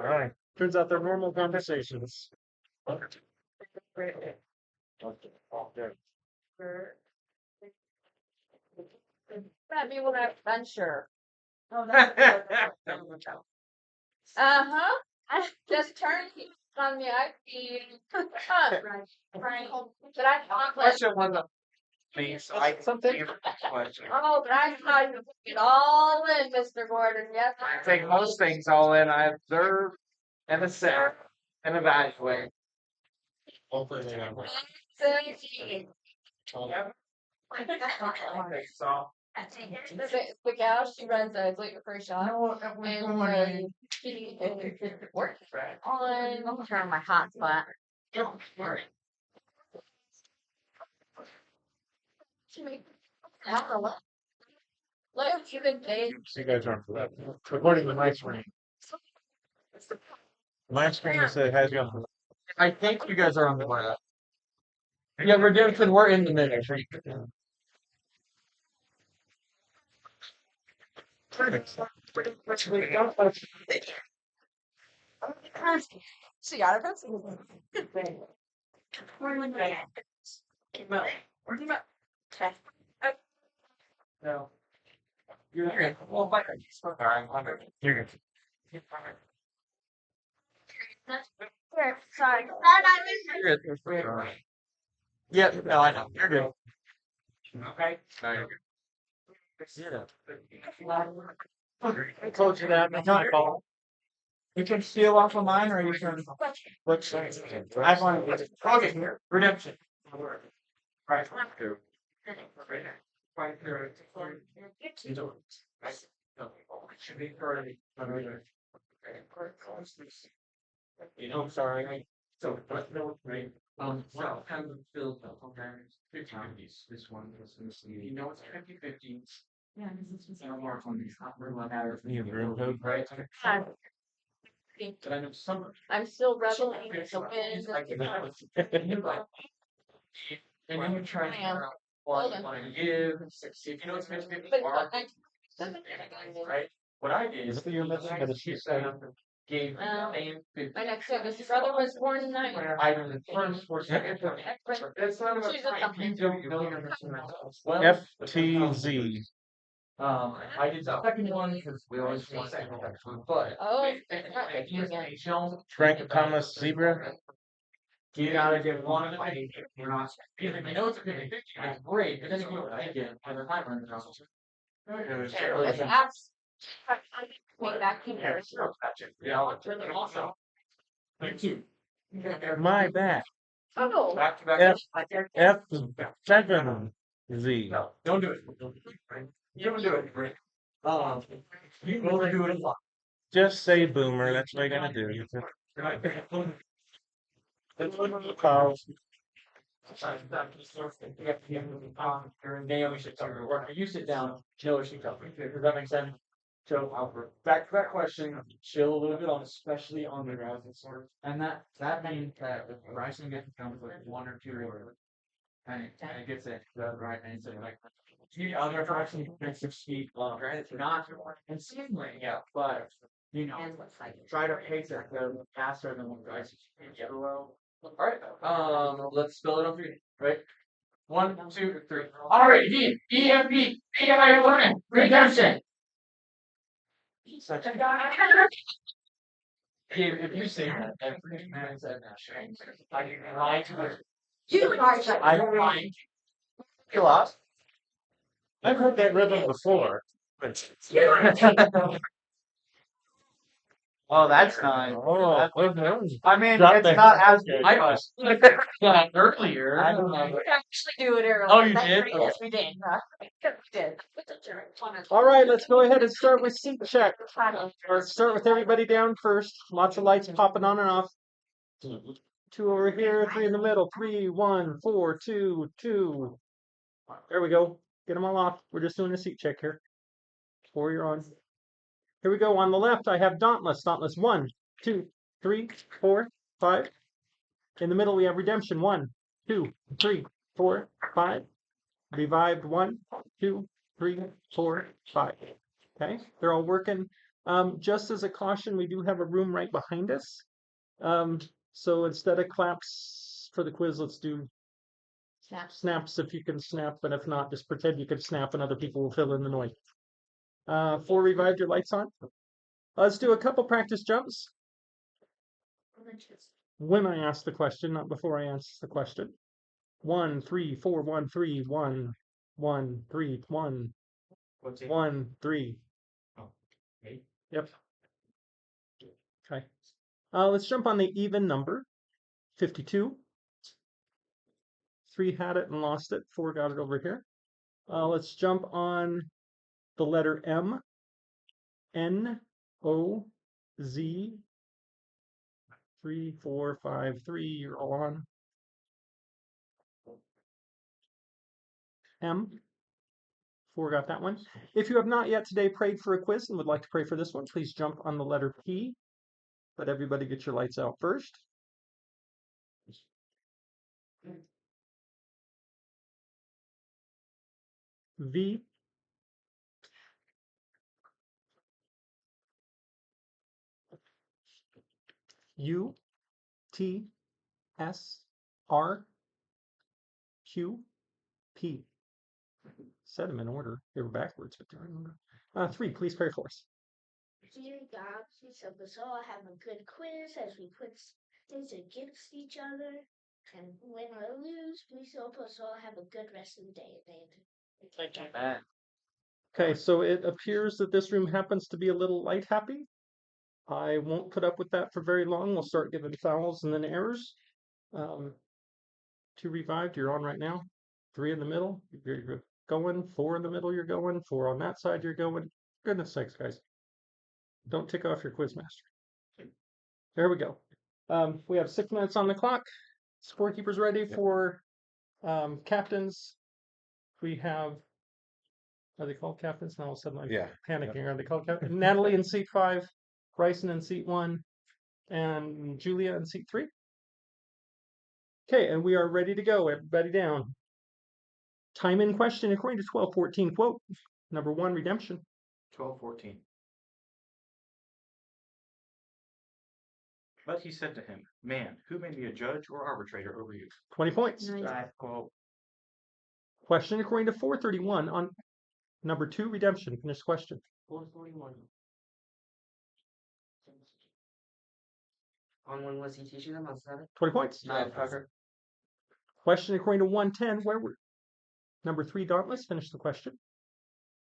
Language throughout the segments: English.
right. Turns out they're normal conversations. That me when I'm unsure. Uh-huh. Just turn on me. I see. But I thought Question one, please. I Something. question. oh, but I thought you took it all in, Mr. Gordon. Yes, I take most things all in. I observe and assess and evaluate. Hopefully they don't. So, The gal, she runs a gluten-free shop. And she works on. I'm turn my hot spot. She makes. I don't know what. Like even they. You guys aren't for that. Recording the mic screen. My screen has you on. I think you guys are on the way. Yeah, Redemption, we're in the mix. She got it. No. You're good. Well, bye. You're good. Sorry. You're good. Yep, no, I know. You're good. Okay. No, you're good. I told you that. It's my fault. You can steal off of mine, or you can. What's I want to. Okay, here. Redemption. Right. Should be currently. You know, I'm sorry. So, but no, right. Well, kind of filled up. Okay. 50/50s. This one was missing. You know, it's 50/50. Yeah, No more on these. Not really matter. You have room code, Right. I'm But I know some. I'm still reveling in the wind. And then you're trying to figure out what you want to give. See if you know it's 50/50. But Right. What I did Is it you're missing is the sheet set? gave Well, and 50. my next service brother was born in 9. I was the first for second. That's not about She's a time. You don't know. Well, FTZ. I did the second one because we always want second one, but Oh, Frank Thomas Zebra. you gotta get one of the you're not. If you know it's 50/50, that's great. But then if you don't think it, by the time runs out. apps. Way back in there. Yeah, also. Thank you. My bad. Oh, Back to back. F7Z. No, don't do it. You don't do it, Rick. You can only do it a lot. Just say boomer. That's what I gotta do. You sit down, chill, she comes. Does that make sense? So, back to that question, chill a little bit on, especially on the rising sort. And that means that if rising gets comes like 1 or 2 or and it gets it right, and so like the other rising makes 6 feet long, right? It's not insanely, yeah, but you know, try to pace it faster than what rising get low. All right, let's spell it on 3, right? 1, 2, 3. All right, EMP, EMI redemption. If you say that every man said that, I can lie to it. I don't lie. You lost. I've heard that rhythm before. But Oh, that's not. oh, I mean, Drop it's that. not as good. I was earlier. I don't know. We actually do it earlier. Oh, you That's did? pretty- Yes, we did. We did. All right, let's go ahead and start with seat check. Or start with everybody down first. Lots of lights popping on and off. 2 over here, 3 in the middle. 3, 1, 4, 2, 2. There we go. Get them all off. We're just doing a seat check here. 4, you're on. Here we go. On the left, I have Dauntless. Dauntless 1, 2, 3, 4, 5. In the middle, we have Redemption 1, 2, 3, 4, 5. Revived 1, 2, 3, 4, 5. Okay, they're all working. Just as a caution, we do have a room right behind us. So instead of claps for the quiz, let's do snaps if you can snap, but if not, just pretend you can snap and other people will fill in the noise. 4 revived, your lights on. Let's do a couple practice jumps. When I ask the question, not before I answer the question. 1, 3, 4, 1, 3, 1, 1, 3, 1, What's it? 1, 3. Oh, eight. Yep. Okay. Let's jump on the even number. 52. 3 had it and lost it. 4 got it over here. Let's jump on the letter M. N, O, Z. 3, 4, 5, 3. You're all on. M. 4 got that one. If you have not yet today prayed for a quiz and would like to pray for this one, please jump on the letter P. Let everybody get your lights out first. V. U. T. S. R. Q. P. Set them in order. They were backwards, but they're in order. 3, please pray for us. Dear God, please help us all have a good quiz as we put things against each other. And win or lose, please help us all have a good rest of the day. Thank you. Okay, so it appears that this room happens to be a little light happy. I won't put up with that for very long. We'll start giving fouls and then errors. 2 revived, you're on right now. 3 in the middle, you're going. 4 in the middle, you're going. 4 on that side, you're going. Goodness sakes, guys. Don't tick off your quizmaster. There we go. We have 6 minutes on the clock. Scorekeeper's ready for captains. We have, are they called captains? Now all of a sudden I'm panicking. Are they called captains? Natalie in seat 5, Bryson in seat 1, and Julia in seat 3. Okay, and we are ready to go. Everybody down. Time in question according to 1214 quote. Number 1, redemption. 12:14. But he said to him, Man, who made me a judge or arbitrator over you? 20 points. Quote. Question according to 431 on number 2, redemption. Finish question. 441. On when was he teaching them? On 7? 20 points. Question according to 110, where were number 3, dauntless. Finish the question.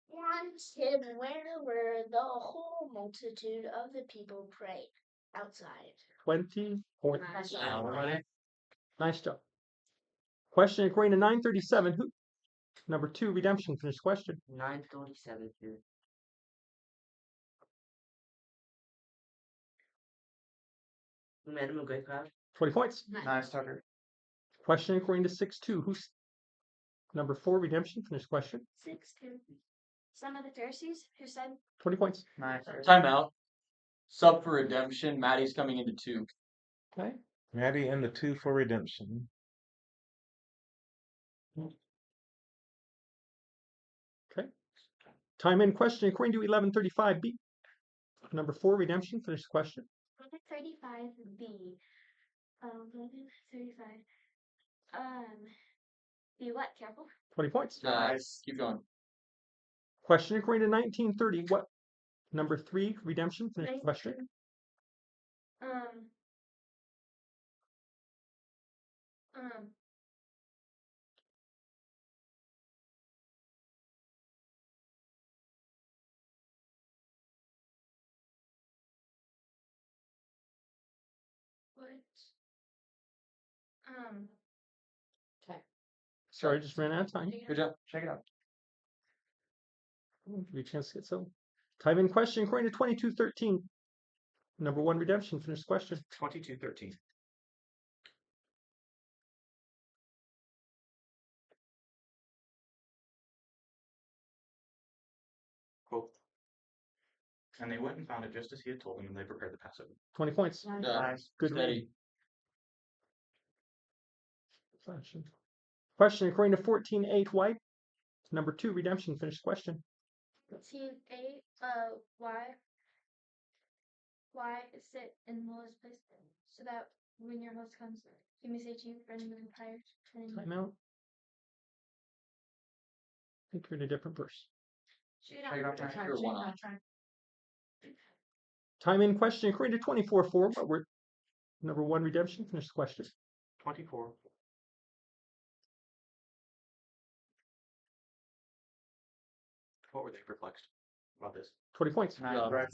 Once him wherever the whole multitude of the people prayed outside. 20 points. Nice. Nice job. Question according to 937, who? Number 2, redemption. Finish the question. 937 here. Who made him a great crowd? 20 points. Nice, Tucker. Question according to 6-2, who's number 4, redemption. Finish the question. 6-2. Some of the Pharisees who said 20 points. Nice. Timeout. Sub for redemption. Maddie's coming into 2. Okay. Maddie and the 2 for redemption. Okay. Time in question according to 1135B. Number 4, redemption. Finish the question. 1135B. 1135. Be what? Careful. 20 points. Nice. Keep going. Question according to 1930, what? Number 3, redemption. Finish the question. What? Sorry, I just ran out of time. Good job. Check it out. I'll give you a chance to get so. Time in question according to 2213. Number 1, redemption. Finish the question. 22:13. Quote. And they went and found it just as he had told them, and they prepared the Passover. 20 points. Nice. Good Steady. reading. Question according to 14.8, white. Number 2, redemption. Finish the question. 14.8. Why? why sit in the lowest place so that when your host comes, he may say to you, friend of the empire. Time out. I think you're in a different verse. Time in question according to 24:4. What were number 1 redemption? Finish the question. 24. What were they perplexed about this? 20 points. Right.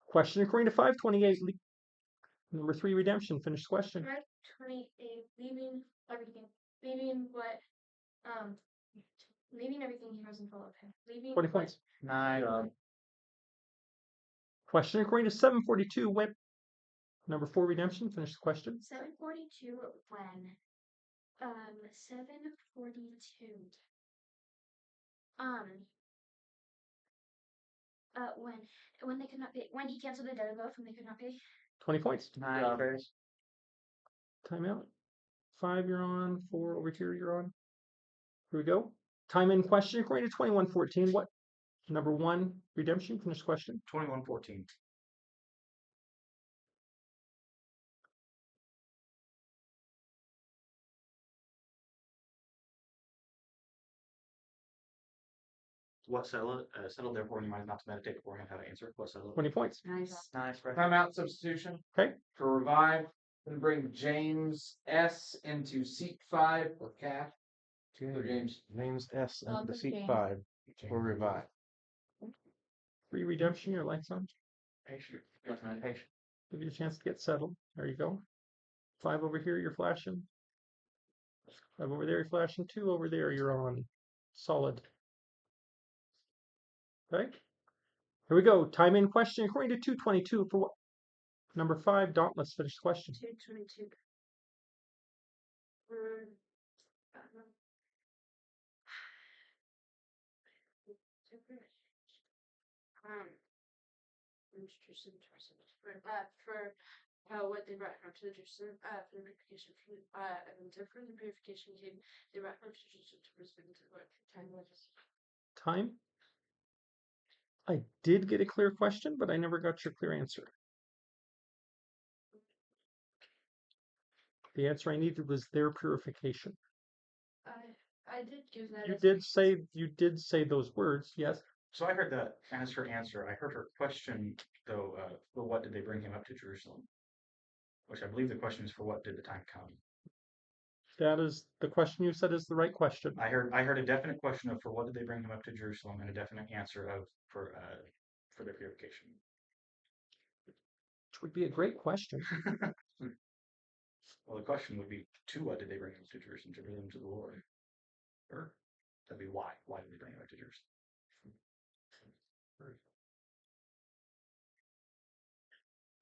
Question according to 5:28. Number 3 redemption. Finish the question. Right, 28, leaving everything, leaving what, leaving everything he has in front of him. Leaving 20 what- points. 9. Question according to 7:42. When number 4 redemption. Finish the question. 742 when? 742. When they could not pay, when he canceled the debt of both when they could not pay. 20 points. 9. Time out. 5 you're on. 4 over here you're on. Here we go. Time in question according to 21:14. What number 1 redemption? Finish the question. 21:14. What settled therefore in your mind not to meditate beforehand how to answer? What settled? 20 points. Nice. Timeout substitution. Okay. For revive, and bring James S into seat 5 for Cat. For James. James S. into Welcome, seat James. 5 for revive. 3 redemption. Your lights on. Patient. Give you a chance to get settled. There you go. 5 over here, you're flashing. 5 over there, you're flashing. 2 over there, you're on. Solid. Okay. Here we go. Time in question according to 2:22 for what? Number 5, Dauntless. Finish the question. 222. What they brought home to the Jerusalem for the purification and for the purification came, they brought home to Jerusalem to present to what time was. Time. I did get a clear question, but I never got your clear answer. The answer I needed was their purification. I did give that. You did say those words, yes. So I heard that as her answer. I heard her question though. For what did they bring him up to Jerusalem? Which I believe the question is for what did the time come? That is the question you said is the right question. I heard a definite question of for what did they bring him up to Jerusalem, and a definite answer of for their purification. Which would be a great question. Well, the question would be to what did they bring him to Jerusalem? To bring him to the Lord, or that'd be why? Why did they bring him up to Jerusalem?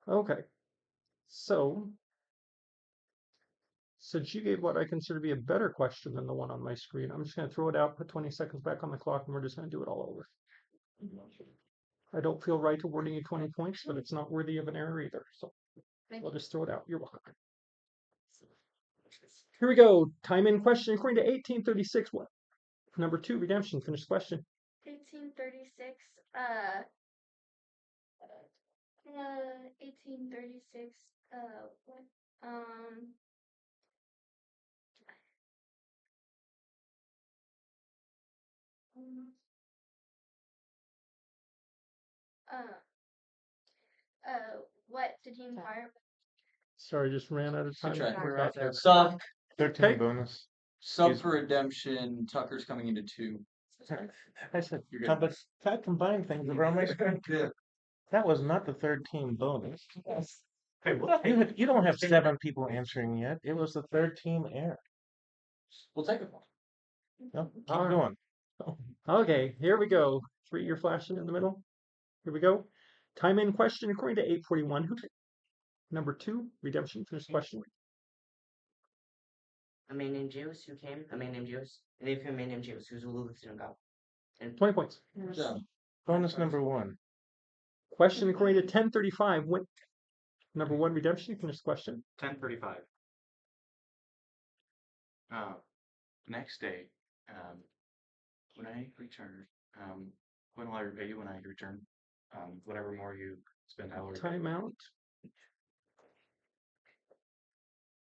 Okay. So, since you gave what I consider to be a better question than the one on my screen, I'm just going to throw it out, put 20 seconds back on the clock, and we're just going to do it all over. I don't feel right awarding you 20 points, but it's not worthy of an error either. So, I'll just throw it out. You're welcome. Here we go. Time in question according to 1836. What? Number 2, redemption. Finish the question. 1836. 1836. What? What did he inquire? Sorry, just ran out of time. Sub 13 Okay. bonus. sub for redemption. Tucker's coming into 2. I said, You're good. but I combined things around my screen. Yeah. That was not the third team bonus. Hey, what? You don't have 7 people answering yet. It was the third team error. We'll take it. No, keep All right. going. Okay, here we go. 3, you're flashing in the middle. Here we go. Time in question according to 841. Number 2, redemption. Finish the question. A man named Jews who came. A man named Jews. And they became a man named Jews who's a Lulu synagogue. And 20 points. Bonus number 1. Question according to 1035. Number 1, redemption. Finish the question. 10:35. Next day, when I return, when will I repay you when I return? Whatever more you Spend hours. Timeout.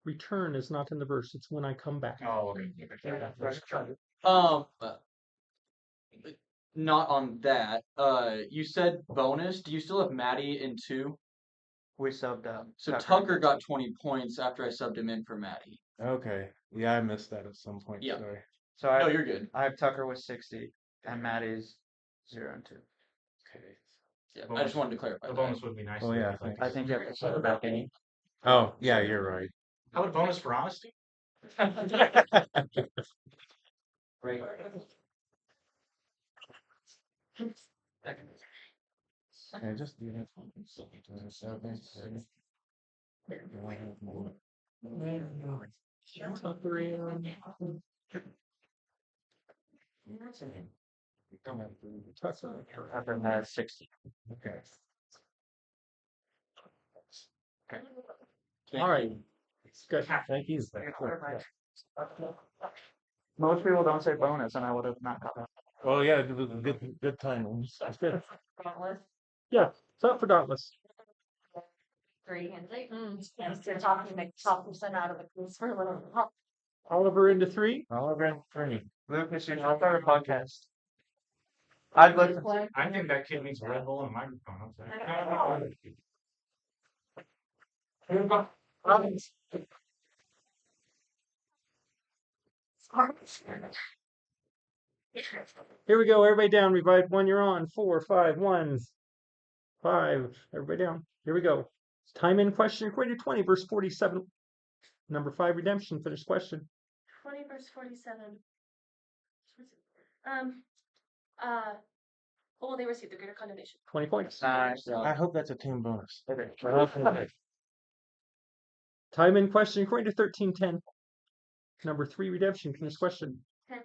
Return is not in the verse. It's when I come back. Oh, okay. Not on that. You said bonus. Do you still have Maddie in 2? We subbed out. So Tucker got 20 points after I subbed him in for Maddie. Okay. Yeah, I missed that at some point. Yeah. Sorry. So I, No, you're good. I have Tucker with 60 and Maddie's 0 and 2. Okay. Yeah, I just wanted to clarify The that. bonus would be nice. Oh, though, yeah, if I thanks. I think you have to sub back in. Oh, yeah, you're right. How would bonus for honesty? Great. Okay, just do that. Tucker in. Tucker. Tucker has 60. Okay. All right. Good. Thank you. Most people don't say bonus, and I would have not got that. Oh yeah, good timing. That's good. Dauntless. Yeah, it's up for Dauntless. 3 and yes, you're talking like top percent out of the quiz for a little while. Oliver into 3. Oliver and Three. Lucas, you know, start a podcast. I'd listen. I think that kid needs a Red Bull and a microphone. I'm Here we go. Everybody down. Revive 1. You're on. 4, 5, 1, 5. Everybody down. Here we go. Time in question equated to 20, verse 47. Number 5, redemption. Finish question. 20 verse 47. Well, they received the greater condemnation. 20 points. Nice. I hope that's a team bonus. Time in question equated to 13:10. Number 3, redemption. Finish question. 10.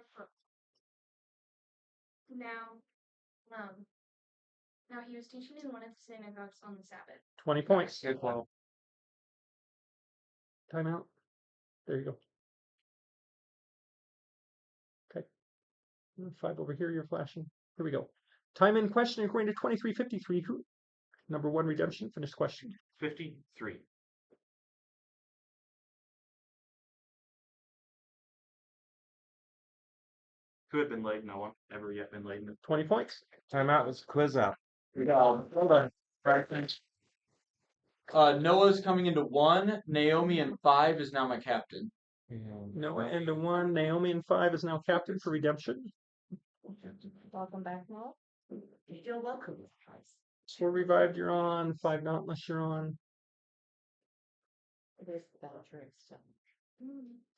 Now he was teaching in one of the synagogues on the Sabbath. 20 points. Good call. Timeout. There you go. Okay. 5 over here. You're flashing. Here we go. Time in question according to 23:53. Who? Number 1, redemption. Finish question. 53. Who had been laid? No one ever yet been laid. 20 points. Timeout. Let's quiz out. Hold on. Noah's coming into 1. Naomi in 5 is now my captain. Noah into 1. Naomi in 5 is now captain for redemption. Welcome back, Noah. You're welcome. 4 revived. You're on. 5 dauntless. You're on. There's the battle tricks.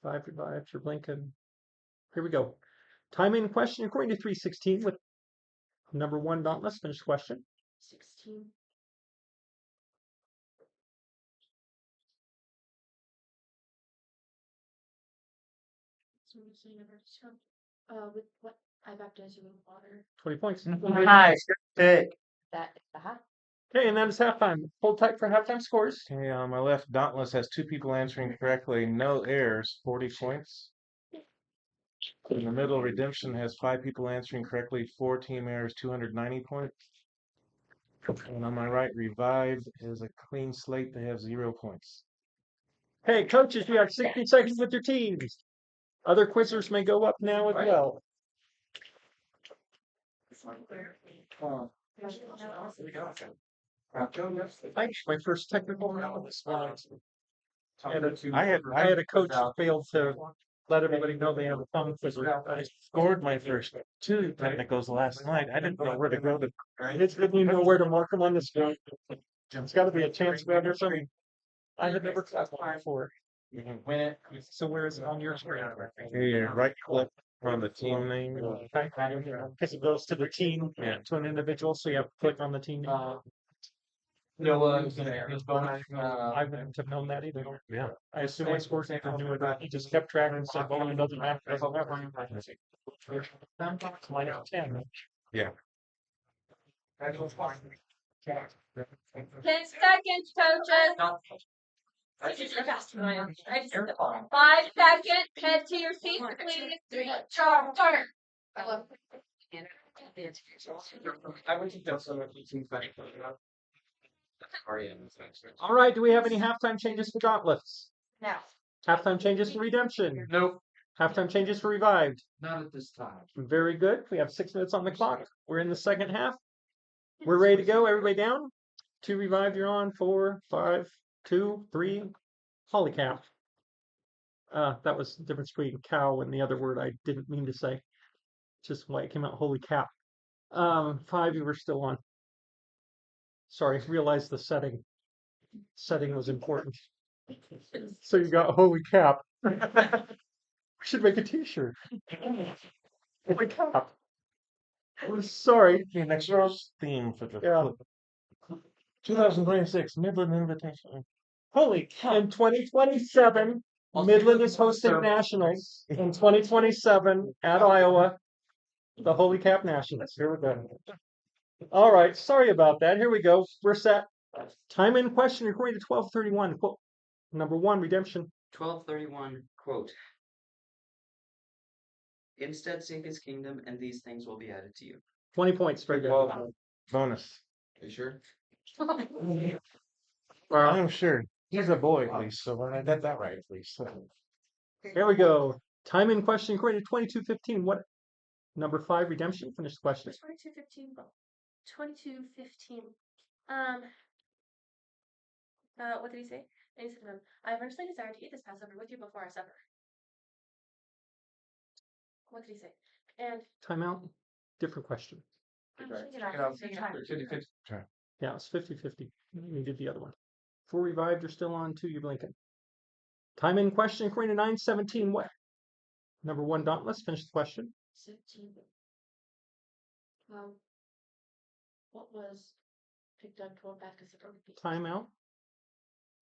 5 revived. You're blinking. Here we go. Time in question according to 3:16 with number 1 dauntless. Finish question. 16. With what? I baptize you in water. 20 points. Nice. Good pick. That is the hot. Okay, and that is halftime. Hold tight for halftime scores. Okay, on my left, Dauntless has 2 people answering correctly, no errors, 40 points. In the middle, Redemption has 5 people answering correctly, 4 team errors, 290 points. And on my right, Revived is a clean slate. They have 0 points. Hey, coaches, you have 60 seconds with your teams. Other quizzers may go up now as well. Thanks. My first technical round this morning. I had a coach who failed to let everybody know they have a tongue twister. I scored my first 2 technicals last night. I didn't know where to go to. It's good you know where to mark them on the screen. It's got to be a chance grab or something. I had never got one before. Win it. So where is it on your screen? Here, right click on the team name. Okay. Because it goes to the team, to an individual, so you have to click on the team name. Noah is going to his bonus. I wouldn't have known that either. Yeah. I assume my sports center knew it. He just kept track and said, well, it doesn't matter. Minus 10. Yeah. 10 seconds, coaches. I just 5 seconds. Head to your seats, please. Turn. I would think that's so much All right, do we have any halftime changes for Dauntless? No. Halftime changes for Redemption? Nope. Halftime changes for Revived? Not at this time. Very good. We have 6 minutes on the clock. We're in the second half. We're ready to go. Everybody down? 2 Revived, you're on. 4, 5, 2, 3. Holy cow. That was the difference between cow and the other word I didn't mean to say. Just why it came out holy cow. 5, you were still on. Sorry, realized the setting was important. So you got holy cap. We should make a t-shirt. Holy cap. I'm sorry. The next year's theme for the Yeah. 2026 Midland Invitation. Holy cow. In 2027, Midland is hosting nationals. In 2027 at Iowa, the Holy Cap Nationals. Here we go. All right, sorry about that. Here we go. We're set. Time in question according to 1231. Quote number 1, Redemption. 1231 quote. Instead seek his kingdom, and these things will be added to you. 20 points. Very good. Bonus. Are you sure? I'm sure. He's a boy, at least, so I got that right, at least. Here we go. Time in question according to 2215. What? Number 5, Redemption. Finish the question. 2215. 2215. What did he say? And he said to them, I earnestly desire to eat this Passover with you before I suffer. What did he say? And Time out. Different question. I'm Right. thinking Check it of out. the same time. 50-50. Yeah, it's 50-50. You did the other one. 4 Revived, you're still on. 2, you're blinking. Time in question according to 917. What? Number 1, Dauntless. Finish the question. 17. What was picked up 12 back as a broken piece? Time out.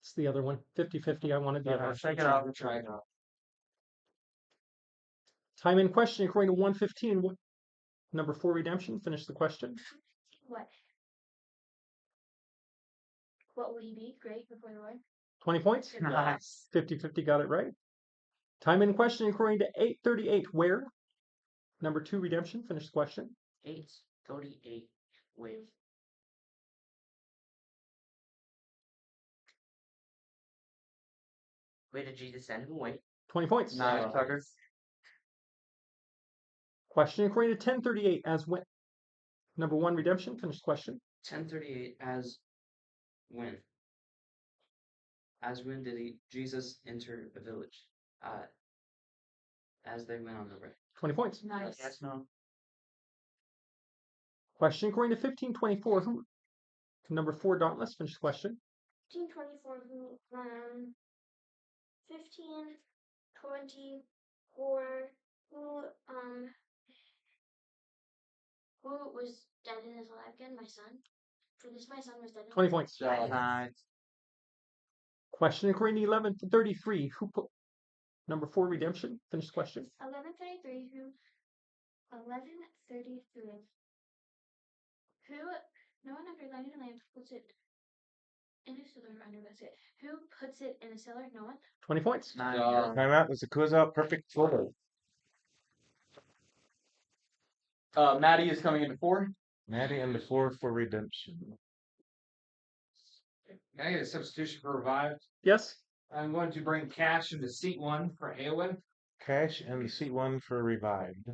It's the other one. 50-50. I wanted the other one. Check it out. Try it out. Time in question according to 115. What? Number 4, Redemption. Finish the question. What? What will he be? Great before the Lord? 20 points. Nice. 50-50 got it right. Time in question according to 838. Where? Number 2, Redemption. Finish the question. 838 with. Where did Jesus send him away? 20 points. Nice, Tucker. Question according to 1038. As when? Number 1, Redemption. Finish the question. 1038 as when? As when did Jesus enter a village? As they went on the way. 20 points. Nice. Yes, no. Question according to 1524. Who? Number 4, Dauntless. Finish the question. 1524 1524 who was dead and is alive again? My son. For this my son was dead. 20 points. Nice. Question according to 1133. Who put number 4, Redemption? Finish the question. 1133 who 1133 who no one after lighting a lamp puts it in a cellar under basket. Who puts it in a cellar? No one. 20 points. Nice. Time out. There's a quiz out. Perfect photo. Maddie is coming into 4. Maddie and the 4 for Redemption. Can I get a substitution for Revived? Yes. I'm going to bring Cash into seat 1 for Eowyn. Cash and the seat 1 for Revived.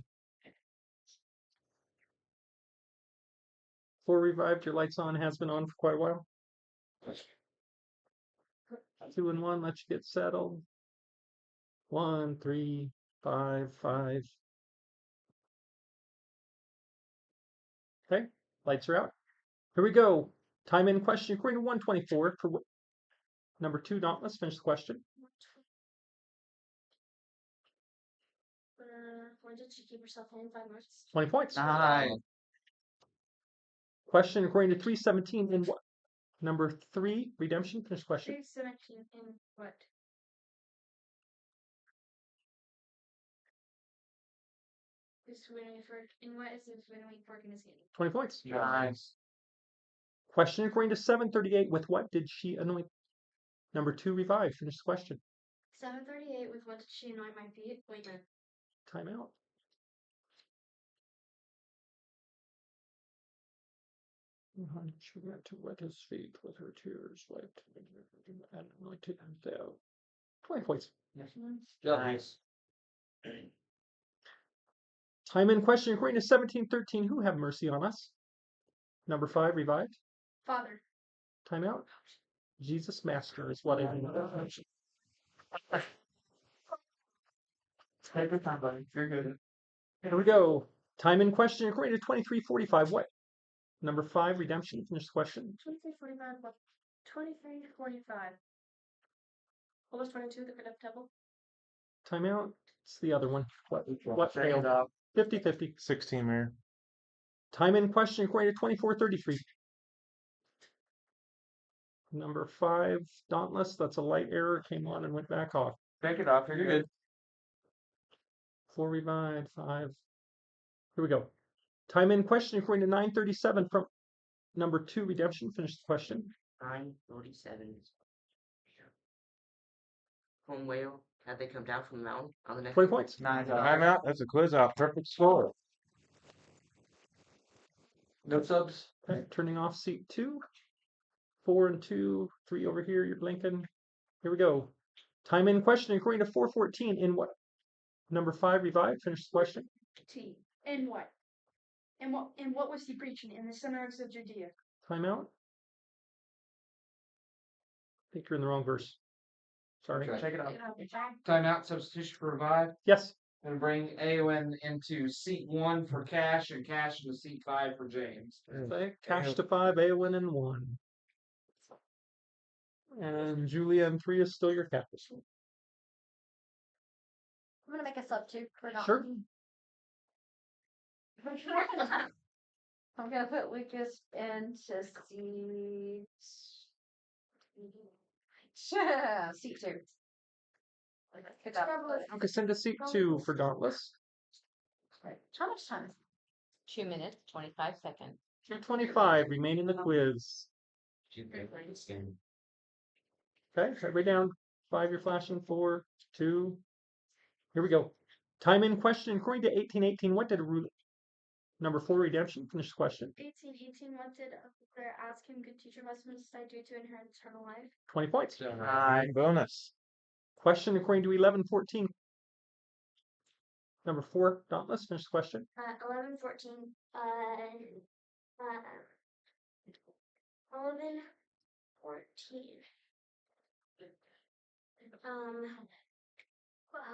4 Revived. Your light's on. Has been on for quite a while. 2 and 1. Let's get settled. 1, 3, 5, 5. Okay. Lights are out. Here we go. Time in question according to 124 for number 2, Dauntless. Finish the question. When did she keep herself in 5 months? 20 points. Nice. Question according to 317 in what? Number 3, Redemption. Finish the question. 317 in what? This winnowing fork. In what is this winnowing fork in his hand? 20 points. Nice. Question according to 738 with what did she anoint? Number 2, Revive. Finish the question. 738 with what did she anoint my feet? Wait a minute. Time out. She went to wet his feet with her tears wiped and anointed himself. 20 points. Nice. Time in question according to 1713. Who have mercy on us? Number 5, revived. Father. Timeout. Jesus Master is what I mean. Take your time, buddy. You're good. Here we go. Time in question according to 2345. What? Number 5, redemption. Finish the question. 2345. 2345. What was 22? The good table. Timeout. It's the other one. What Take failed? it up. 50-50. 16 Mayor. Time in question according to 2433. Number 5, Dauntless. That's a light error. Came on and went back off. Take it off. You're good. 4 revived. 5. Here we go. Time in question according to 937 from number 2, redemption. Finish the question. 947. Home whale. Have they come down from the mountain on the next 20 points. Nice. Timeout. That's a quiz off. Perfect score. No subs. Okay, turning off seat 2. 4 and 2. 3 over here. You're blinking. Here we go. Time in question according to 414. In what? Number 5, revived. Finish the question. T. And what? And what was he preaching in the synagogues of Judea? Timeout. I think you're in the wrong verse. Sorry. Check it out. Timeout, substitution for revive. Yes. And bring Aowen into seat 1 for Cash and Cash into seat 5 for James. Okay. Cash to 5, Aowen and 1. And Julia and 3 is still your captain. I'm gonna make a sub too. For not. Sure. I'm gonna put Lucas into seat 2. Pick up. Okay, send to seat 2 for Dauntless. How much time? 2 minutes, 25 seconds. 225 remain in the quiz. Okay, everybody down. 5, you're flashing. 4, 2. Here we go. Time in question. According to 1818, what did a ruler? Number 4, redemption. Finish the question. 1818. What did Prayer ask him? Good teacher must I do to inherit eternal life? 20 points. Bonus. Question according to 1114. Number 4, Dauntless. Finish the question. 1114. 1114.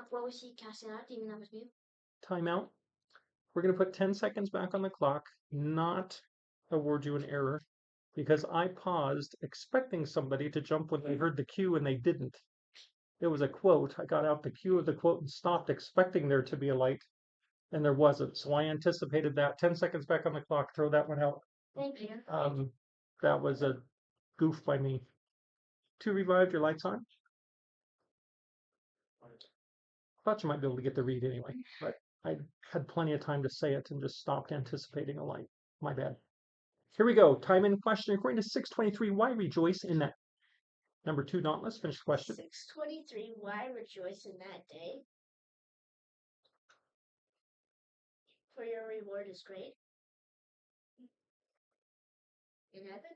What was he casting out? Do you mean that was me? Timeout. We're going to put 10 seconds back on the clock, not award you an error, because I paused expecting somebody to jump when they heard the cue and they didn't. It was a quote. I got out the cue of the quote and stopped expecting there to be a light, and there wasn't. So I anticipated that. 10 seconds back on the clock. Throw that one out. Thank you. That was a goof by me. 2 revived. Your lights on. Thought you might be able to get the read anyway, but I had plenty of time to say it and just stopped anticipating a light. My bad. Here we go. Time in question. According to 623, why rejoice in that? Number 2, Dauntless. Finish the question. 623. Why rejoice in that day? For your reward is great. In heaven?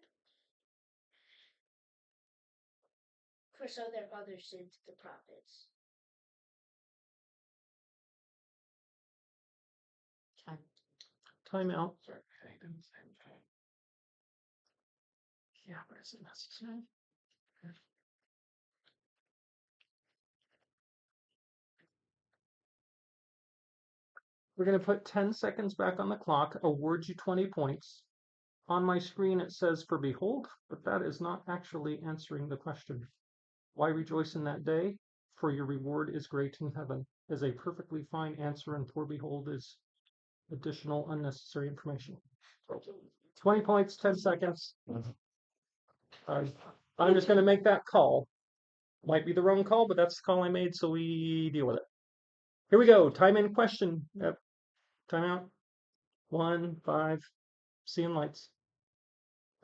For so their fathers did to the prophets. Time out. Yeah, but is it necessary? We're going to put 10 seconds back on the clock, award you 20 points. On my screen it says for behold, but that is not actually answering the question. Why rejoice in that day? For your reward is great in heaven, is a perfectly fine answer, and for behold is additional unnecessary information. 20 points, 10 seconds. I'm just going to make that call. Might be the wrong call, but that's the call I made, so we deal with it. Here we go. Time in question. Yep. Time out. 1, 5. Seeing lights.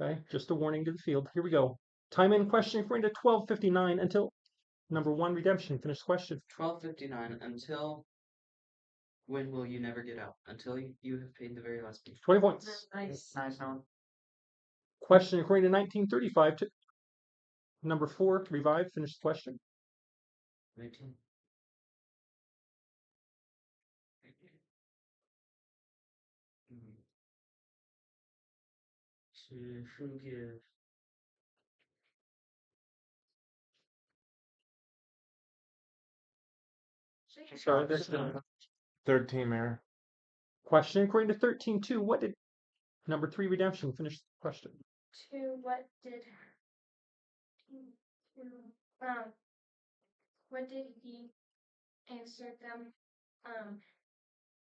Okay, just a warning to the field. Here we go. Time in question according to 1259 until number 1, redemption. Finish the question. 12:59 until when will you never get out? Until you have paid the very last fee. 20 points. Nice. Nice one. Question according to 1935 to number 4, revive, finish the question. 19. To forgive. Sorry, this 13 error. question according to 13.2. What did number 3, redemption, finish the question. What did he answer them?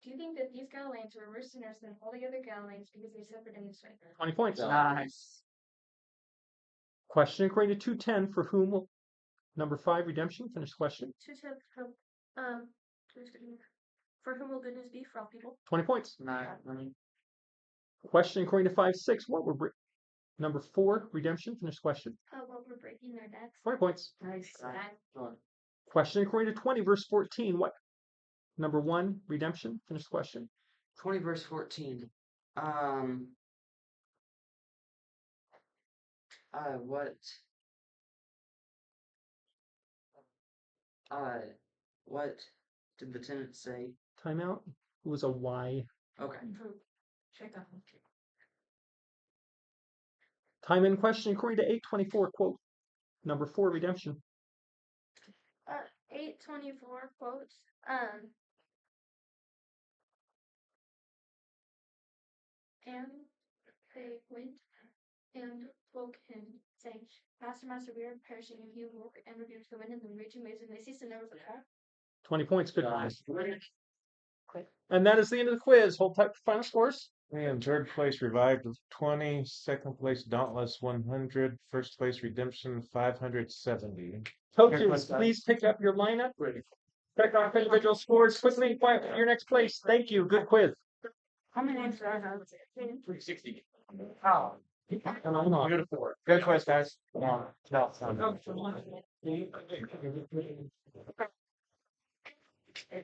Do you think that these Galileans were worse sinners than all the other Galileans because they suffered in this way? 20 points. Nice. Question according to 210. For whom will number 5, redemption, finish the question. For whom will goodness be for all people? 20 points. Nice. Question according to 5.6. What were number 4, redemption, finish the question. What we're breaking their necks. 20 points. Nice. Question according to 20, verse 14. What number 1, redemption, finish the question. 20 verse 14. What did the tenant say? Timeout. It was a Y. Okay. Check that one. Time in question according to 824. Quote number 4, redemption. 824 quotes. And they went and woke him, saying, Master, we are perishing. If you walk and rebuke the wind and the raging waves, and they cease to never fall. 20 points. Good. And that is the end of the quiz. Hold tight for final scores. And third place revived with 20. Second place Dauntless 100. First place Redemption 570. Coaches, please pick up your lineup. Check off individual scores quickly and quiet for your next place. Thank you. Good quiz. How many names do I have? 360. Oh. Beautiful. Good quiz, guys. No.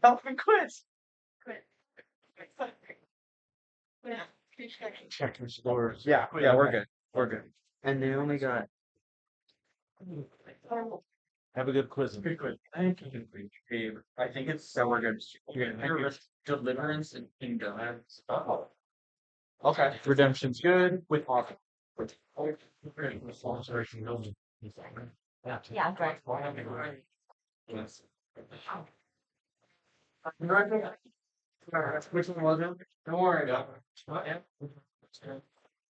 Open quiz. Check your scores. Yeah, we're good. We're good. And they only got. Have a good quiz. Good quiz. Thank you. I think it's so we're good. You're gonna deliverance and kingdom. Oh. Okay. Redemption's good with offer. Yeah, I'm right. Yes. Which one was it? Don't worry about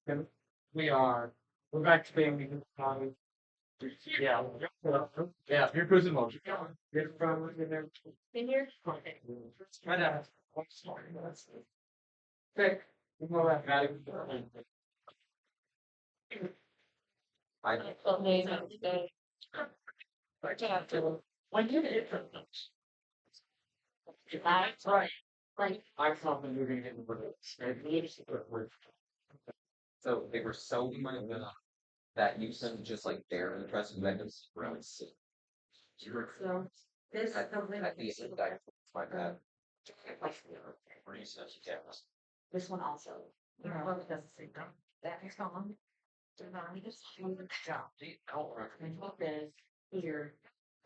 it. We are. We're back to being. Yeah. Yeah. You're cruising motion. You're from there. In here? Right now. Okay. We'll go back. When you hit that's right. I thought that you were gonna get the So they were so good that you sent just like there in the press and victims really sick. So this I'd be my bad. this one also. Both does the same thing. That is gone. So now we just do the job. And what is here?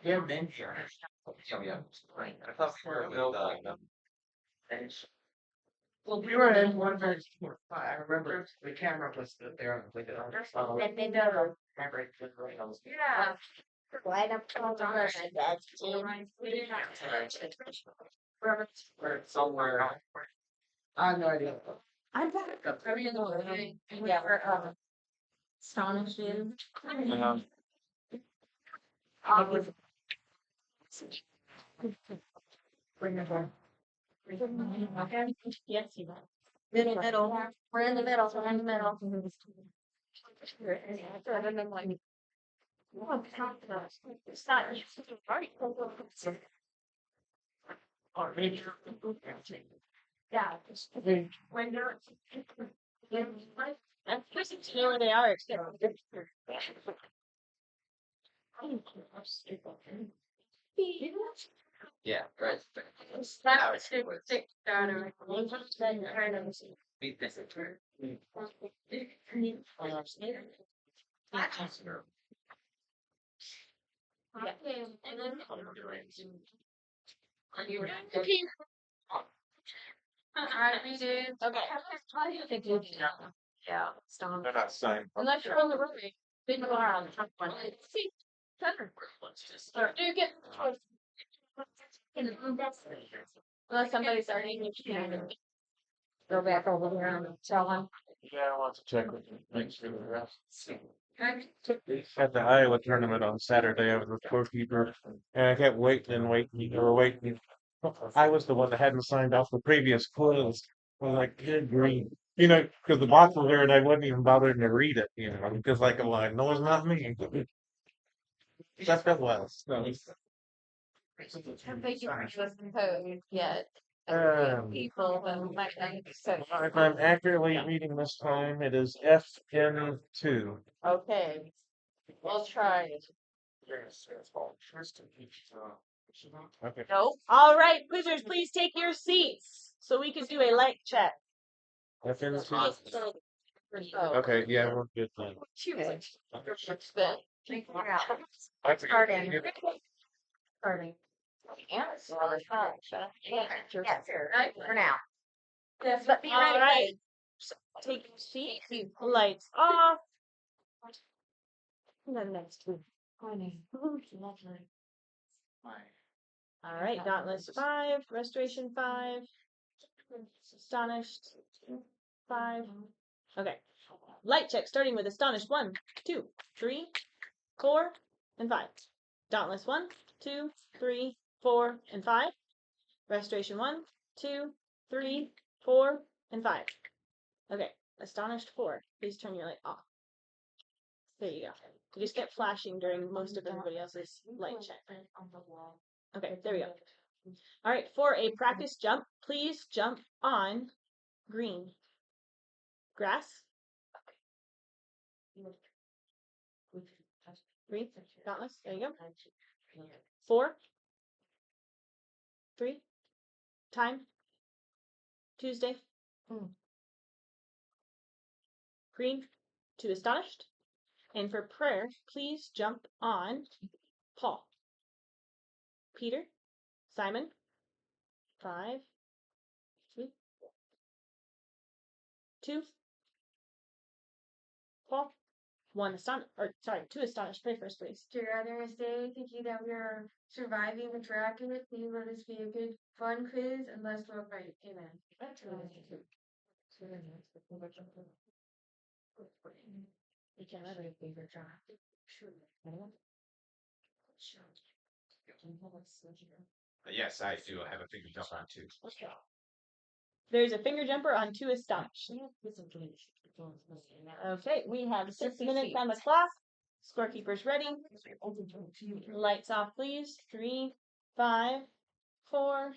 Yeah, been here. Yeah. I thought we were Well, we were in one very I remember the camera was there and played it on. And they know. Remember it was right on. Yeah. Light up on our dad's Or somewhere. I have no idea. I'm back. Are we in the way? Yeah, we're astonishing. Bring it back. Yes, you are. Middle. We're in the middle. We're in the middle. And then like, oh, it's not right. Or maybe. Yeah. When you're. I'm supposed to know where they are. Yeah, right. That was stick down or Beat this. Alright, we did. Okay. Yeah, stone. They're not signed. Unless you're on the road. Big bar on the top one. See, better. Do you get? Unless somebody's already, you can Go back over there and tell them. Yeah, I want to check with them. Make sure the rest. Okay. At the Iowa tournament on Saturday, I was the scorekeeper, and I kept waiting and waiting. They were waiting. I was the one that hadn't signed off the previous quiz. I was like, good grief. You know, because the box was there and I wasn't even bothering to read it, you know, because like I'm like, no, it's not me. That was. No. I think you haven't listened code yet. Um, People that might not so. If I'm accurately reading this time, it is FN2. Okay. We'll try. Okay. Nope. All right, quizzers, please take your seats so we can do a light check. FN2. Oh. Okay, yeah, we're good then. Okay. Starting. Starting. Yeah, it's really fun. Yes, sir. For now. But be ready. All right. Take your seat. Lights off. And then next week. All right, Dauntless 5, Restoration 5, Astonished 5. Okay. Light check starting with Astonished 1, 2, 3, 4, and 5. Dauntless 1, 2, 3, 4, and 5. Restoration 1, 2, 3, 4, and 5. Okay. Astonished 4. Please turn your light off. There you go. You just kept flashing during most of everybody else's light check. Okay, there we go. All right, for a practice jump, please jump on green. Grass. Green. Dauntless. There you go. 4, 3. Time. Tuesday. Green to Astonished. And for prayer, please jump on Paul. Peter. Simon. 5, 3, 2. Paul. 1 Astonished. Or sorry, 2 Astonished. Pray first, please. Dear Father, stay. Thank you that we are surviving the miraculous. Please let us be a good, fun quiz and blessed world right. Amen. Yes, I do. I have a finger jump on too. There's a finger jumper on 2 Astonished. Okay, we have 6 minutes on the clock. Scorekeeper's ready. Lights off, please. 3, 5, 4.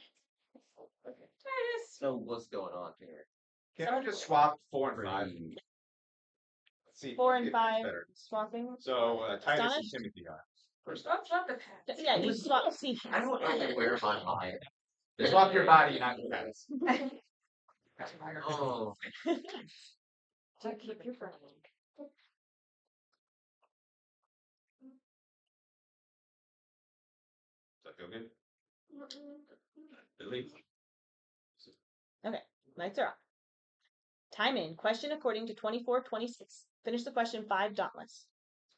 So what's going on here? Can I just swap 4 and 5? Let's see. 4 and if 5 it's better. swapping. So Titus and Astonished? Timothy are. First, Stop the pack. Yeah, you swap. See, I don't really wear my mind. swap your body, not your pants. Oh, to keep your friend. Does that feel good? At least. Okay, lights are off. Time in. Question according to 24:26. Finish the question 5 Dauntless.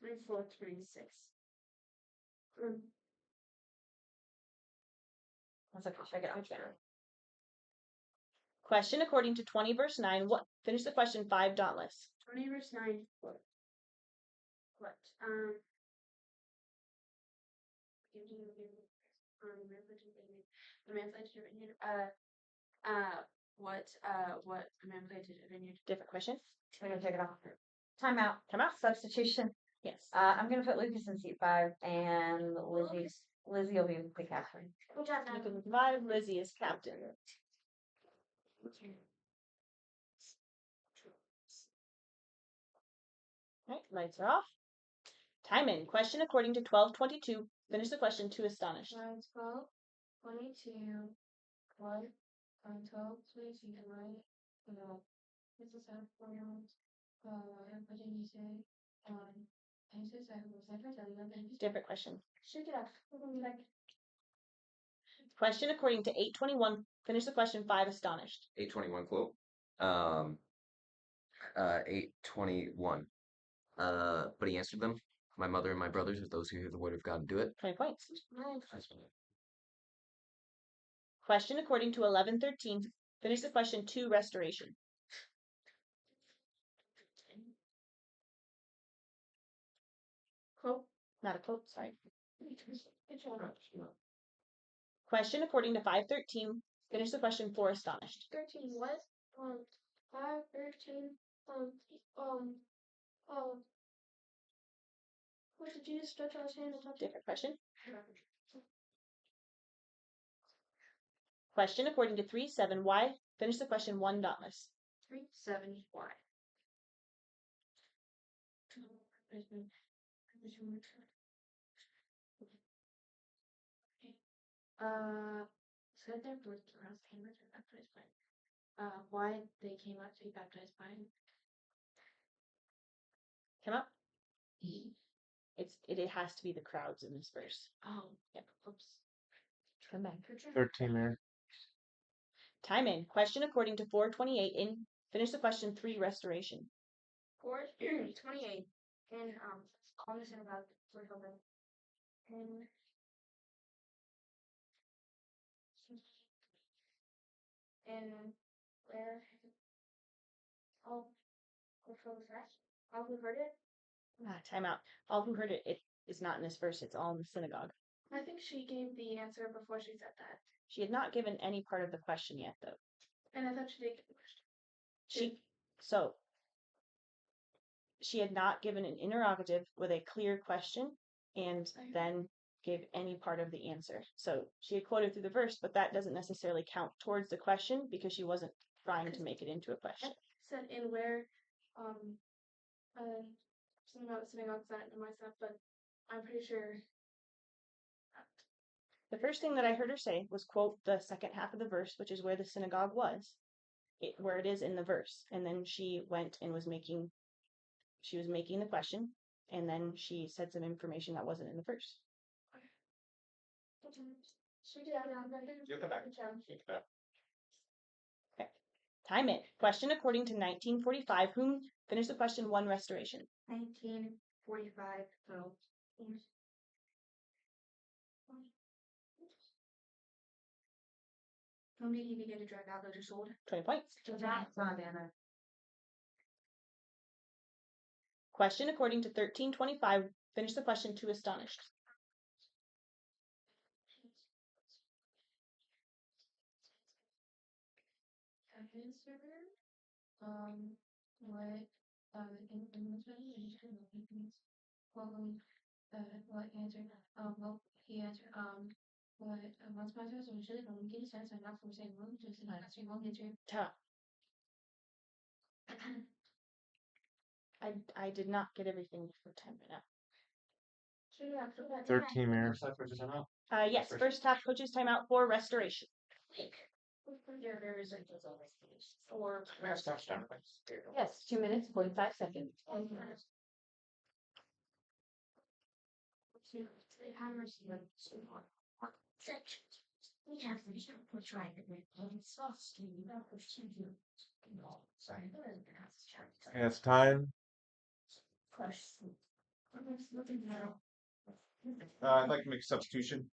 3, 4, 3, 6. Let's check it out there. Question according to 20 verse 9. What? Finish the question 5 Dauntless. 20 verse 9. What? What a man played to the vineyard. Different question. I'm gonna take it off. Time out. Come out. Substitution. Yes. I'm gonna put Lucas in seat 5 and Lizzie will be the captain. You can revive Lizzie as captain. Alright, lights are off. Time in. Question according to 12:22. Finish the question 2 Astonished. 12, 22, 1, 12, 22, right? This is how pronouns. What did you say? Answers I was never done them. Different question. Shake it off. Like Question according to 821. Finish the question 5 astonished. 821 quote. 821. But he answered them. My mother and my brothers are those who hear the word of God and do it. 20 points. That's funny. Question according to 1113. Finish the question 2 restoration. quote. Not a quote, sorry. Question according to 513. Finish the question 4 astonished. 13 what? 513 what did Jesus stretch out his hand and touch it? Different question. Question according to 37Y. Finish the question 1 dauntless. 37 why? Said their birth around came out to be baptized by why they came out to be baptized by Come up. It has to be the crowds in this verse. oh Yep. oops. Come back. 13 there. Time in. Question according to 428 in. Finish the question 3 restoration. 428 and calmness and about for children and where all who heard it. Time out. All who heard it, it is not in this verse. It's all in the synagogue. I think she gave the answer before she said that. She had not given any part of the question yet, though. And I thought she did give the question. She had not given an interrogative with a clear question and then gave any part of the answer. So she had quoted through the verse, but that doesn't necessarily count towards the question because she wasn't trying to make it into a question. Said in where something about synagogues that in my stuff, but I'm pretty sure. The first thing that I heard her say was quote the second half of the verse, which is where the synagogue was, where it is in the verse. And then she went and was making the question, and then she said some information that wasn't in the verse. You'll come back. Okay. Time it. Question according to 1945. Whom? Finish the question 1 restoration. 1945. So. Whom did he begin to drag out those sold? 20 points. Anna. Question according to 1325. Finish the question 2 astonished. What answer? Well, he answered, what once my was usually from getting sense and not from saying wrong, just not answering wrong answer. Ta. I did not get everything for 10 minutes. 13 there. Yes, first half coaches timeout for restoration. Or Yes, 2 minutes, 45 seconds. We have the which right and soft stream sorry. Yeah, it's time. I'd like to make a substitution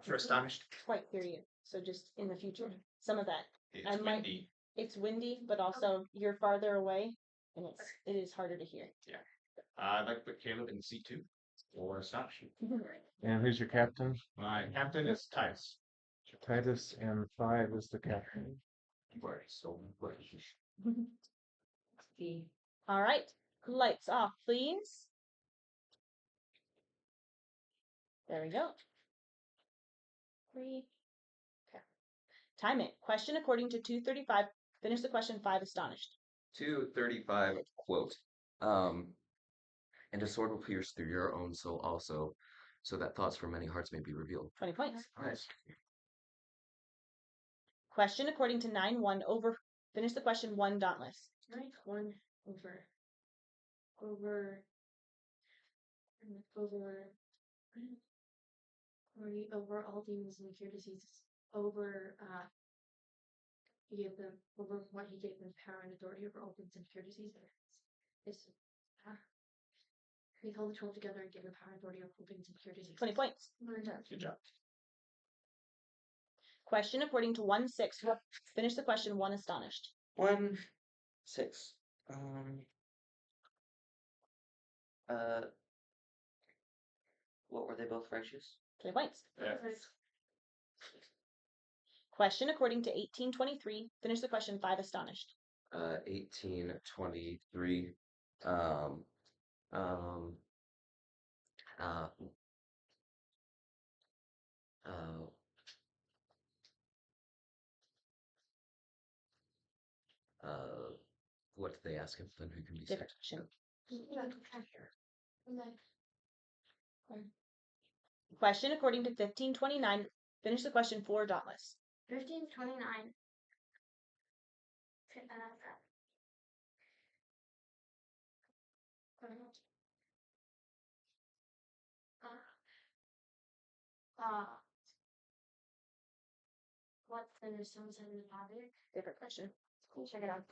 for astonished. Quite period. So just in the future, some of that. It's windy. It's windy, but also you're farther away, and it is harder to hear. Yeah. I'd like to put Caleb in C2 or astonished. And who's your captain? My captain is Titus. Titus, and 5 is the captain. All right. Lights off, please. There we go. 3. Okay. Time it. Question according to 235. Finish the question 5 astonished. 235 quote. And a sword will pierce through your own soul also, so that thoughts from many hearts may be revealed. 20 points. Nice. Question according to 9-1 over. Finish the question 1 dauntless. Right, 1 over all demons and cure diseases over he gave them over what he gave them power and authority over all demons and cure diseases. He held the 12 together and gave them power and authority over all demons and cure diseases. 20 points. Good job. Question according to 1-6. Finish the question 1 astonished. 1, 6. What were they both righteous? 20 points. Yeah. Question according to 1823. Finish the question 5 astonished. 1823. What did they ask him? Then who can be Different saved? question. Question according to 1529. Finish the question 4 dauntless. 1529. What's the sums of the topic? Different question. Check it out.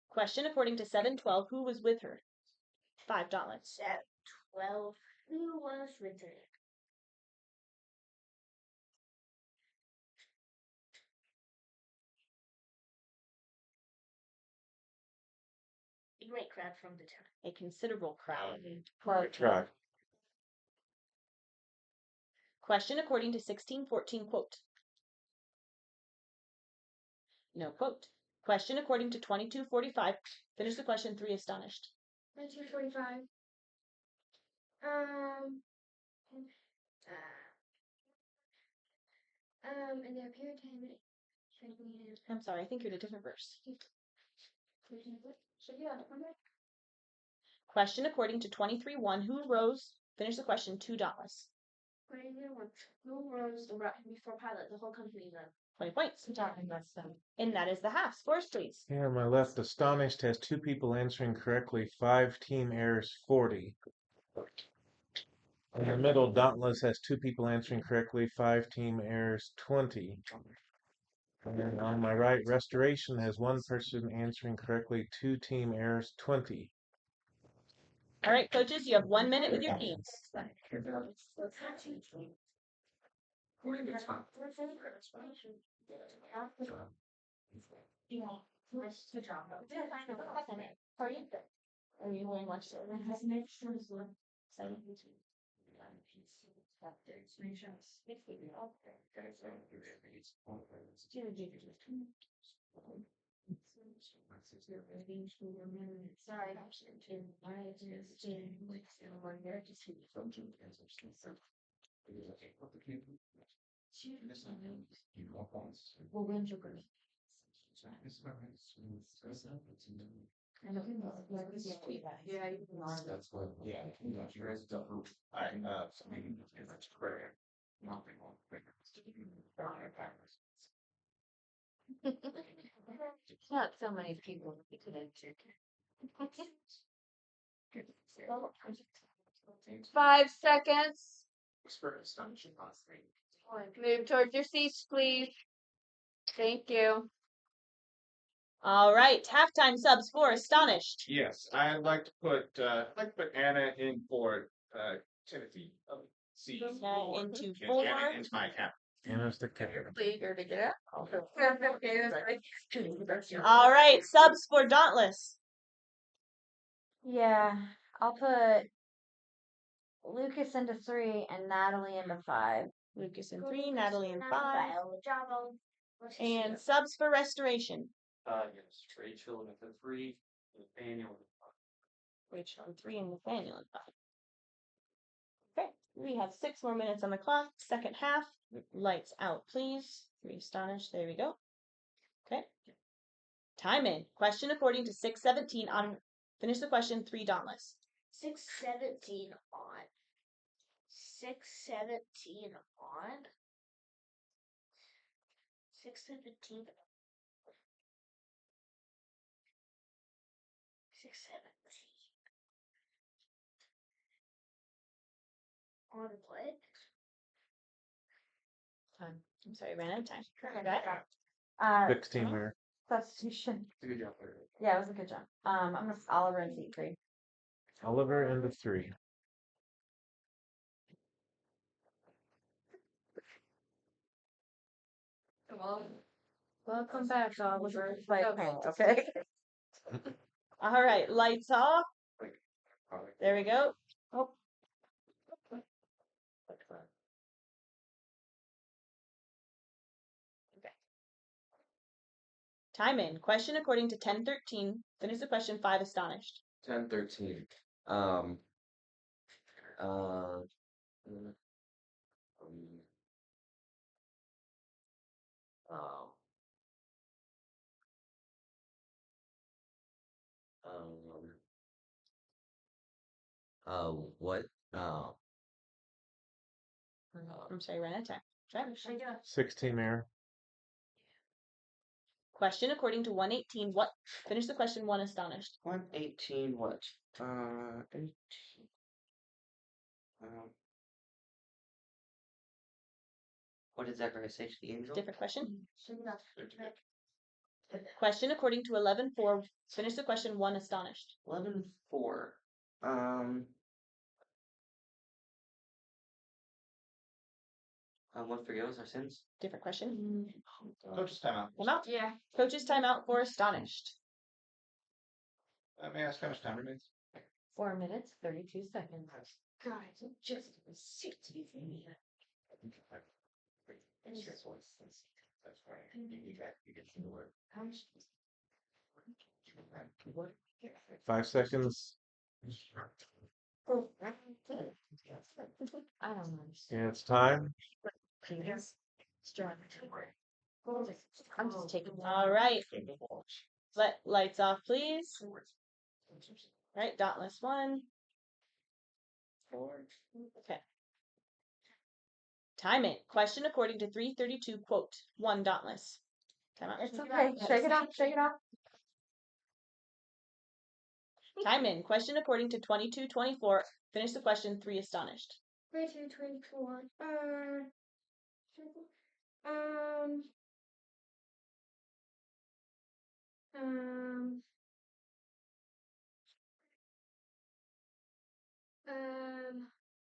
Question according to 712. Who was with her? 5 dauntless. 12. Who was with her? A great crowd from the town. A considerable crowd. Try. Question according to 1614. Quote. No quote. Question according to 2245. Finish the question 3 astonished. 1945. And their period time. I'm sorry, I think you're in a different verse. Question according to 23:1. Who rose? Finish the question 2 dauntless. Who rose before Pilate? The whole company then. 20 points. And that is the half. Scores, please. Here on my left, astonished has 2 people answering correctly, 5 team errors, 40. In the middle, dauntless has 2 people answering correctly, 5 team errors, 20. And then on my right, restoration has 1 person answering correctly, 2 team errors, 20. All right, coaches, you have 1 minute with your teams. Are you going to watch it? Yeah, you can lie. That's what, yeah, you guys don't. Something that's prayer. Nothing on Not so many people we could answer. 5 seconds. Astonishing. Move towards your seats, please. Thank you. All right, halftime subs for astonished. Yes, I'd like to put Anna in for Timothy. C. Into Yeah, 4. Anna into my account. Anna's the kicker. Eager to get out. All right, subs for dauntless. Yeah, I'll put Lucas into 3 and Natalie into 5. Lucas in 3, Natalie in 5. And And subs for restoration. Yes, Rachel with the 3, Nathaniel with Rachel in 3 and Nathaniel in 5. Okay, we have 6 more minutes on the clock. Second half. Lights out, please. 3 astonished. There we go. Okay. Time in. Question according to 617 on. Finish the question 3 dauntless. 617 on. 617 on. 617. On what? Time. I'm sorry, ran out of time. Uh, 16 there. substitution. Good job, Larry. Yeah, it was a good job. I'm gonna Oliver and seat 3. Oliver and the 3. Welcome back, Oliver. Like, okay. All right, lights off. There we go. Oh. Time in. Question according to 1013. Finish the question 5 astonished. 10-13. Um. Uh. Um. What? I'm sorry, ran out of time. Try. 16 there. Question according to 118. What? Finish the question 1 astonished. 118 what? 18. What did Zechariah say to the angel? Different question. Question according to 11:4. Finish the question 1 astonished. 11:4. What forgives our sins? Different question. Coach's timeout. Timeout. Yeah. Coach's timeout for astonished. May I ask how much time remains? 4 minutes, 32 seconds. Guys, just sit with me. That's right. You get the word. 5 seconds. I don't know. Yeah, it's time. I'm just taking. All right. Let lights off, please. All right, dauntless 1. Okay. Time it. Question according to 332. Quote 1 dauntless. Time out. It's okay. Shake it off. Shake it off. Time in. Question according to 22:24. Finish the question 3 astonished. 22:24.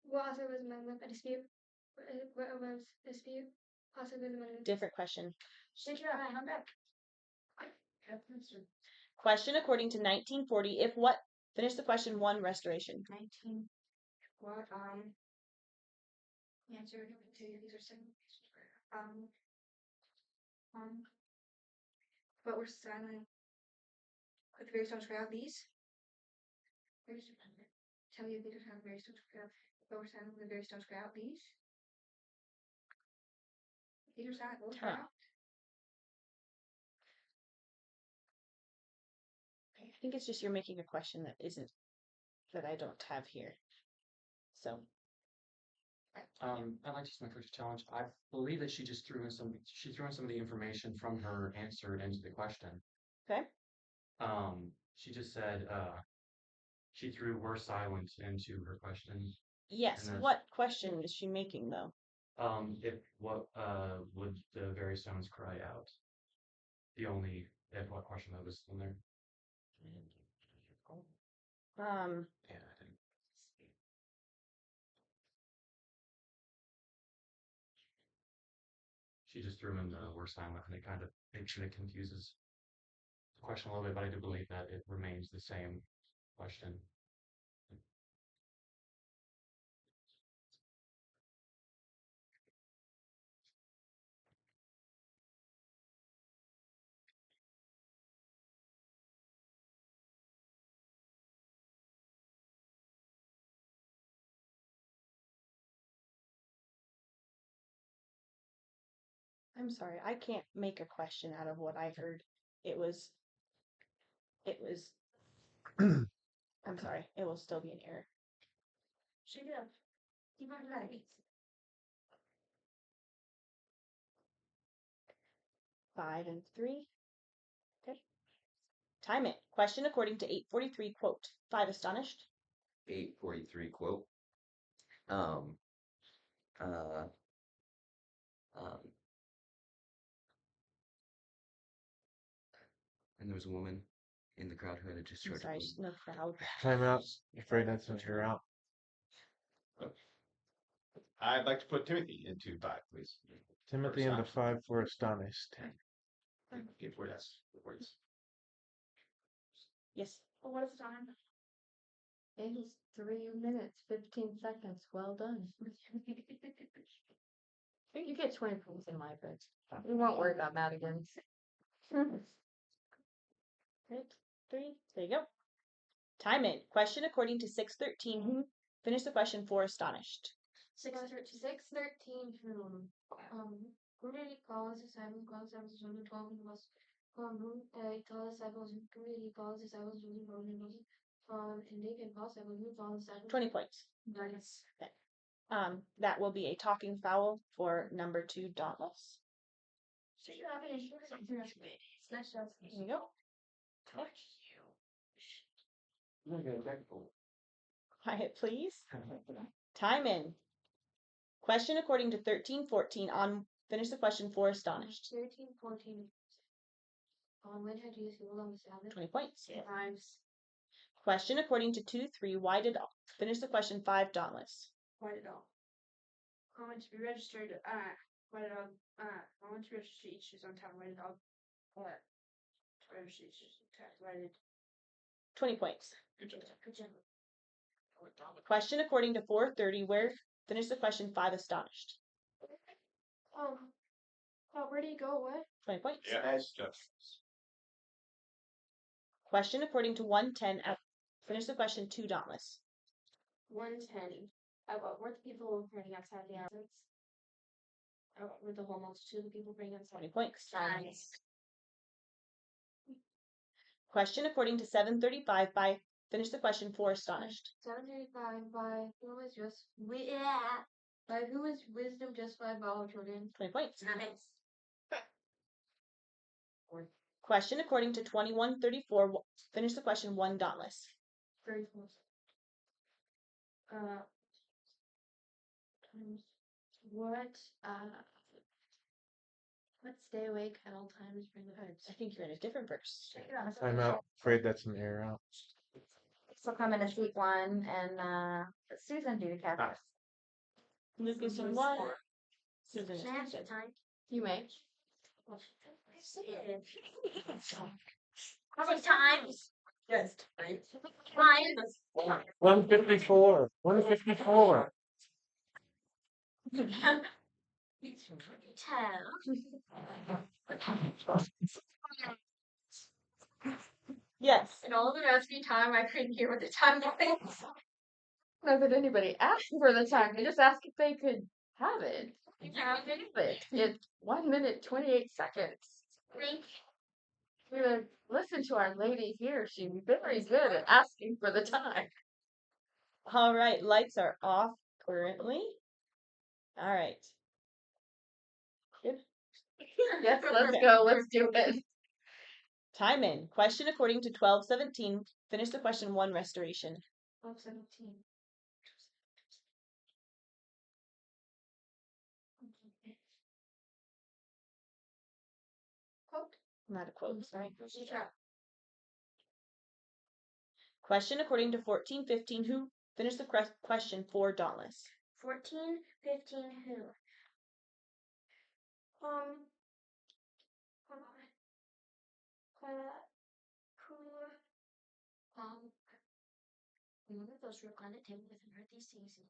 What also was a dispute? What was dispute? Also was a Different question. Shake it out. I'm back. Question according to 1940. If what? Finish the question 1 restoration. 19. What? Answer to these are seven. But we're silent. With the very stones cry out these. Tell you these are very stones cry out. But we're silent with the very stones cry out these. These are silent. We'll cry out. I think it's just you're making a question that I don't have here. So. I'd like to use my first challenge. I believe that she threw in some of the information from her answer into the question. Okay. She just said she threw "were silent" into her question. Yes. What question is she making though? If what would the very stones cry out? The only if what question that was in there. Yeah, I think. She just threw in the "were silent" and it confuses the question a little bit, but I do believe that it remains the same question. I'm sorry. I can't make a question out of what I heard. It was. I'm sorry. It will still be an error. Shake it up. Keep on letting. 5 and 3. Okay. Time it. Question according to 843 quote. 5 astonished. 843 quote. Um, uh, and there was a woman in the crowd who had just I'm tried sorry, to she's no crowd. Time out. Afraid that's an error out. I'd like to put Timothy into 5, please. Timothy into 5 for astonished. Give words. Words. Yes. Well, what is the time? It is 3 minutes, 15 seconds. Well done. You get 20 points in my book. We won't worry about that again. Right. 3. There you go. Time it. Question according to 613 who. Finish the question for astonished. 613 whom who did he call his disciples? Called his disciples when the 12 was who called his disciples? Who did he call his disciples when the 12 was and they can call disciples who called his disciples? 20 points. Nice. Okay. That will be a talking foul for number 2, Dauntless. So you have it. Nice job. There you go. Quiet, please. Time in. Question according to 1314 on. Finish the question for astonished. 13, 14. When had Jesus healed on the Sabbath? 20 points. Times. Question according to 2-3. Why did. Finish the question 5, Dauntless. Why did all? I want to be registered. Why did all? I want to register each is on time. Why did all? Register each is on time. Why did? 20 points. Good job. Good job. Question according to 430. Where. Finish the question 5, astonished. Where do you go? What? 20 points. Yeah. Question according to 110. Finish the question 2, Dauntless. 110. Were the people praying outside the houses? Were the whole multitude of people praying outside? 20 points. Nice. Question according to 735 by. Finish the question 4, astonished. 735 by who is just by who is wisdom justified by all children? 20 points. Nice. Question according to 2134. Finish the question 1, Dauntless. Very close. What stay awake at all times bring the heads? I think you're in a different verse. Time out. Afraid that's an error out. So come in a seat 1 and Susan do the captures. Lucas in 1. Susan is Can I have 2. some time? You may. How many times? Yes. Times. 154. 154. 10. Yes. And all of them asking time, I couldn't hear what the time was. Not that anybody asked for the time. They just asked if they could have it. You have it. It's 1 minute 28 seconds. We're gonna listen to our lady here. She's very good at asking for the time. All right. Lights are off currently. All right. Good. Yes, let's go. Let's do it. Time in. Question according to 1217. Finish the question 1, restoration. 12:17. Quote. Not a quote, sorry. Yeah. Question according to 1415. Who? Finish the question 4, Dauntless. 14, 15, who? One of those reclined at table with an earthy season.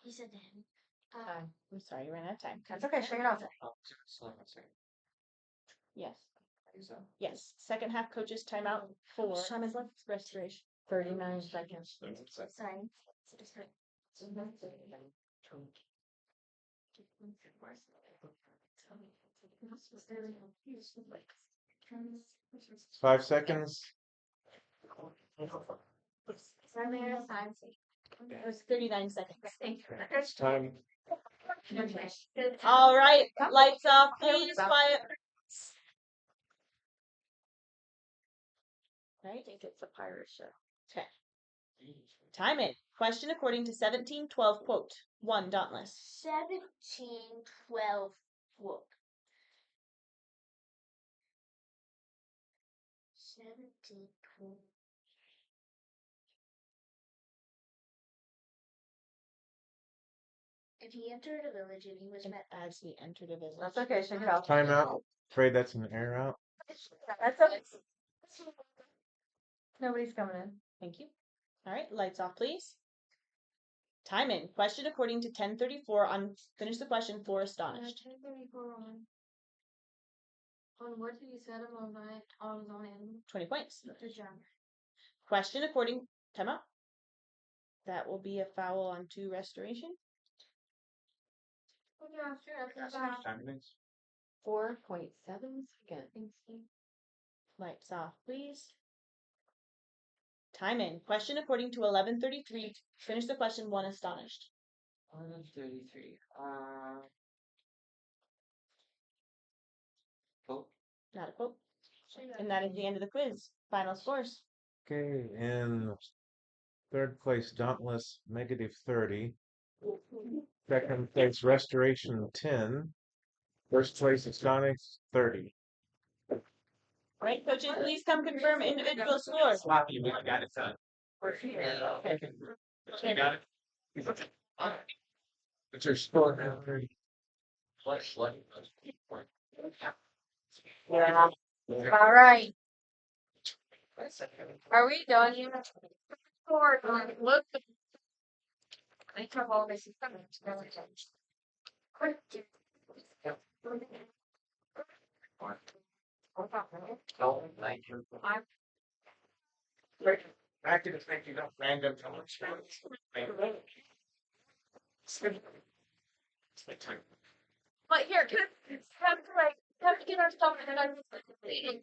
He said to him, I'm sorry, you ran out of time. That's okay. Shake it off. Yes. Yes. Second half coaches timeout for Time is left. restoration. 39 seconds. sorry. Five seconds. Time. It was 39 seconds. Time. All right, lights off, please. Quiet. Right. I think it's a pirate ship. Okay. Time it. Question according to 1712 quote. 1 Dauntless. 1712 quote. 1712. If he entered a village and he was met As we entered a village. That's okay, Chantel. Time out. Afraid that's an air out. That's okay. Nobody's coming in. Thank you. All right, lights off, please. Time in. Question according to 1034 on finish the question for astonished. 1034 on what did he set him on his own animal? 20 points. Good job. Question according time out. That will be a foul on 2 restoration. Oh, yeah, sure. That's fine. 4.7 seconds. Lights off, please. Time in. Question according to 1133. Finish the question 1 astonished. 133. Not a quote. And that is the end of the quiz. Final scores. Okay, in third place, Dauntless, -30. Second place, Restoration, 10. First place, Astonished, 30. Right, coaches, please come confirm individual scores. You got it, son. You got it. What's your score now? Yeah. All right. Are we done yet? Look. I have all this. Thank you. Back to the thank you, random knowledge. But here, have to get our stuff and then I'm leaving.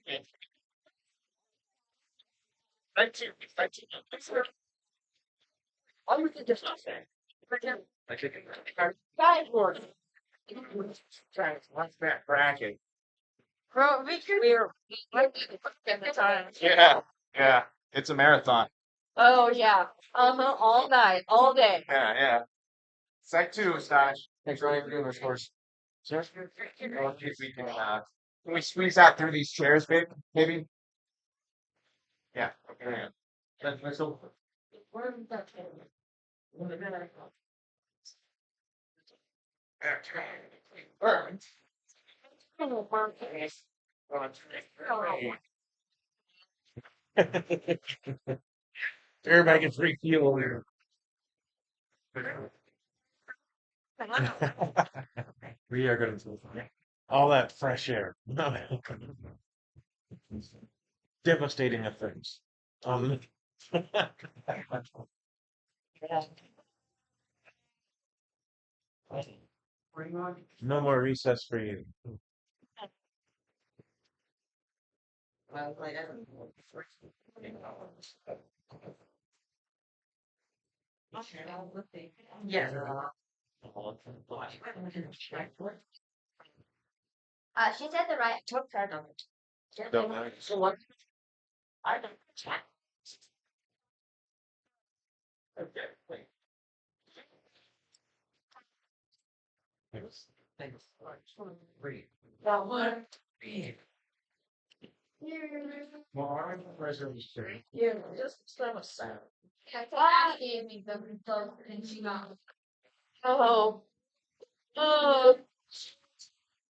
Thank you. All we can just say. Guys, work. What's that bracket? Bro, we're the time. Yeah. It's a marathon. Oh yeah. All night, all day. Yeah. Site 2, Stash. Thanks, Ronnie, for doing our scores. Sure. Well, if we can we squeeze out through these chairs, babe? Maybe? Yeah. Okay. Let's go. Everybody gets free fuel over here. We are going to all that fresh air. Devastating effects. No more recess for you. Yes. She said the right. So what? I don't check. Okay, wait. Thanks. Read. That one. More resolution. Yeah, just some sound. Gave me the and she got Oh.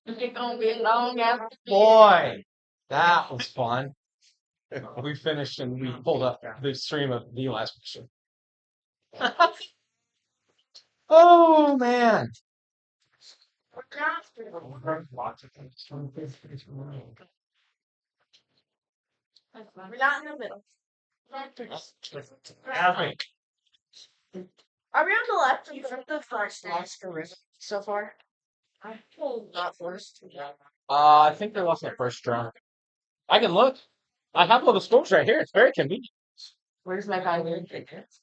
It's gonna be a long afternoon. Boy, that was fun. We finished and we pulled up the stream of the last question. Oh man. We're not in the middle. Are we on the left? You think the first so far? I think not first. I think they lost their first draw. I can look. I have all the scores right here. It's very convenient. Where's my guy?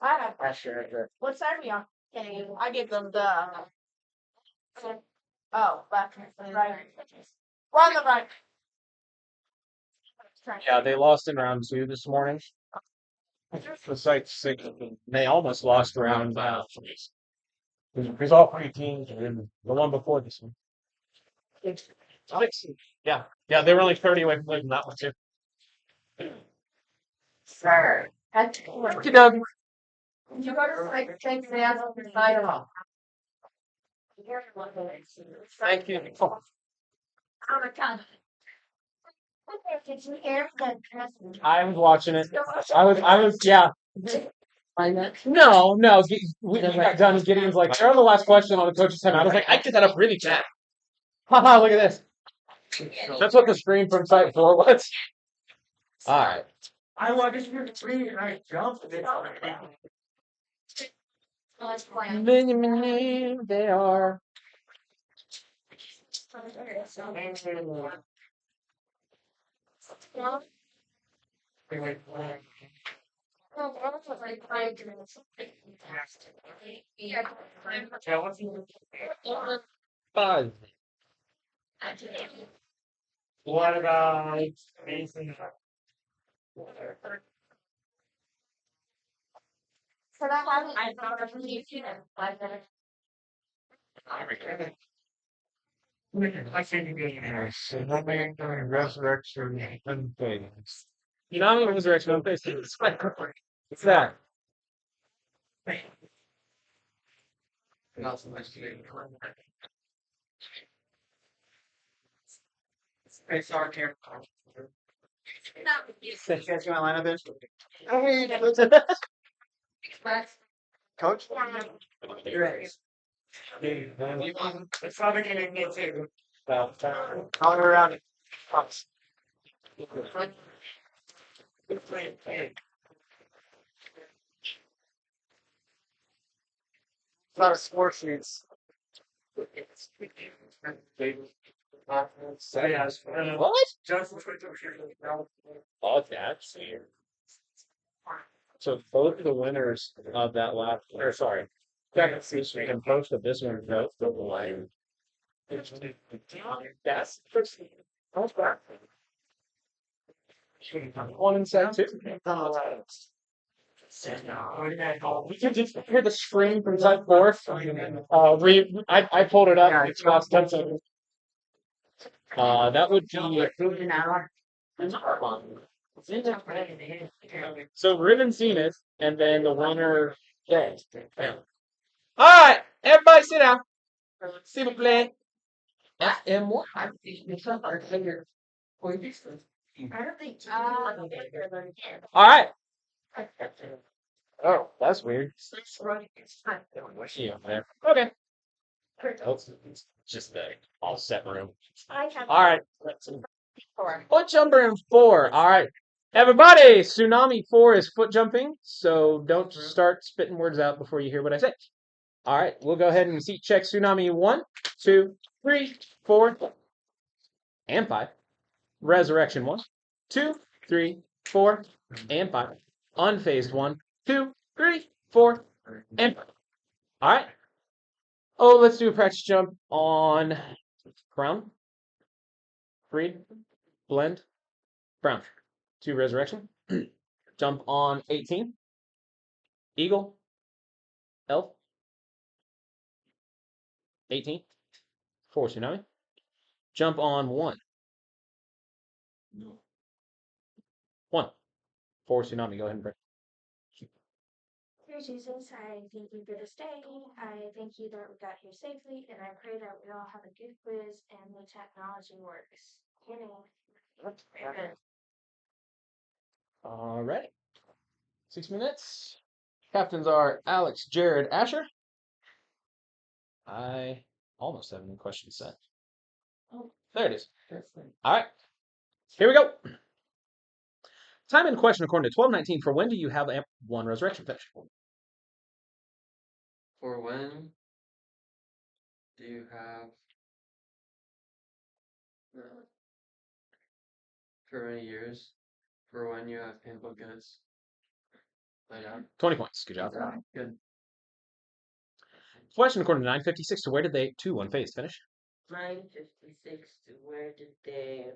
I have pressure. What side are we on? Okay, I give them the Oh, left, right. On the right. Yeah, they lost in round 2 this morning. The site's 6. They almost lost round. There's all 3 teams, and the one before this one. 6. Yeah, yeah, they were only 30 away from winning that one too. Sir. Okie doke. You go to like take the ass the side off. Thank you. Oh, Oh my god. Did you hear the dress? I was watching it. Yeah. No. We got done. Gideon's like, they're on the last question on the coach's timeout. I was like, I did that up really fast. Haha, look at this. That's what the screen from site 4 was. All right. I watched your three and I jumped. They are. Buzz. What about Mason? So that one, I thought of you too. I think you're resurrection and things. You know, I'm resurrection on face. What's that? Not so much to do. Hey, sorry, Karen. You guys see my lineup is? Coach? You're right. It's probably gonna get too. All around it. A lot of sport sheets. What? Oh, that's weird. So both of the winners of that last, or sorry, second season and post of this one both the line. That's one and set 2. We can just hear the scream from side 4. I pulled it up. It's last 10 seconds. That would be. So Ribbon seen it, and then the winner. Yeah. All right, everybody sit down. See me play. FM1. I don't think All right. Oh, that's weird. Yeah, there. Okay. Oh, just the all set room. All right. Foot jumper in 4. All right. Everybody, Tsunami 4 is foot jumping, so don't start spitting words out before you hear what I say. All right, we'll go ahead and seat check Tsunami 1, 2, 3, 4, and 5. Resurrection 1, 2, 3, 4, and 5. Unfazed 1, 2, 3, 4, and 5. All right. Oh, let's do a practice jump on Crown, Freed, Blend, Brown. 2 Resurrection. Jump on 18. Eagle, Elf. 18. 4 Tsunami. Jump on 1. 1. 4 Tsunami. Go ahead and break. Dear Jesus, I thank you for this day. I thank you that we got here safely, and I pray that we all have a good quiz and the technology works. Amen. All right. 6 minutes. Captains are Alex, Jared, Asher. I almost have any questions set. Oh, there it is. All right. Here we go. Time and question according to 1219 for when do you have AMP1 resurrection finish? For when do you have for many years? For when you have painful goods laid out? 20 points. Good job. Good. Question according to 956. To where did they 2 unfazed finish? 956 to where did they?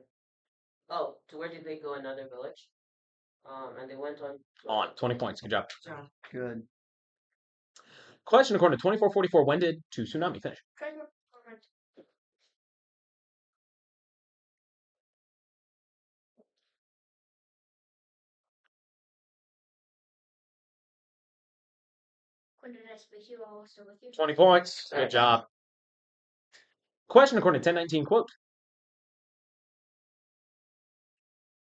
Oh, to where did they go? Another village. And they went on. On 20 points. Good job. Good. Question according to 2444. When did 2 tsunami finish? When did SBQ also with you? 20 points. Good job. Question according to 1019. Quote.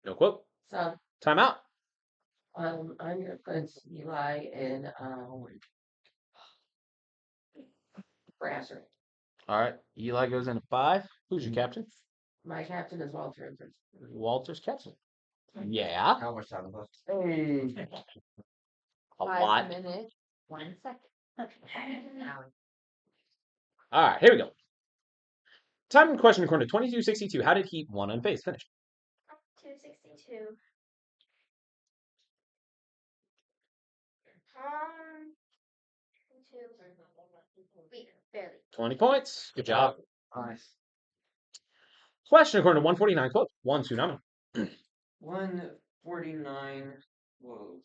No quote. So, Timeout. I'm gonna put Eli in for answering. All right. Eli goes into 5. Who's your captain? My captain is Walter. Walter's captain. Yeah. How much time left? Hey. A 5 lot. minutes, 1 second. All right. Here we go. Time and question according to 2262. How did Heat 1 unfazed finish? 262. 2. Wait, barely. 20 points. Good job. Nice. Question according to 149. Quote. 1 tsunami. 149 quote.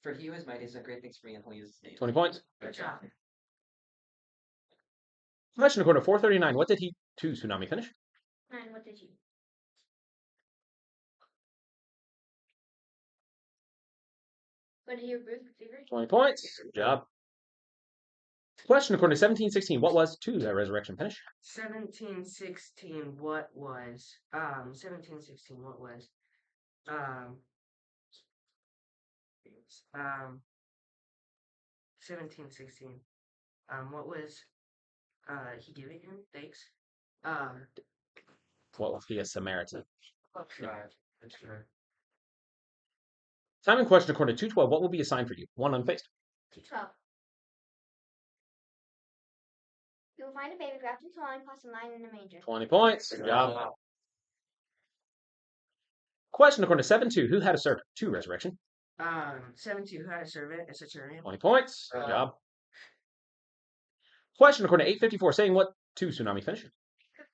For he who is mighty is a great things for me, and he'll use his name. 20 points. Good job. Question according to 439. What did Heat 2 tsunami finish? 9. What did you? What did you Bruce Fever? 20 points. Good job. Question according to 1716. What was 2 that resurrection finish? 1716. What was 1716? What was 1716? What was he giving him? Thanks. What was he a Samaritan? That's right. Time and question according to 212. What will be assigned for you? 1 unfazed. 212. You will find a baby wrapped in twine plus and lying in a manger. 20 points. Good job. Question according to 72. Who had a servant? 2 resurrection. 72. Who had a servant? A centurion. 20 points. Good job. Question according to 854. Saying what 2 tsunami finish?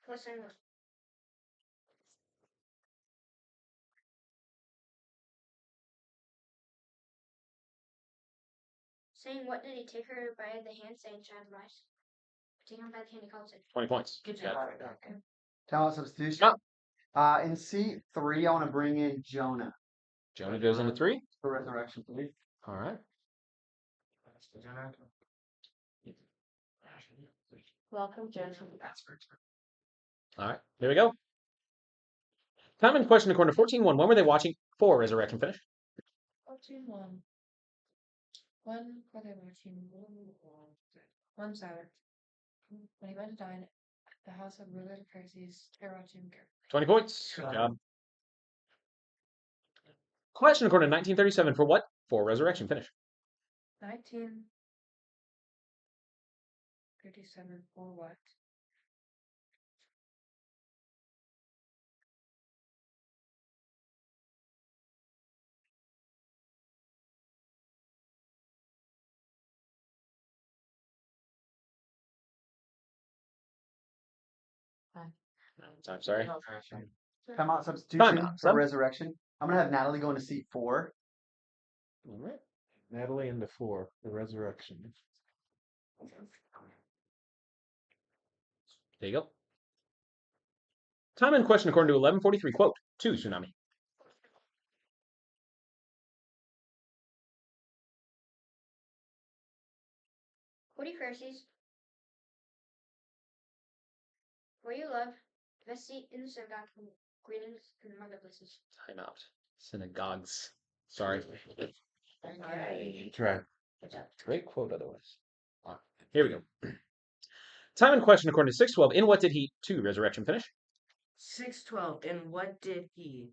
Listen. Saying what did he take her by the hand, saying child rise? Taking her by the hand, he calls it. 20 points. Good job. Talent substitution. In seat 3, I want to bring in Jonah Jonah goes into 3. for resurrection, please. All right. Welcome, Jen. All right. Here we go. Time and question according to 14.1. When were they watching 4 resurrection finish? 14-1. When were they watching? One Saturday. When he went to dine at the house of ruler of Pharisees, they were watching him carefully. 20 points. Good job. Question according to 1937. For what 4 resurrection finish? 1937 for what? I'm sorry. Timeout substitution Timeout, for sub. resurrection. I'm gonna have Natalie go into seat 4. All right. Natalie into 4 for resurrection. There you go. Time and question according to 1143. Quote. 2 tsunami. What do you Pharisees? For you love the best seat in the synagogue and greetings in the marketplaces. Time out. Synagogues. Sorry. Try. Great quote otherwise. All right. Here we go. Time and question according to 612. In what did he 2 resurrection finish? 612. And what did he?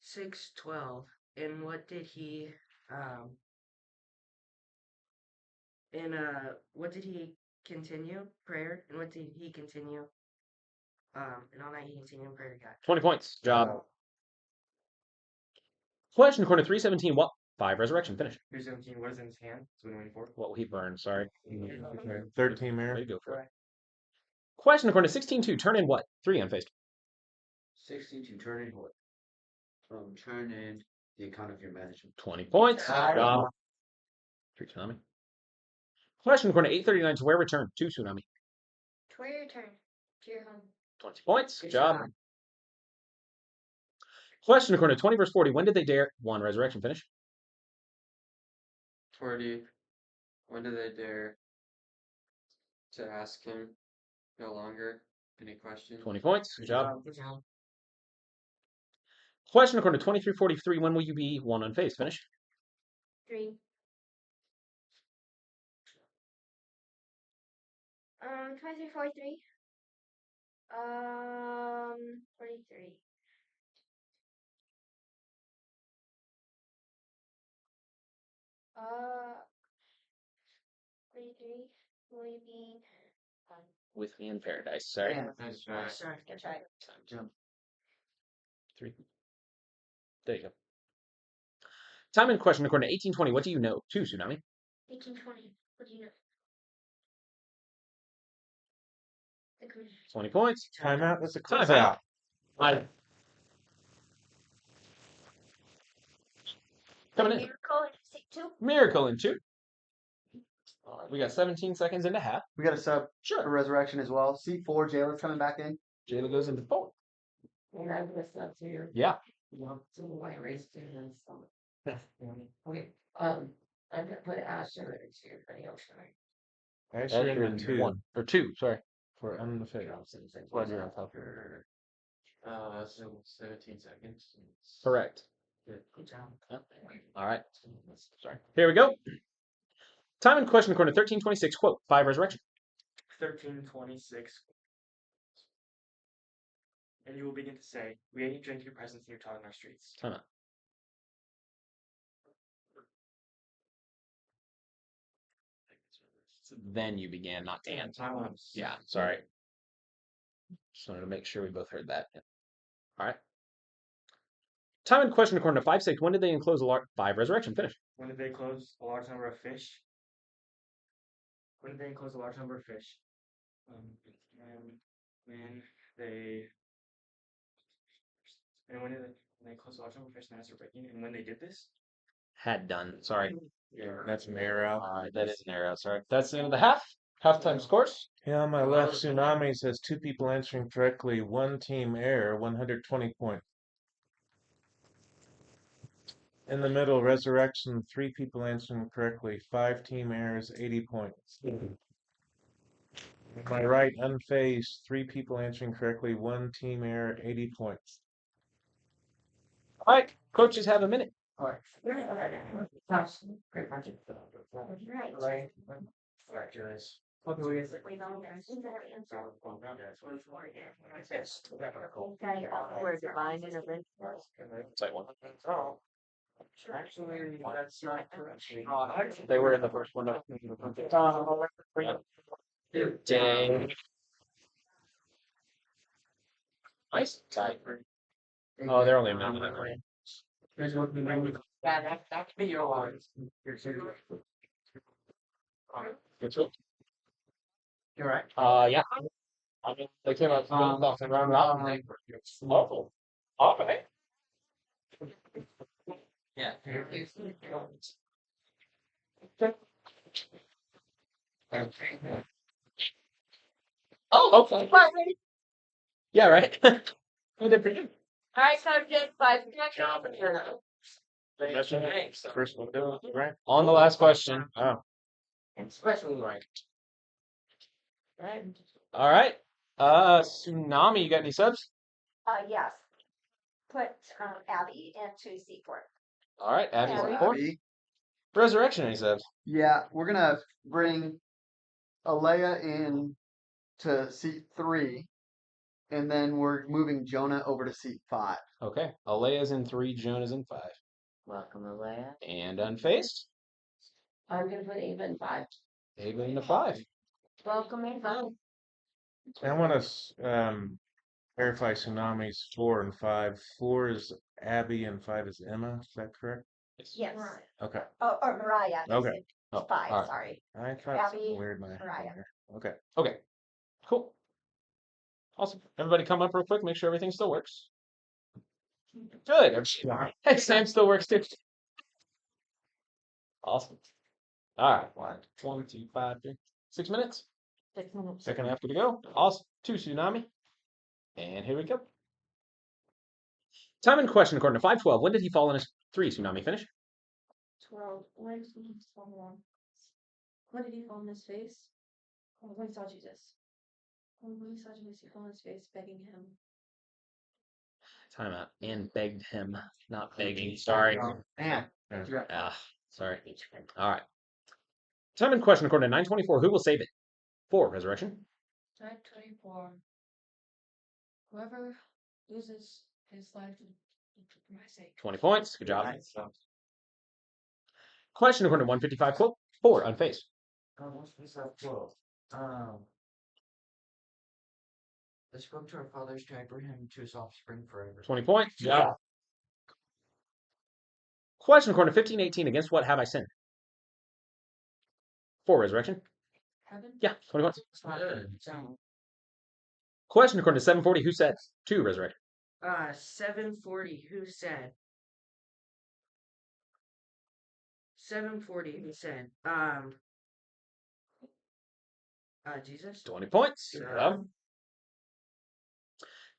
612. And what did he? What did he continue? Prayer. And what did he continue? And all that eating and prayer God. 20 points. Job. Question corner 317. What? 5 resurrection. Finish. 317. What is in his hand? So we waiting for. What will he burn? Sorry. Okay. 13 Way mirror. to go for it. Question corner 16-2. Turn in what? 3 unfaced. 62. Turn in what? Turn in the account of your management. 20 points. Job. 3 tsunami. Question corner 839. To where return? 2 tsunami. To where you return to your home. 20 points. Good job. Question corner 20 verse 40. When did they dare? 1 resurrection. Finish. 40. When did they dare to ask him no longer any questions? 20 points. Good job. Good job. Question corner 2343. When will you be 1 unfaced? Finish. 3. 23, 43. 43. Uh, 43. Will you be? With me in paradise. Sorry. Yeah. Nice try. Sure. Good try. Jump. 3. There you go. Time in question according to 1820. What do you know? 2 tsunami. 1820. What do you know? 20 points. Timeout. That's a Timeout. closeout. I coming in. Miracle in seat 2. Miracle in 2. We got 17 seconds into half. We got a sub Sure. for resurrection as well. C4, Jayla's coming back in. Jayla goes into 4. And I missed that too. Yeah. So why raise two and stomach? Okay. I'm gonna put Asher into everybody else, right? Asher in 2. 1 or 2. Sorry. For unfaced. Glad you're on top. So 17 seconds. Correct. Good job. All right. Sorry. Here we go. Time in question according to 1326. Quote 5 resurrection. 1326. And you will begin to say, we ate and drank your presence and your taught in our streets. Time out. Then you began, not Dan. Yeah, sorry. Just wanted to make sure we both heard that. All right. Time in question according to 5-6. When did they enclose a large 5 resurrection? Finish. When did they close a large number of fish? When did they enclose a large number of fish? And when they close a large number of fish and then start breaking? And when they did this? Had done. Sorry. Yeah, that's an arrow. All right, that is an arrow. Sorry. That's the end of the half. Halftime scores. Yeah, on my left, tsunami says 2 people answering correctly. 1 team error, 120 points. In the middle, resurrection, 3 people answering correctly. 5 team errors, 80 points. On my right, unfazed, 3 people answering correctly. 1 team error, 80 points. All right, coaches have a minute. All right. Great project. Right. Alright, guys. We don't answer. We're divine intervention. Second one. Actually, that's not correct. They were in the first one. Dang. Nice. Oh, they're only a minute. Yeah, that could be your one. You're right. Yeah. I mean, they came out and round out. Oh, all right. Yeah. Oh, okay. Yeah, right. Who did for you? All right, coaches, 5 First one, right? On the last question. Oh. Especially right. Right. All right. Tsunami, you got any subs? Yes. Put Abby into seat 4. All right, Abby's Abby. on 4. Abby. Resurrection, any subs? Yeah, we're gonna bring Alea in to seat 3, and then we're moving Jonah over to seat 5. Okay. Alea's in 3, Jonah's in 5. Welcome, Alea. And unfaced? I'm gonna put Ava in 5. Ava in the 5. Welcome, Ava. I want to Verify tsunamis 4 and 5. 4 is Abby and 5 is Emma. Is that correct? Yes. Okay. Oh, or Mariah. Okay. It's Oh, 5, all right. sorry. I thought Abby, something weird might happen Mariah. there. Okay. Okay. Cool. Awesome. Everybody come up real quick. Make sure everything still works. Good. Hey, Sam still works too. Awesome. All right. 1, 2, 5, 3, 6 minutes. 6 minutes. Second half to go. Awesome. 2 tsunami. And here we go. Time in question according to 512. When did he fall in his 3 tsunami finish? 12. When did he fall on? When did he fall on his face? Oh, when he saw Jesus. When he saw Jesus, he fell on his face, begging him. Time out. And begged him, not begging. Sorry. Man. Sorry. All right. Time in question according to 924. Who will save it? 4. Resurrection. 924. Whoever loses his life for my sake. 20 points. Good job. Question according to 155. Quote. 4. Unfazed. They spoke to our fathers to Abraham to his offspring forever. 20 points. Yeah. Question according to 1518. Against what have I sinned? 4. Resurrection. Heaven? Yeah. 20 points. So, Question according to 740. Who said? 2. Resurrection. 740. Who said? 740. Who said? Jesus. 20 points. Yeah.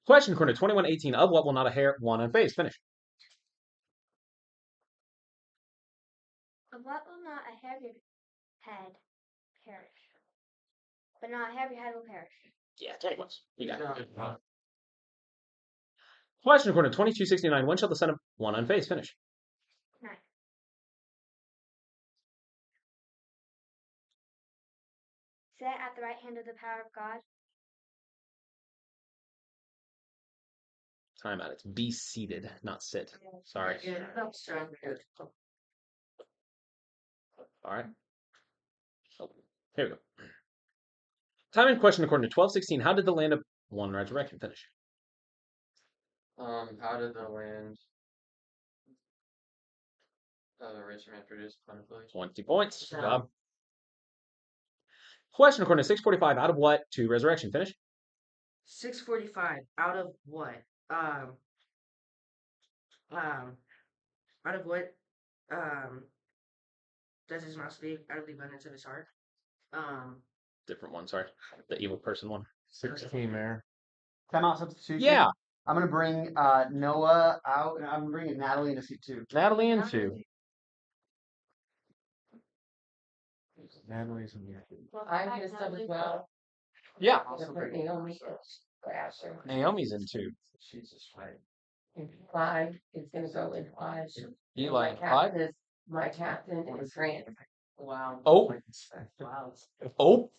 Question according to 2118. Of what will not a hair 1 unfazed? Finish. Of what will not a hair of your head perish? But not a hair of your head will perish. Yeah. 20 points. You got it. Question according to 2269. When shall the son of 1 unfazed? Finish. 9. Sit at the right hand of the power of God. Time out. It's be seated, not sit. Sorry. Yeah, that's good. All right. Oh, here we go. Time in question according to 1216. How did the land of 1 resurrection finish? how did the land of the rich man produce plentifully? 20 points. Good job. Question according to 645. Out of what 2 resurrection finish? 645. Out of what? Out of what? Does his mouth speak? Out of the abundance of his heart. Different one, sorry. The evil person one. 16, Mayor. Timeout substitution. Yeah. I'm gonna bring Noah out, and I'm bringing Natalie into seat 2. Natalie and 2. Natalie's in here. I'm gonna sub as well. Yeah. Naomi's Naomi's in 2. in 5 is gonna go in 5. Eli My in 5. captain is my captain is Grant. Wow. Oh. Wow. Oh.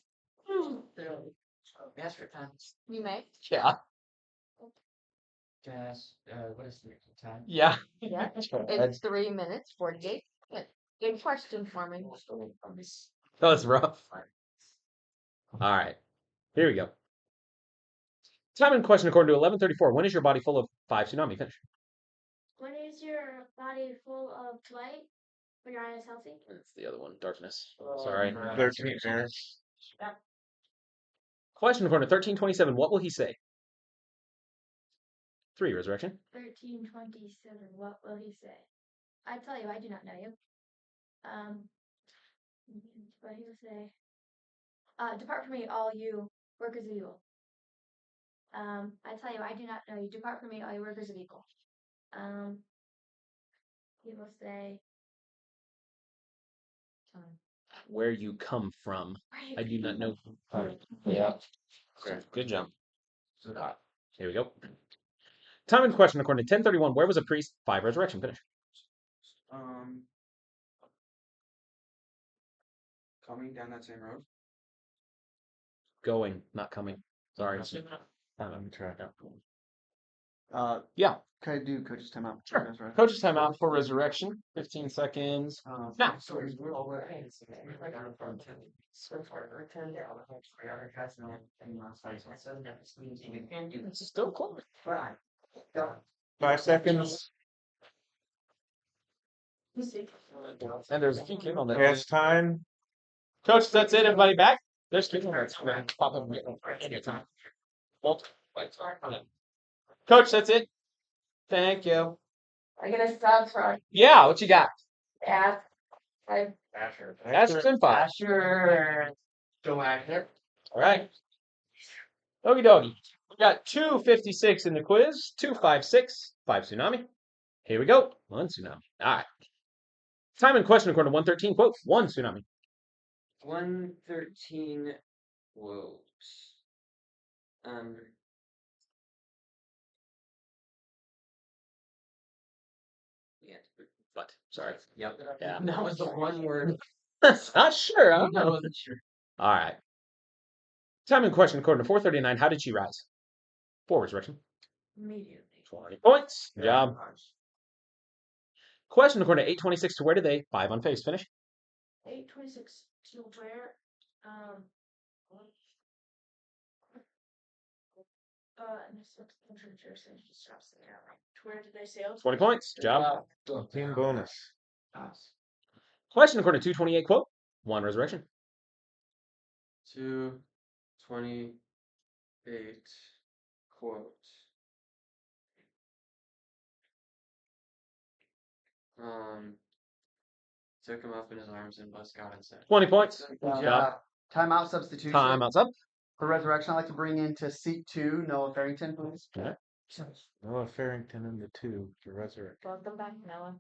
Master times. You may. Yeah. What is the time? Yeah. Yeah. It's 3 minutes, 48. Good question for me. That was rough. All right. Here we go. Time in question according to 1134. When is your body full of 5 tsunami? Finish. When is your body full of light? When your eye is healthy? It's the other one. Darkness. Sorry. 13, Mayor. Question according to 1327. What will he say? 3. Resurrection. 1327. What will he say? I tell you, I do not know you. But he will say, depart from me, all you workers of evil. I tell you, I do not know you. Depart from me, all you workers of evil. He will say, Where you come from. "Where I you do not come know. Yeah. Okay. Good job. Here we go. Time in question according to 1031. Where was a priest? 5. Resurrection. Finish. Coming down that same road. Going, not coming. Sorry. Let me try. Yeah. Can I do coach's timeout? Sure. That's right. Coach's timeout for resurrection. 15 seconds. Now. This is still close. 5 seconds. And there's a few on there. Yes, time. Coach, that's it. Everybody back? There's 3 minutes. Pop up anytime. Coach, that's it. Thank you. I get a sub for Yeah, what you got? Ash. Asher's in 5. Sure. All right. Okie dokie. We got 256 in the quiz. 256. 5 tsunami. Here we go. 1 tsunami. All right. Time and question according to 113. Quote. 1 tsunami. 113 quote. Yeah. What? Sorry. Yep. Yeah. That was the one word. Not sure. I don't I know. wasn't sure. All right. Time and question according to 439. How did she rise? 4 resurrection. Immediately. 20 points. Good job. Question according to 826. To where did they 5 unfazed finish? 826 to where? Where did they sail? 20 points. Good job. Team bonus. Question according to 228. Quote. 1 resurrection. 228 quote. Took him up in his arms and blessed God and said, 20 points. Good job. Timeout substitution. Timeout's up. For resurrection, I'd like to bring into seat 2 Noah Farrington, please. Okay. Noah Farrington in the 2 to resurrect. Welcome back, Noah.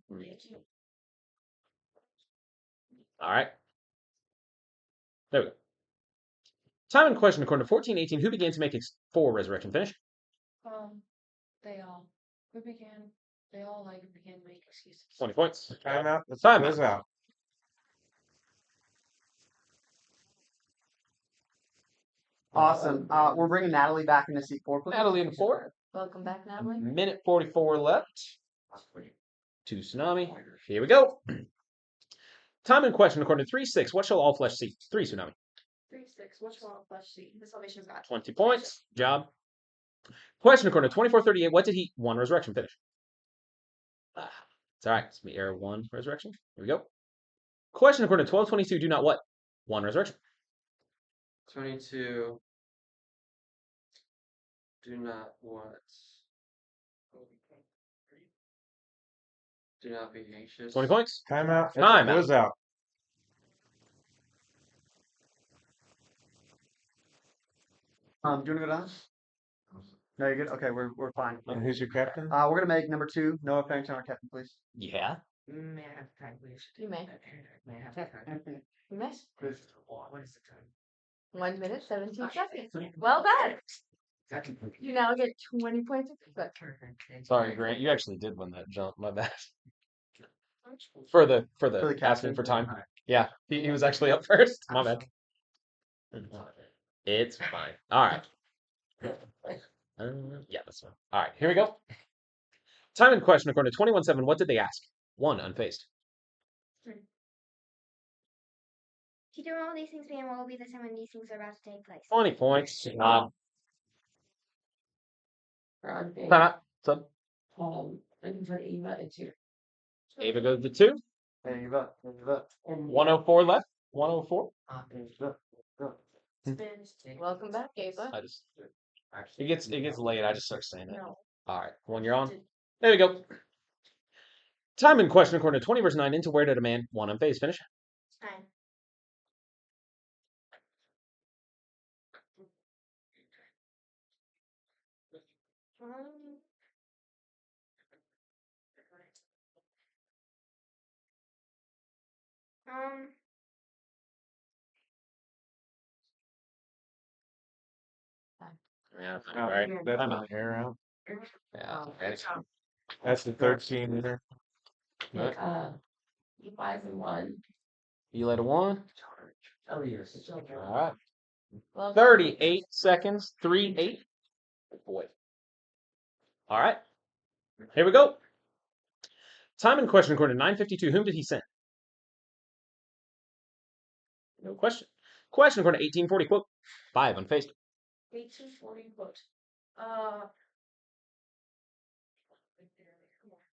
All right. There we go. Time and question according to 1418. Who began to make 4 resurrection finish? They all. They all began to make excuses. 20 points. Timeout. Let's Time close out. Awesome. We're bringing Natalie back into seat 4, please. Natalie in 4. Welcome back, Natalie. Minute 44 left. 2 tsunami. Here we go. Time and question according to 36. What shall all flesh see? 3 tsunami. 36. What shall all flesh see? The salvation of God. 20 points. Job. Question according to 2438. What did he 1 resurrection finish? It's all right. It's me error 1 resurrection. Here we go. Question according to 1222. Do not what? 1 resurrection. 22. Do not what? Do not be anxious. 20 points. Timeout. Timeout. Close out. Do you want to go down? No, you're good. Okay, we're fine. And who's your captain? We're gonna make number 2 Noah Farrington our captain, please. Yeah. You may. You may. What is the time? 1 minute, 17 seconds. Well done. You now get 20 points. Sorry, Grant. You actually did win that jump. My bad. For the captain. asking for time. Yeah, he was actually up first. My bad. It's fine. All right. Yeah, that's fine. All right, here we go. Time and question according to 21:7. What did they ask? 1 unfazed. Teacher, when will these things be, and what will be the time when these things are about to take place? 20 points. Time out. Sub. Ava goes to 2. Ava. 104 left. 104. Welcome back, Ava. It gets late. I just start saying it. No. All right, when you're on, there we go. Time in question according to 20:9. Into where did a man 1 unfazed finish? 9. Yeah. All right. That's an air out. Yeah. That's the 13 there. Right. 5 and 1. You let a 1. Oh, yes. All right. Well, 38 seconds. 3-8. Boy. All All right. Here we go. Time in question according to 952. Whom did he send? No question. Question according to 1840. Quote 5 unfaced. 1840 quote. What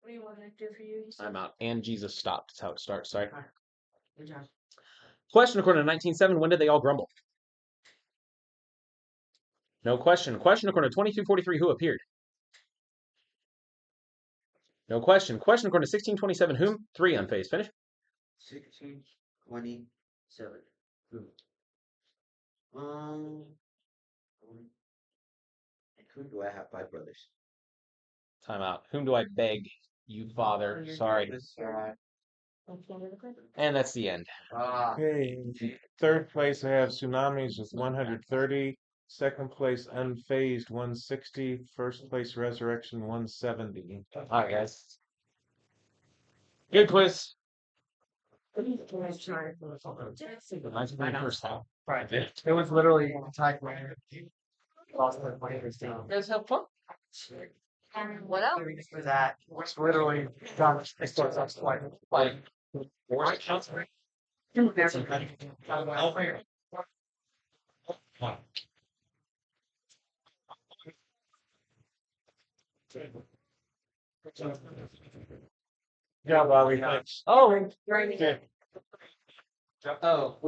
do you want to do for you? I'm out. And Jesus stopped. That's how it starts. Sorry. Good job. Question according to 1907. When did they all grumble? No question. Question according to 2243. Who appeared? No question. Question according to 1627. Whom? 3 unfaced. Finish. 1627. Who do I have? 5 brothers. Time out. Whom do I beg? You father. Sorry. And that's the end. Okay. Third place, I have tsunamis with 130. Second place, unfazed 160. First place, resurrection 170. All right, guys. Good quiz. It was literally a tie. There's no point. What else? For that was literally done. It starts off like Yeah, Bobby, thanks. Oh, right. Okay. Oh.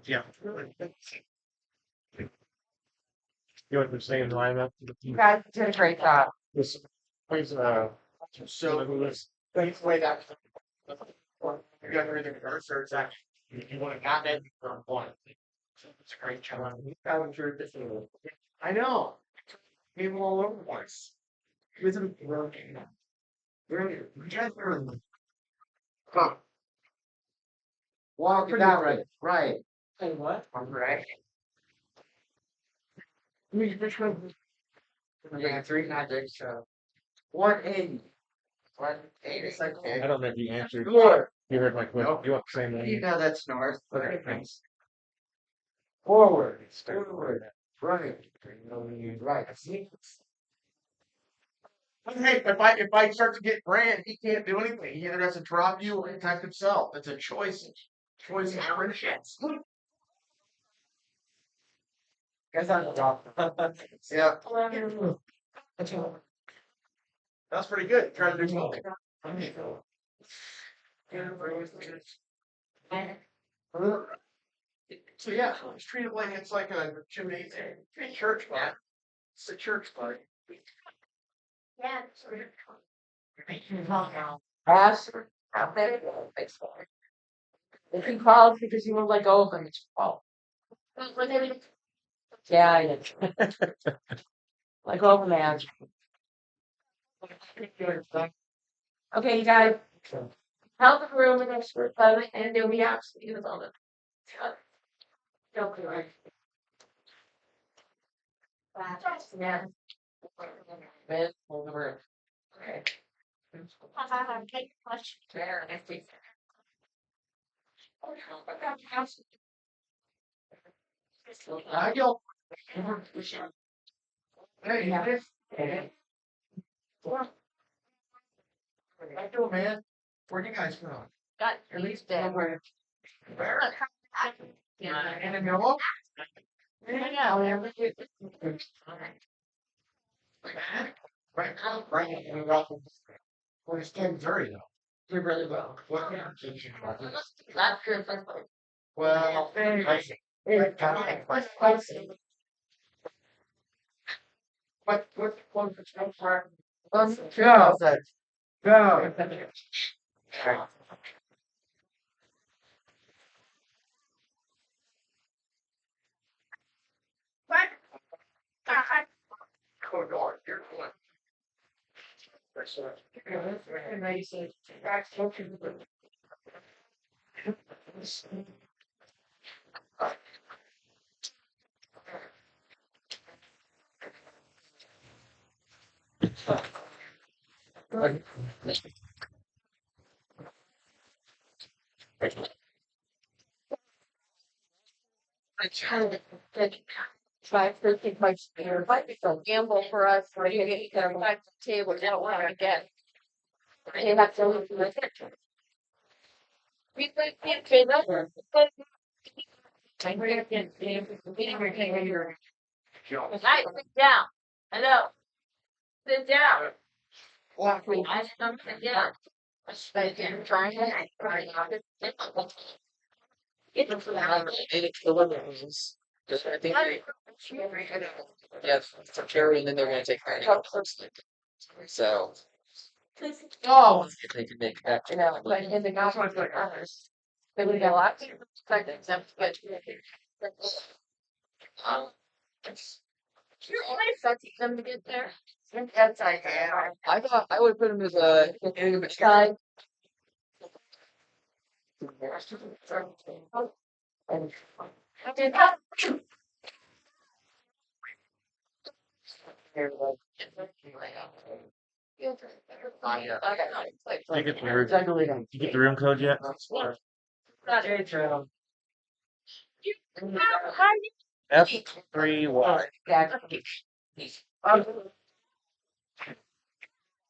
Yeah. You want the same lineup? You guys did a great job. This, please, So thanks way back. You got rid of the research action. You want to got it from one. It's a great job. I know. People all over the place. With them working. Come. Walk it down right. Right. Hey, what? Right. Yeah, 3 magic, so 180. 180 is like I don't know if you answered. North. You heard my question. Nope. You want the same You name? know that's north. Okay, thanks. Forward. Forward. Right. Right. Hey, if I start to get ran, he can't do anything. He either has to drop you or protect himself. It's a choice. Choice of friendships. Guess I'm drop. Yeah. That's pretty good. Try to do something. So yeah, it's treated like it's like a gymnasium, a church bar. It's a church bar. Yeah. Pass. If he calls because he won't let go of him, it's fault. Yeah, I know. Let go of him, man. Okay, you guys. Help the room with expert pilot and there'll be absolutely the moment. Don't be right. Yeah. Man, hold the room. Okay. Take a question. There, I think. I go. Hey, Yeah. hey. How you doing, man? Where you guys from? Got at least dead. Where? Yeah. In the middle? Yeah. Right. Well, it's 10:30 though. Did really well. What kind of teaching was this? Not sure if Well, what Go. Go north. You're going. I try to try 13 points here. Might be a gamble for us. We're gonna get back to the table. We don't want to get. They have to look at it. We can't trade that. We're gonna get here. Guys, sit down. Hello. Sit down. I don't sit down. I'm trying to. Get the limits. Because I think yes, for Carrie, and then they're going to take personally. So, if they can make that, but in the gospel for others, they would get a lot to expect them to get. You're only expecting them to get there. That's I thought I would put them as a guy. You get the room code yet? F3Y.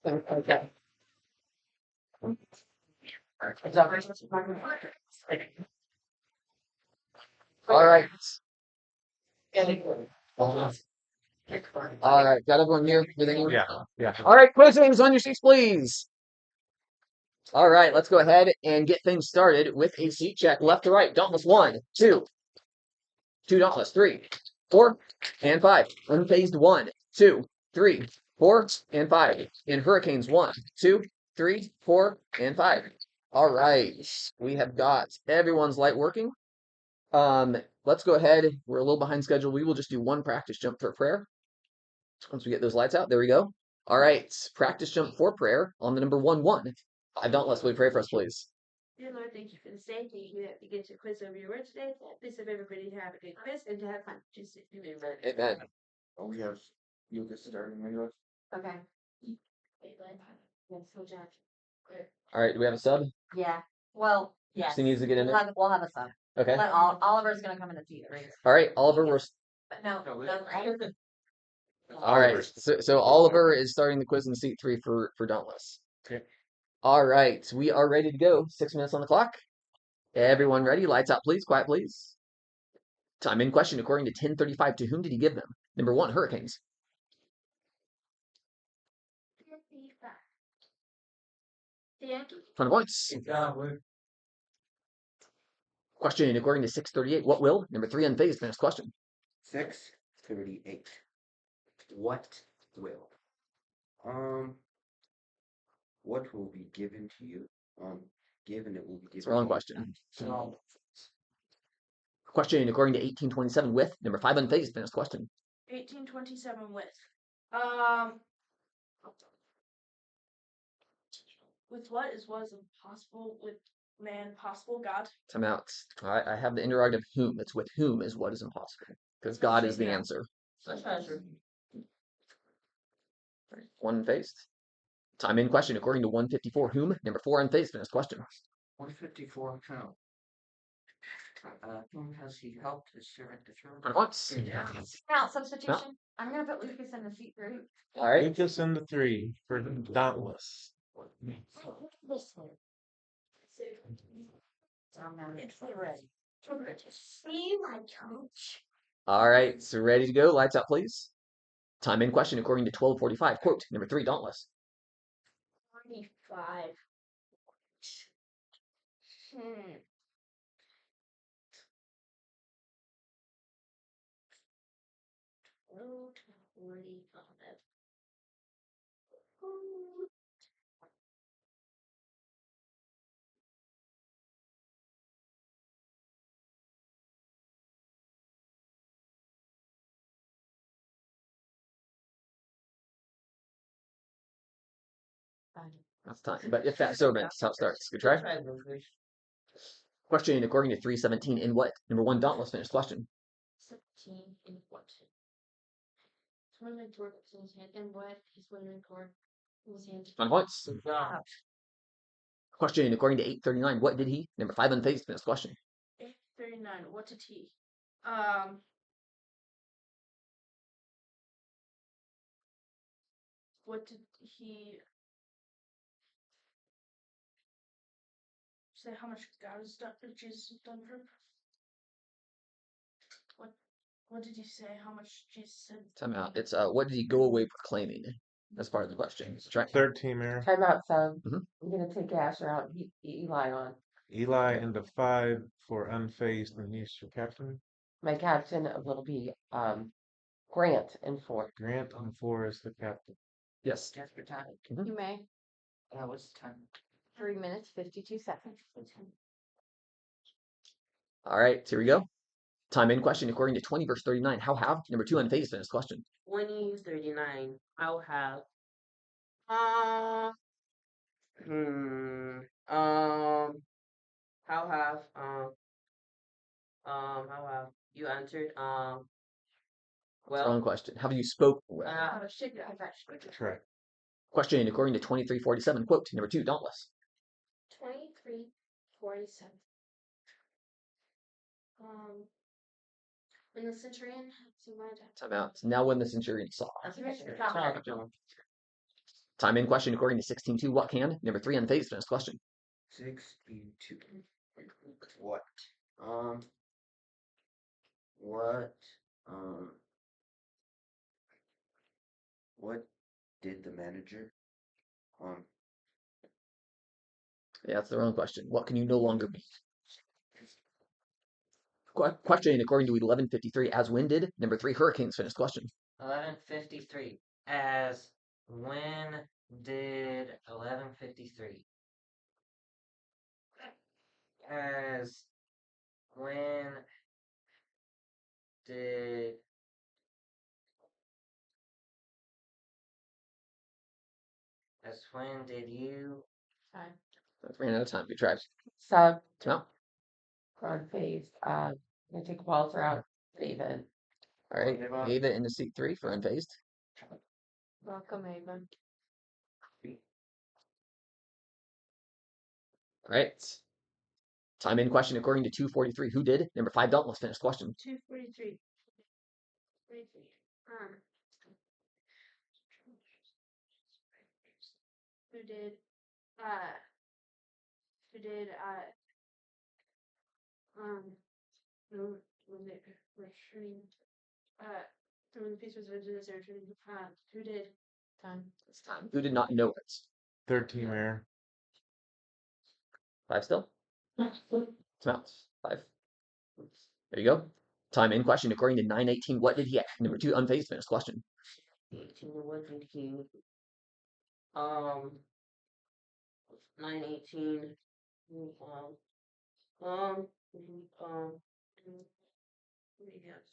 Okay. All right. All right, got everyone here? Everything? Yeah. All right, quizzings on your seats, please. All right, let's go ahead and get things started with a seat check. Left to right, Dauntless 1, 2, 2 Dauntless, 3, 4, and 5. Unfazed 1, 2, 3, 4, and 5. In Hurricanes 1, 2, 3, 4, and 5. All right, we have got everyone's light working. Let's go ahead. We're a little behind schedule. We will just do one practice jump for prayer. Once we get those lights out, there we go. All right, practice jump for prayer on the number 1-1. 5 Dauntless, will you pray for us, please? Dear Lord, thank you for this day. Thank you that we get to quiz over your word today. Please have everybody to have a good quiz and to have fun. Just Amen. Oh, we have you get started anyway. Okay. Yes, so Jack. All right, do we have a sub? Yeah. Well, yes. She needs to get in there. We'll have a sub. Okay. Oliver's gonna come in the seat, right? All right, Oliver, we're. But no. All right, so Oliver is starting the quiz in seat 3 for Dauntless. Okay. All right, we are ready to go. 6 minutes on the clock. Everyone ready? Lights out, please. Quiet, please. Time in question according to 1035. To whom did he give them? Number 1, Hurricanes. 20 points. Question according to 638. What will? Number 3, Unfazed. Next question. 638. What will? What will be given to you? Given it will be given. It's a wrong question. Question according to 1827. With number 5, Unfazed. Next question. 1827 with. With what is impossible with man possible? God. Time out. I have the interrogative whom. It's with whom is what is impossible. Because God is the answer. That's not true. 1 Unfazed. Time in question according to 154. Whom? Number 4, Unfazed. Next question. 154 count. Whom has he helped his servant to throw? Once. Now, substitution. I'm gonna put Lucas in the seat 3. All right. Lucas in the 3 for Dauntless. This one. It's ready. See my coach. All right. So ready to go. Lights out, please. Time in question according to 1245. Quote number 3, Dauntless. 45. Hmm. Oh, 45. That's time. But if that's so, that's how it starts. Good try. Question according to 317 in what? Number one, Dauntless finished question. 17 in what? Swimming toward was in his hand, and what his swimming toward was his hand. 1 points. Question according to 839, what did he? Number 5, unfazed finished question. 39. What did he? What did he say? How much God has done? Jesus has done for him? What did he say? How much Jesus said? Time out. It's what did he go away proclaiming? That's part of the question. Try. Third team error. Time out, son. Mhm. I'm gonna take Asher out. Eli on. Eli into 5 for unfazed, and he's your captain. My captain will be Grant in 4. Grant on 4 is the captain. Yes. That's for time. Mhm. You may. That was time. 3 minutes, 52 seconds. All right, here we go. Time in question according to 20 verse 39. How have number 2 unfazed finished question? 2039. I'll have. How have how have you answered Wrong question. Have you spoke well? Correct. Question according to 2347. Quote number 2, Dauntless. 23:47. When the centurion survived. Time out. Now when the centurion saw. That's right. Time in question according to 16.2. What can? Number 3, unfazed finished question. 62. What? What? What did the manager? Yeah, that's the wrong question. What can you no longer be? Question according to 1153. As when did number 3 hurricanes finished question? 11:53. As when did 11:53? As when did as when did you Time. Ran out of time. Good try. Sub. No. Front phase. I'm gonna take Walter out. David. All right. Ava into seat 3 for unfazed. Welcome, Ava. All right. Time in question according to 243. Who did? Number 5, Dauntless finished question. 2:43. 43. Who did when they were shooting when the piece was into the surgery, who did? Time. It's time. Who did not know it? Third team error. 5 still? Smells. 5. There you go. Time in question according to 918. What did he ask? Number 2, unfazed finished question. 18. What did he 918 yes,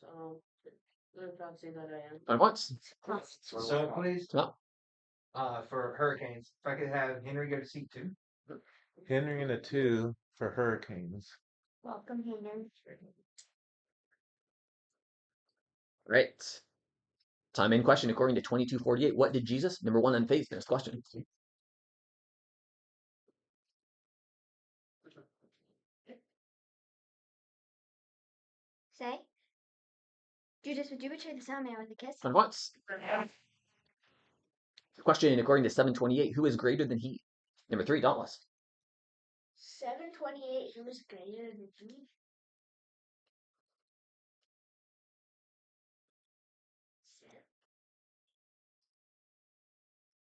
the proxy that I am. On once. So please, No. for hurricanes, if I could have Henry go to seat 2. Henry into 2 for hurricanes. Welcome, Henry. Right. Time in question according to 2248. What did Jesus? Number 1, unfazed finished question. Say, Judas, would you betray the Son Man with a kiss? On once. Question according to 728. Who is greater than he? Number 3, Dauntless. 728. Who was greater than he?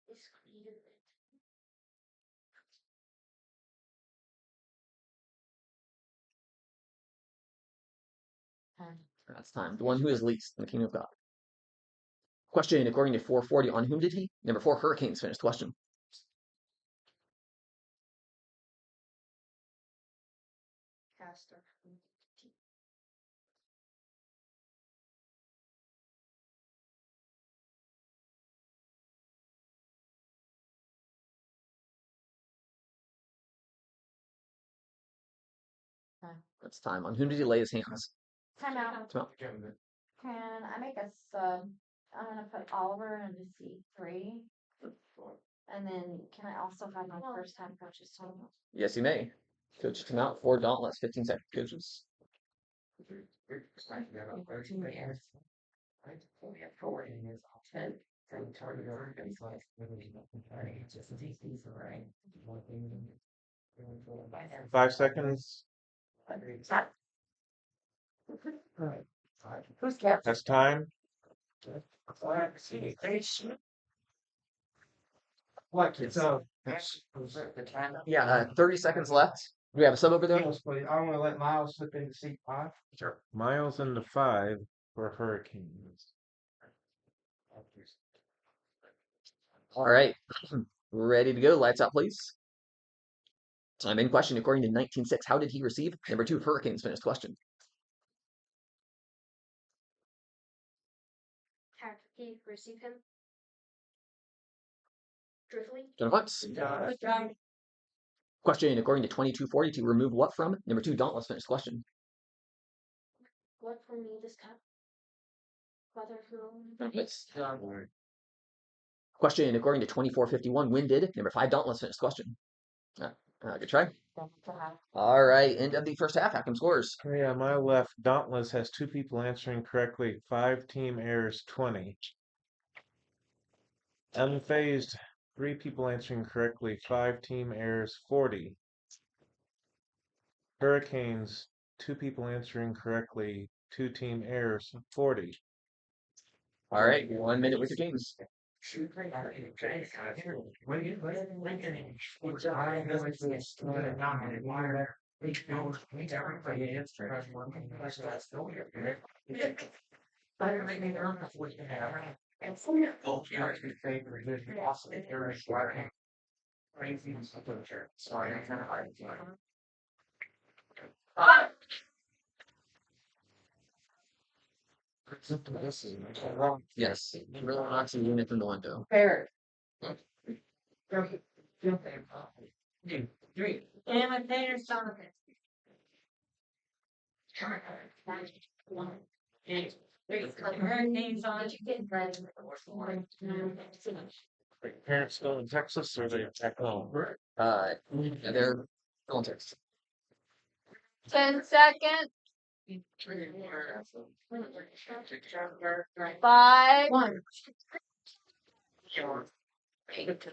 Is greater than. That's time. The one who is least in the kingdom of God. Question according to 440. On whom did he? Number 4, hurricanes finished question. Pastor. That's time. On whom did he lay his hands? Time out. Time out. Can I make a sub? I'm gonna put Oliver into C3. And then can I also have my first time coaches time out? Yes, you may. Coach, come out for Dauntless. 15-second coaches. Five seconds. Who's captain? That's time. What? So, Yeah, 30 seconds left. Do we have a sub over there? I'm gonna let Miles slip into seat 5. Sure. Miles into 5 for Hurricanes. All right. Ready to go. Lights out, please. Time in question. According to 19.6, how did he receive? Number 2, Hurricanes finished question. How did he receive him? Driftly? John Fox. Question. According to 2240, to remove what from? Number 2, Dauntless finished question. What for me this cup? Whether whom? Question. According to 2451, when did? Number 5, Dauntless finished question. Good try. All right. End of the first half. Hack'em scores. Okay, on my left, Dauntless has 2 people answering correctly. 5 team errors, 20. Unfazed, 3 people answering correctly. 5 team errors, 40. Hurricanes, 2 people answering correctly. 2 team errors, 40. All right. 1 minute with your teams. Yes. Really knocks the unit from the window. Fair. Imitators on it. Hurricanes on Parents still in Texas or they back home? They're still in Texas. 10 seconds. 5.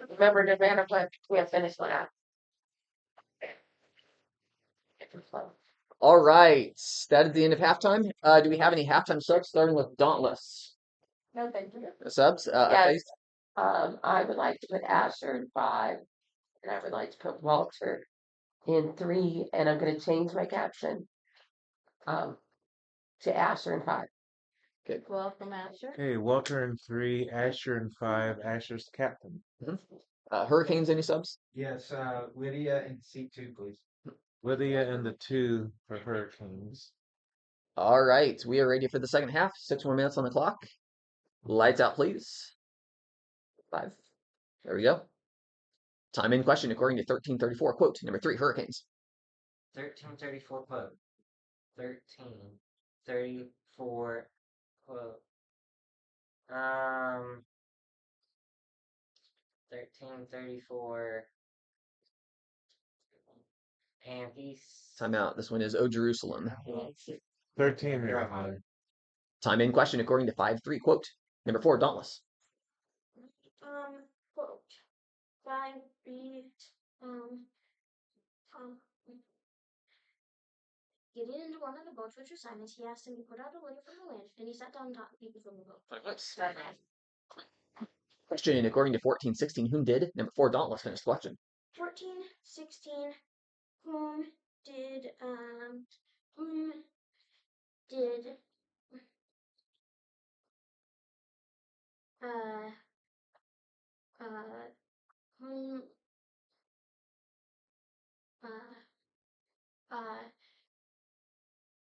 Remember the banner, but we have finished one out. All right. That is the end of halftime. Do we have any halftime subs starting with Dauntless? No, thank you. Subs? Yes. I would like to put Asher in 5, and I would like to put Walter in 3, and I'm going to change my caption to Asher in 5. Good. Welcome, Asher. Okay, Walter in 3, Asher in 5. Asher's the captain. Hurricanes, any subs? Yes, Lydia in seat 2, please. Lydia in the 2 for Hurricanes. All right. We are ready for the second half. 6 more minutes on the clock. Lights out, please. 5. There we go. Time in question according to 1334. Quote, number 3, Hurricanes. 1334 quote. 1334 quote. 1334 and peace. Time out. This one is O Jerusalem. 13 minutes. Time in question according to 5-3. Quote, number 4, Dauntless. Quote. 5B, getting into one of the boats with assignments, he asked him to put out a letter from the land, and he sat down and taught the people from the boat. Question according to 1416. Whom did? Number 4, Dauntless finished question. 1416. Whom did whom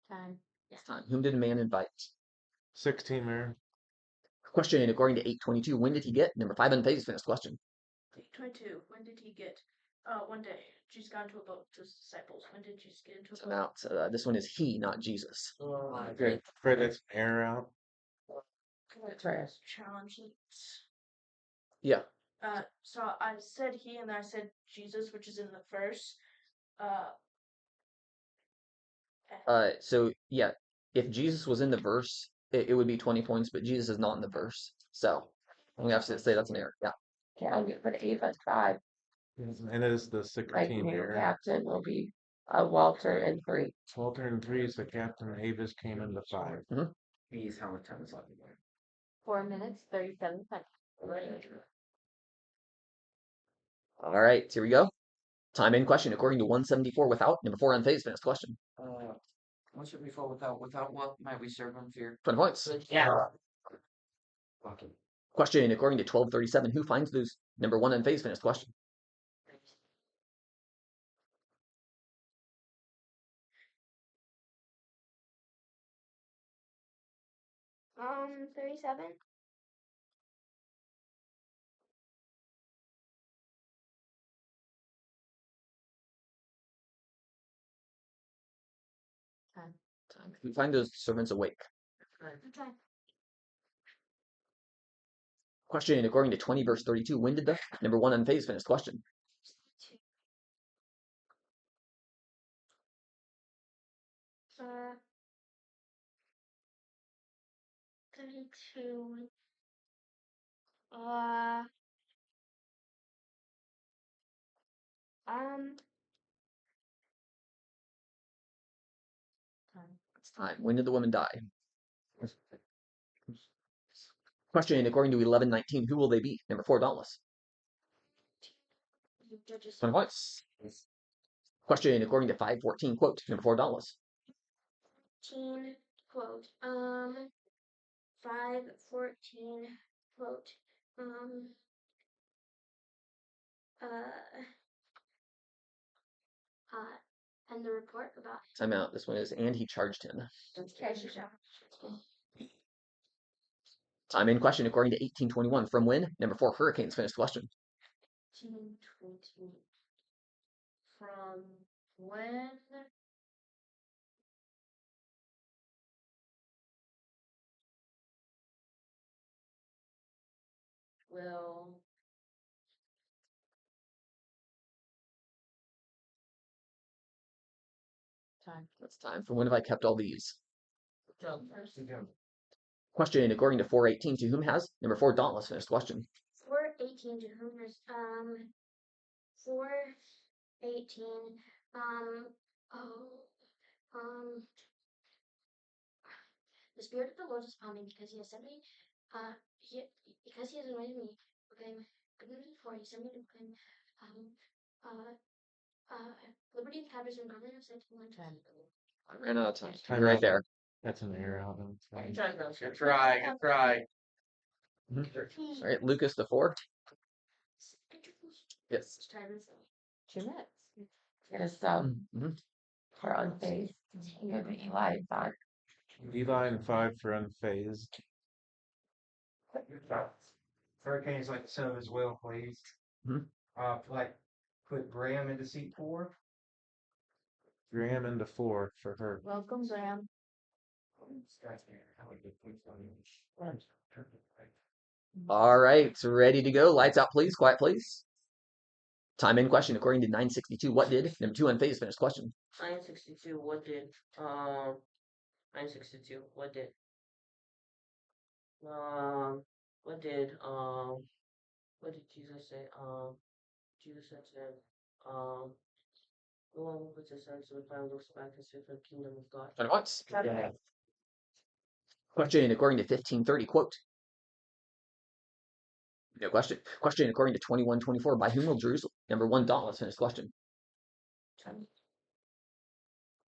Time. It's time. Whom did a man invite? 16 man. Question according to 822. When did he get? Number 5, Unfazed finished question. 22. When did he get? One day, Jesus got into a boat with his disciples. When did Jesus get into a Time boat? out. This one is he, not Jesus. Okay, Fred, that's an error out. Trash. Challenge. Yeah. So I said he, and then I said Jesus, which is in the verse. So yeah, if Jesus was in the verse, it would be 20 points, but Jesus is not in the verse. So I'm gonna have to say that's an error. Yeah. Okay, I'm gonna put Ava at 5. And it is the sixth My team new error. captain will be Walter in 3. Walter in 3 is the captain. Avis came in the 5. Please, how much time is left? 4 minutes, 37 seconds. All right, here we go. Time in question according to 174 without. Number 4 unfazed. Finish question. What should we fall without what might we serve on fear? 20 points. Yeah. Question according to 1237. Who finds those? Number 1 unfazed. Finish question. 37. Time. Who find those servants awake? Okay. Question according to 20 verse 32. When did the number 1 unfazed finish question? 32. It's time. When did the woman die? Question according to 1119. Who will they be? Number 4 dauntless. Judges. 20 points. Question according to 514. Quote. Number 4 dauntless. 14 quote. 514 quote. And the report about Time out. This one is and he charged him. Time in question according to 1821. From when? Number 4 hurricanes finished question. 1820. From when? Will Time. That's time. From when have I kept all these? first. Question according to 418. To whom has? Number 4 dauntless finished question. 418 to whom is 418 the spirit of the Lord is upon me because he has sent me because he has anointed me to proclaim good news before he sent me to proclaim liberty to captives and government of sin to the land. I ran out of time. Time You're right out. there. That's an error out. Good try. Good try. All right, Lucas the 4. Yes. 2 minutes. Yes, for unfazed. I'm gonna be Eli 5. Eli and 5 for unfazed. Hurricane's like the son of his will, please. Put Graham into seat 4. Graham into 4 for her. Welcome, Graham. All right, ready to go. Lights out, please. Quiet, please. Time in question according to 962. What did? Number 2 unfazed finished question. 962. What did 962? What did what did Jesus say? Jesus said to him, no one who puts his hands to the plow looks back and sees the kingdom of God. 20 points. Question according to 1530. Quote. No question. Question according to 2124. By whom will Jerusalem? Number 1 dauntless finished question.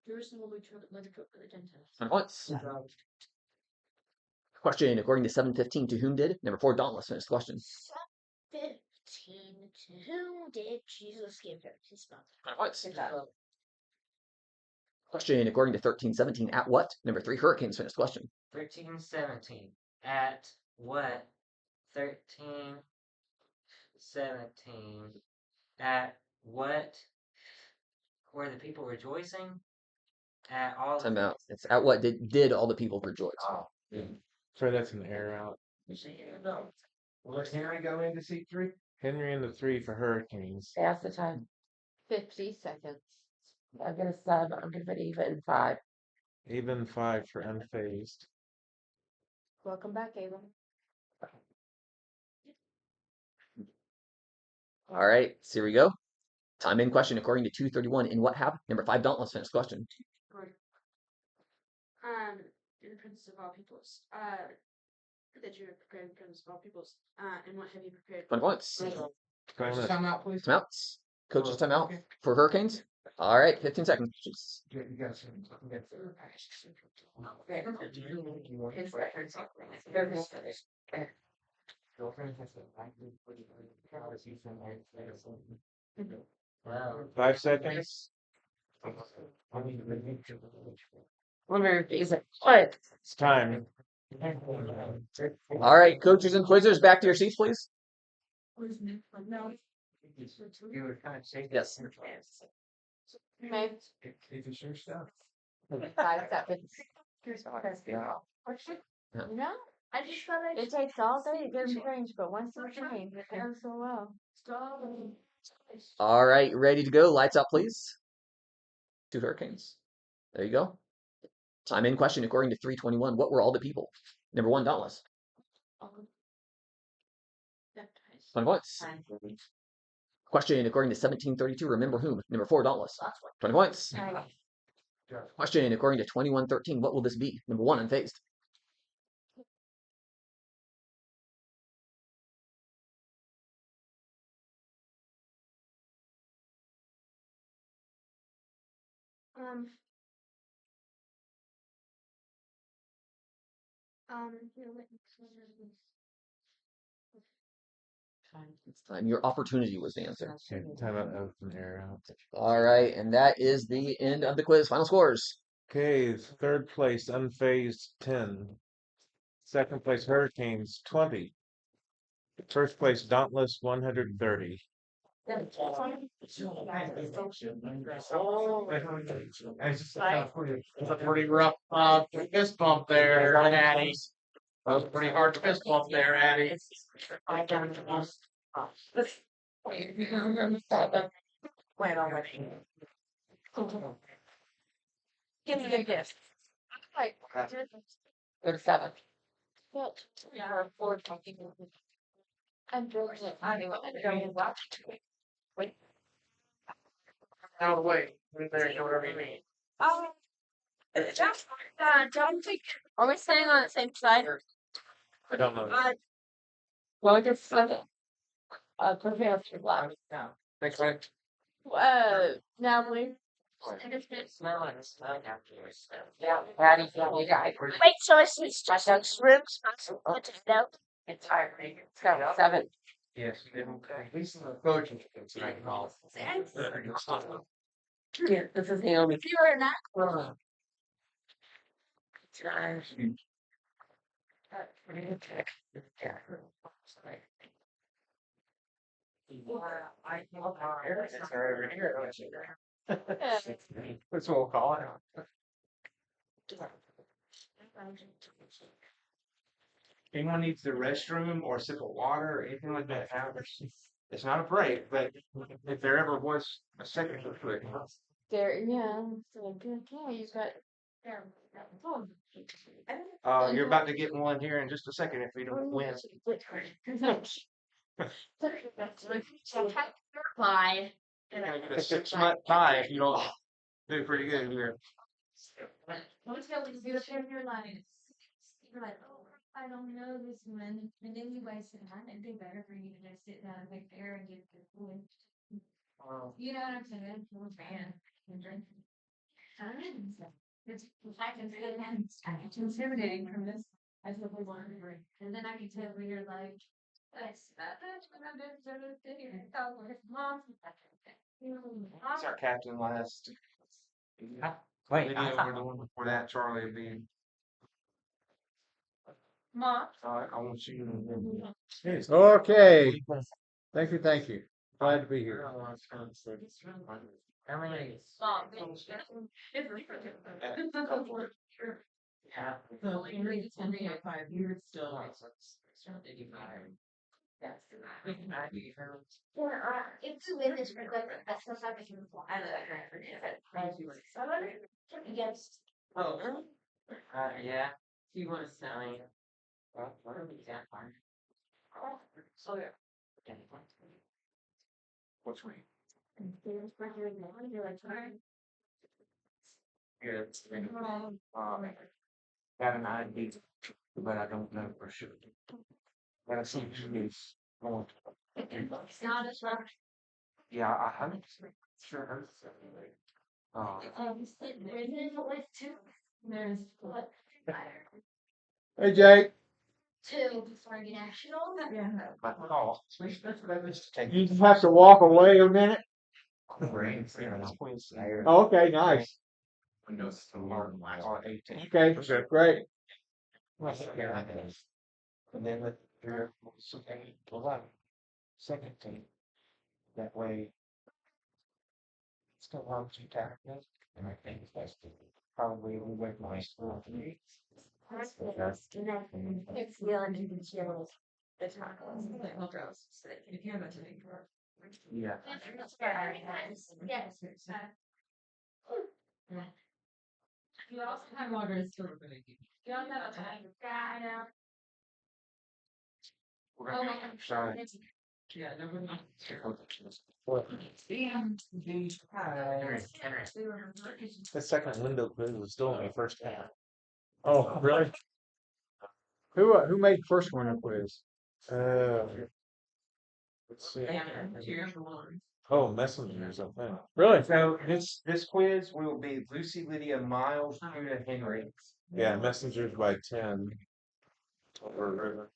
Jerusalem will be turned like a coat for the Gentiles. 20 points. Question according to 715. To whom did? Number 4 dauntless finished question. 15. To whom did Jesus give his mouth? 20 points. Question according to 1317. At what? Number 3 hurricanes finished question. 1317. At what? 1317. At what were the people rejoicing at all? Time out. It's at what did all the people rejoice? Sorry, that's an error out. Let Henry go into seat 3. Henry into 3 for hurricanes. Pass the time. 50 seconds. I'm gonna sub. I'm gonna put even 5. Even 5 for unfazed. Welcome back, Ava. All right, so here we go. Time in question according to 231. In what happened? Number 5, Dauntless, finish question. In the Prince of all peoples, that you have prepared Prince of all peoples, and what have you prepared? 20 points. Coach's timeout, please. Timeout. Coach's timeout for Hurricanes. All right, 15 seconds. You guys Wow. 5 seconds. What? It's time. All right, coaches and quizzers, back to your seats, please. You were kind of shaking. Yes. Maybe If you sure stuff. 5 seconds. Yeah. No, I just thought I it takes all day to get them trained, but once they're trained, it goes so well. All right, ready to go. Lights out, please. 2 Hurricanes. There you go. Time in question according to 321. What were all the people? Number 1, Dauntless. 20 points. Question according to 1732. Remember whom? Number 4, Dauntless. 20 points. Question according to 2113. What will this be? Number 1, Unfazed. It's time. Your opportunity was the answer. Okay, timeout out an error out. All right, and that is the end of the quiz. Final scores. Okay, 3rd place, unfazed 10. 2nd place, Hurricanes 20. 1st place, Dauntless 130. It's a pretty rough fist bump there, Addie. That was a pretty hard fist bump there, Addie. Give me the gift. Go to 7. But yeah, 4 talking. I'm doing it. I don't know. Wait. Out of the way. There, you know whatever you mean. Don't think. Are we staying on the same side? I don't know. Well, just flip it. Prepare for black. Thanks, man. Natalie. Yeah, Patty, you got it. Wait, so it's just rooms, potato. It's hard. It's got 7. Yes, at least in the coaching tonight. Yeah, this is the only. If you were not. That's what we'll call it. Anyone needs the restroom or a sip of water or anything like that, it's not a break, but if there ever was a second or quick. There, yeah. So good. Yeah, you've got. You're about to get one here in just a second if we don't win. Bye. You're gonna get a 6-month tie if you don't do pretty good here. Most of you do share your lives. You're like, oh, I don't know this one. And then you waste the time. It'd be better for you to just sit down and make there and get the food. You know what I'm saying? I'm a fan. And drink. It's intimidating from this. I feel like, and then I can tell when you're like, that's mom. He's our captain last. Wait, we're the one before that, Charlie would be. Mom. I want you to. Okay. Thank you. Glad to be here. How many? Yeah. So like you're attending at 5 years still. It's around 85. That's If you win this red letter, that's not how I can fly. I know that. Yes. Oh, yeah. Do you want to sign? So yeah. Which way? You're like, alright. Good. Got an idea, but I don't know for sure. But I see it's going. It's not as much. Yeah, I haven't sure. There's what? Hey, Jake. Two for national. Yeah. But no, You just have to walk away a minute. Oh, okay, nice. Windows tomorrow, or 18. Okay, great. And then let your second team. That way. It's still on to tackle. And I think that's probably we went my school. It's the elementary channels. The tacos. If you have a time for Yeah. Yes. you also have water is still a good idea. You don't have a time. Yeah, I know. We're gonna try. Yeah, never mind. The second window quiz was still in the first half. Oh, really? Who made first winner quiz? Let's see. Oh, messengers, I think. Really? So this quiz will be Lucy, Lydia, Miles, Judah, Henry. Yeah, messengers by 10. Over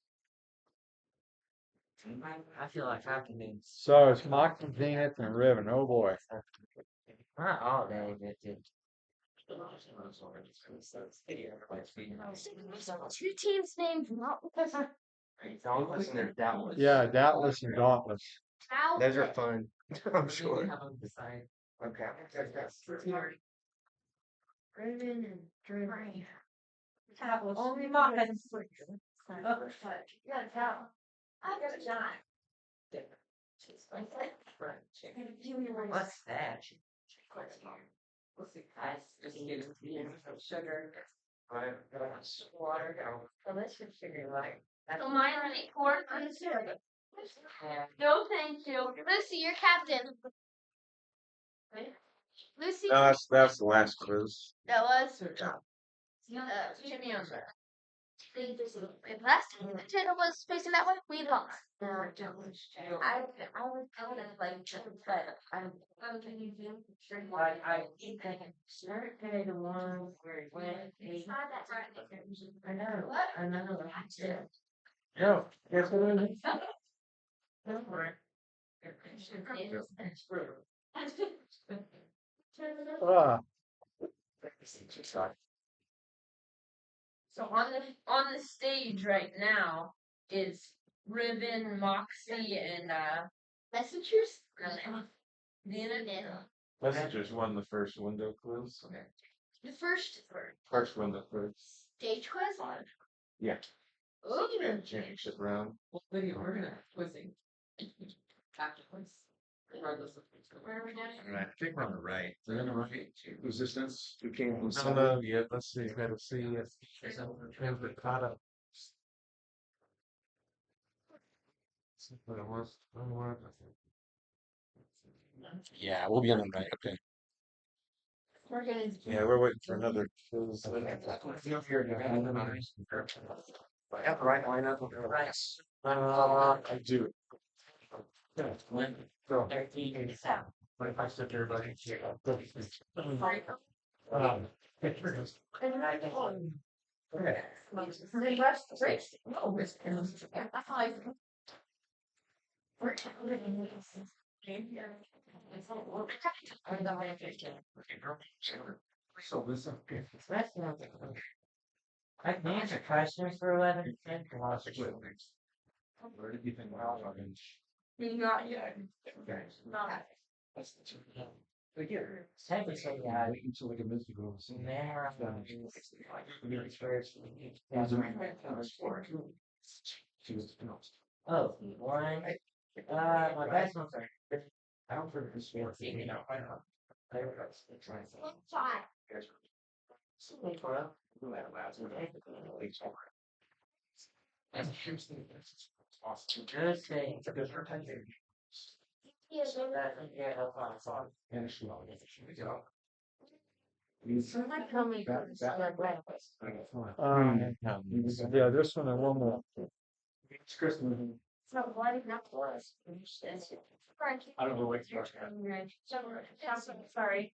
I feel like I can do. So it's Mock, Zenith, and Riven. Oh boy. Not all day, but just. Two teams named Dauntless and there's Doubtless. Yeah, Doubtless and Dauntless. Those are fun. I'm sure. Decide. Okay. Raven and Draven. Only Mock has Yeah, tell. I got a John. What's that? Sugar. Water. So this should figure like. So mine are the corn on the syrup. No, thank you. Lucy, you're captain. Lucy. No, that's the last quiz. That was. Jimmy on that. Last time the potato was facing that way, we lost. I would like, but I think start day the one where it went. I know. What? I know. No. Yes, it is. Don't worry. Ah. So on the stage right now is Ribbon, Moxie, and Messengers? Messengers won the first window quiz. The first First window quiz. stage quiz? Yeah. Ooh. Championship round. what video we're gonna quizzing. After quiz. Regardless of Where are we doing? Right. I think we're on the right. We're on the right. Resistance. Who came from I don't know yet. Let's see. Gotta see if they're caught up. See what it was. Yeah, we'll be on the right. Okay. We're gonna. Yeah, we're waiting for another quiz. I have the right lineup. Right. I do. Go. 1387. What if I said everybody? Okay. So this is I can answer questions for 11. where did you think You got it. Technically, yeah. Oh, one. My best one's I don't think this one. Just saying. Yeah, this one and one more. It's Christmas. So why did not was? I don't know what you're Sorry.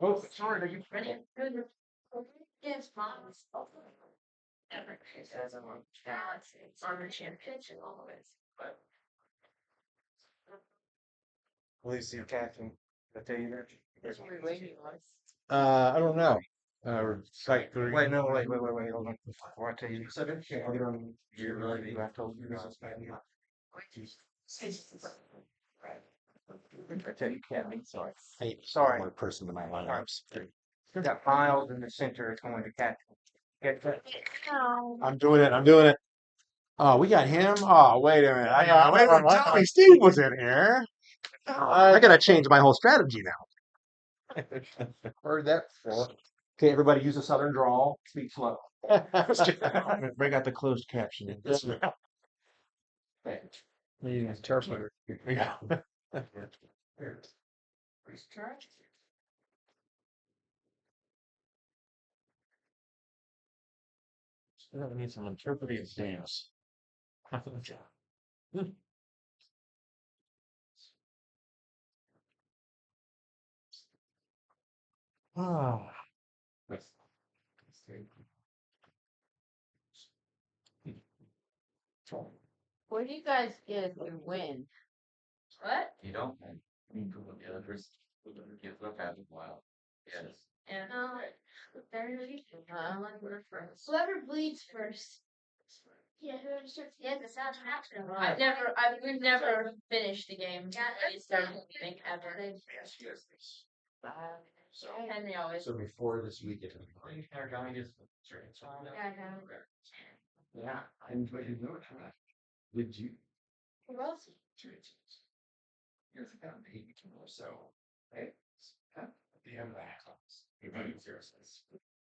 Oh, sorry, are you Ready? Good. Yes, mom's. Ever says I'm on balance. It's on the championship always. But Please see Catherine. I tell you that. That's what we're waiting on. I don't know. Site 3. Wait, no, wait, hold on. Before I tell you. You're really, I told you this is bad. I tell you, Kevin, sorry. Hey, sorry. One person to my lives. Got Miles in the center. It's going to catch. I'm doing it. Oh, we got him. Oh, wait a minute. Wait a minute. Tell me Steve was in here. I gotta change my whole strategy now. Heard that before. Okay, everybody use a southern drawl. Speak slow. Bring out the closed captioning. Yeah, interpreter. Yeah. We need some interpretive dance. Ah. What do you guys get if you win? what? You don't. I mean, the other person gives up after a while. Yes. And I like word first. Whoever bleeds first. Yeah, whoever starts the end, the sound natural. We've never finished the game. We started anything ever. And they always. So before this weekend. Yeah, I enjoyed you know it. Did you? Who else? You're about 8 or so. Right? The end of that class. You're very serious.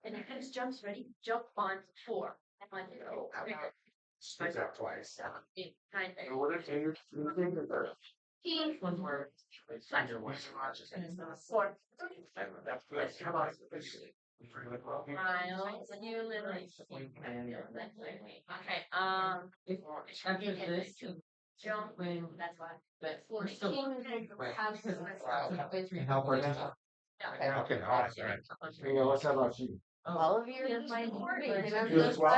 And if his jumps ready, jump on 4. I'm like, Oh, how about stick out twice? 7, 8, 9, 10. What if you're One word. 5, 4. That's good. Come on. Miles, you literally. Okay, After this, Jump. That's why. but Four. we're still. Help her out. Okay, all right. Yeah, what's that about you? All of you are playing. You as well?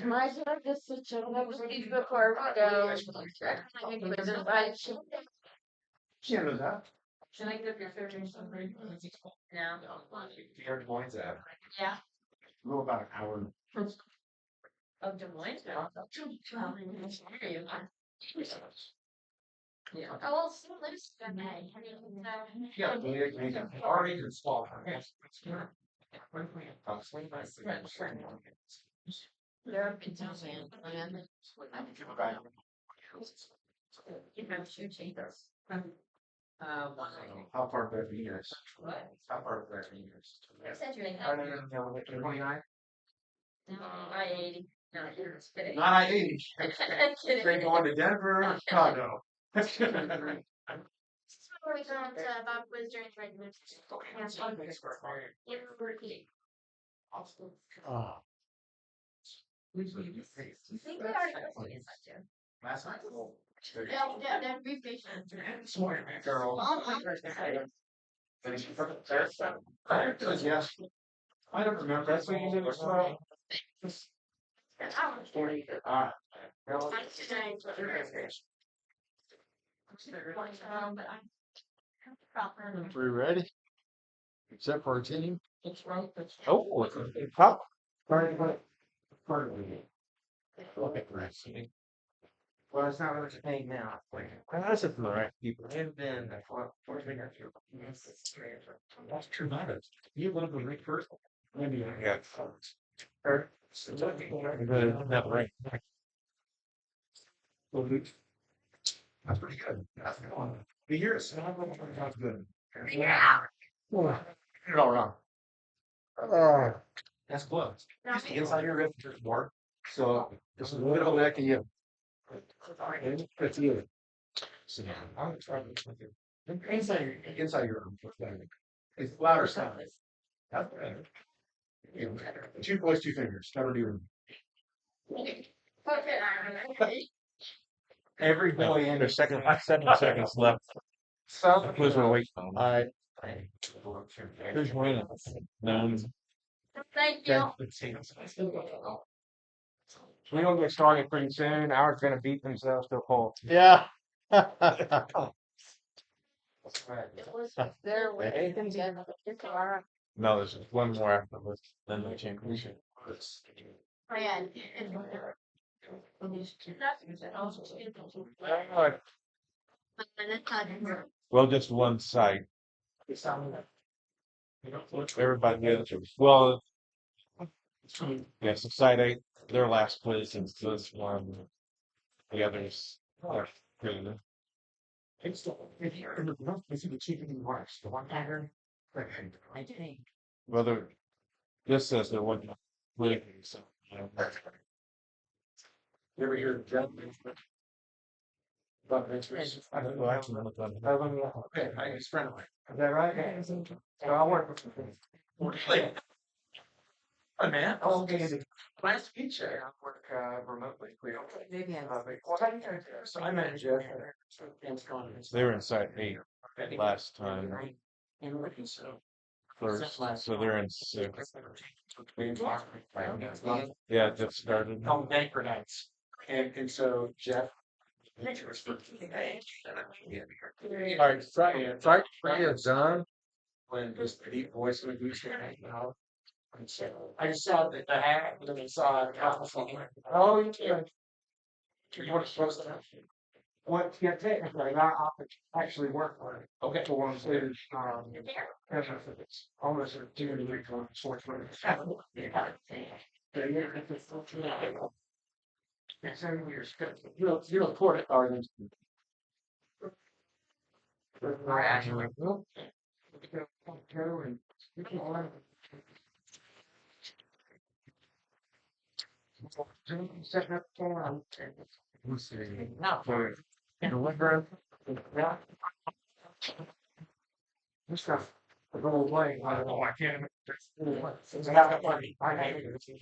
My job is to check before we go. She knows that. Should I give your favorite something? No. You heard Des Moines at. Yeah. Go about an hour. Of Des Moines? Yeah. Oh, well, still lives in Yeah, already installed. They're up in town, man. You have 2 chambers. How far back are you guys? What? How far back are you guys? I said you're in I don't know, 29? No, I-80. No, you're just kidding. Not I-80. Kidding. They're going to Denver or Chicago. This is where we go to Bob Quiz during the regular season. Yeah, repeat. Oh. I think we already quizzed against that too. Last night? Yeah, be patient. This morning, girl. Yes. I don't remember. That's what you did as well. We ready? Except for our team. Oh, it's a top. Well, it's not really paying now. That's it for the right people. And then That's true. Not it. You want to read first? Maybe I got phones. Not right. That's pretty good. That's good. The year is sounds good. Yeah. You're all wrong. That's close. Just the inside of your rib is more. So just a little bit of neck and you. It's you. So I'm trying to inside your arm. It's louder sound. That's better. 2 voice, 2 fingers. Never do. Every boy in There's 7 seconds left. some Who's gonna wait? All right. Who's winning? None. Thank Okay. We're gonna get started pretty soon. Ours gonna beat themselves to a pulp. Yeah. It was their way. No, there's one more after this. Then the championship. Well, just one side. Everybody else. Well, yes, so side 8, their last quiz is this one. The others are pretty. Well, this says the one quiz. So, You ever hear of Jeff? About ventures? I don't know. I haven't looked on it. Okay, he's a friend of mine. Is that right? Yeah. So I work with him. Really? Hi, man. Oh, okay. Nice to meet you. I work remotely. Maybe so I met Jeff. They were in side 8 last time. First, so they're in 6. Yeah, it just started. Oh, banker nights. And so Jeff. All right, Friday is done. When this deep voice would use it, and so I just saw the hat, and then I saw it. Oh, you can. You weren't supposed to. What? Yeah, technically, I actually work for it. Okay. For one, it's almost a 2 to 3 source for it. It's 7 years. You'll report it, Arden. Actually, setting up for not for deliver. This stuff. The whole way. I don't know. I can't.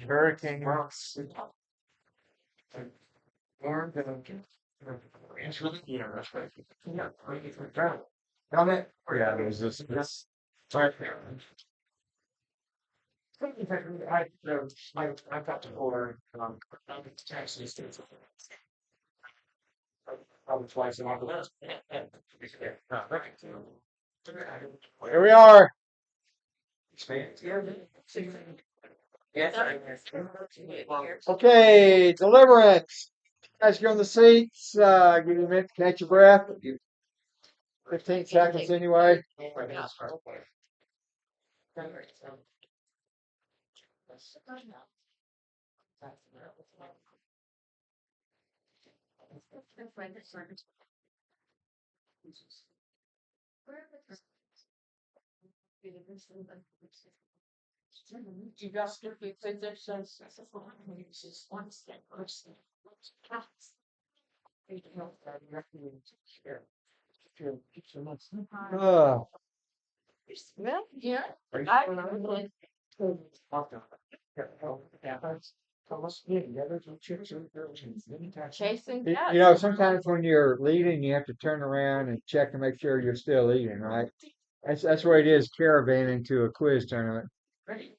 Hurricane rocks. It's really interesting. Yeah, down it. Yeah, there's this. Right there. I've got to order Texas. Probably twice a month. Here we are. Okay, deliverance. Guys, you're on the seats. Give you a minute to catch your breath. 15 seconds anyway. You got to be physicians. Well, yeah. Chasing You know, sometimes when you're leading, you have to turn around and check to make sure you're still eating, right? That's the way it is caravanning to a quiz tournament. Ready?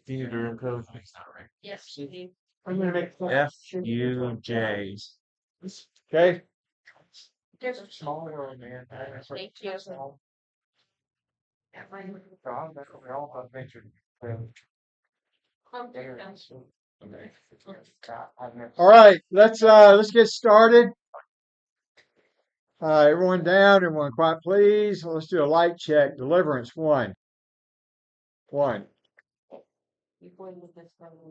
Theater and code. Yes. I'm gonna make FUJ. okay. There's Smaller one, man. Thank you. All right, let's get started. Everyone down, everyone quiet, please. Let's do a light check. Deliverance 1.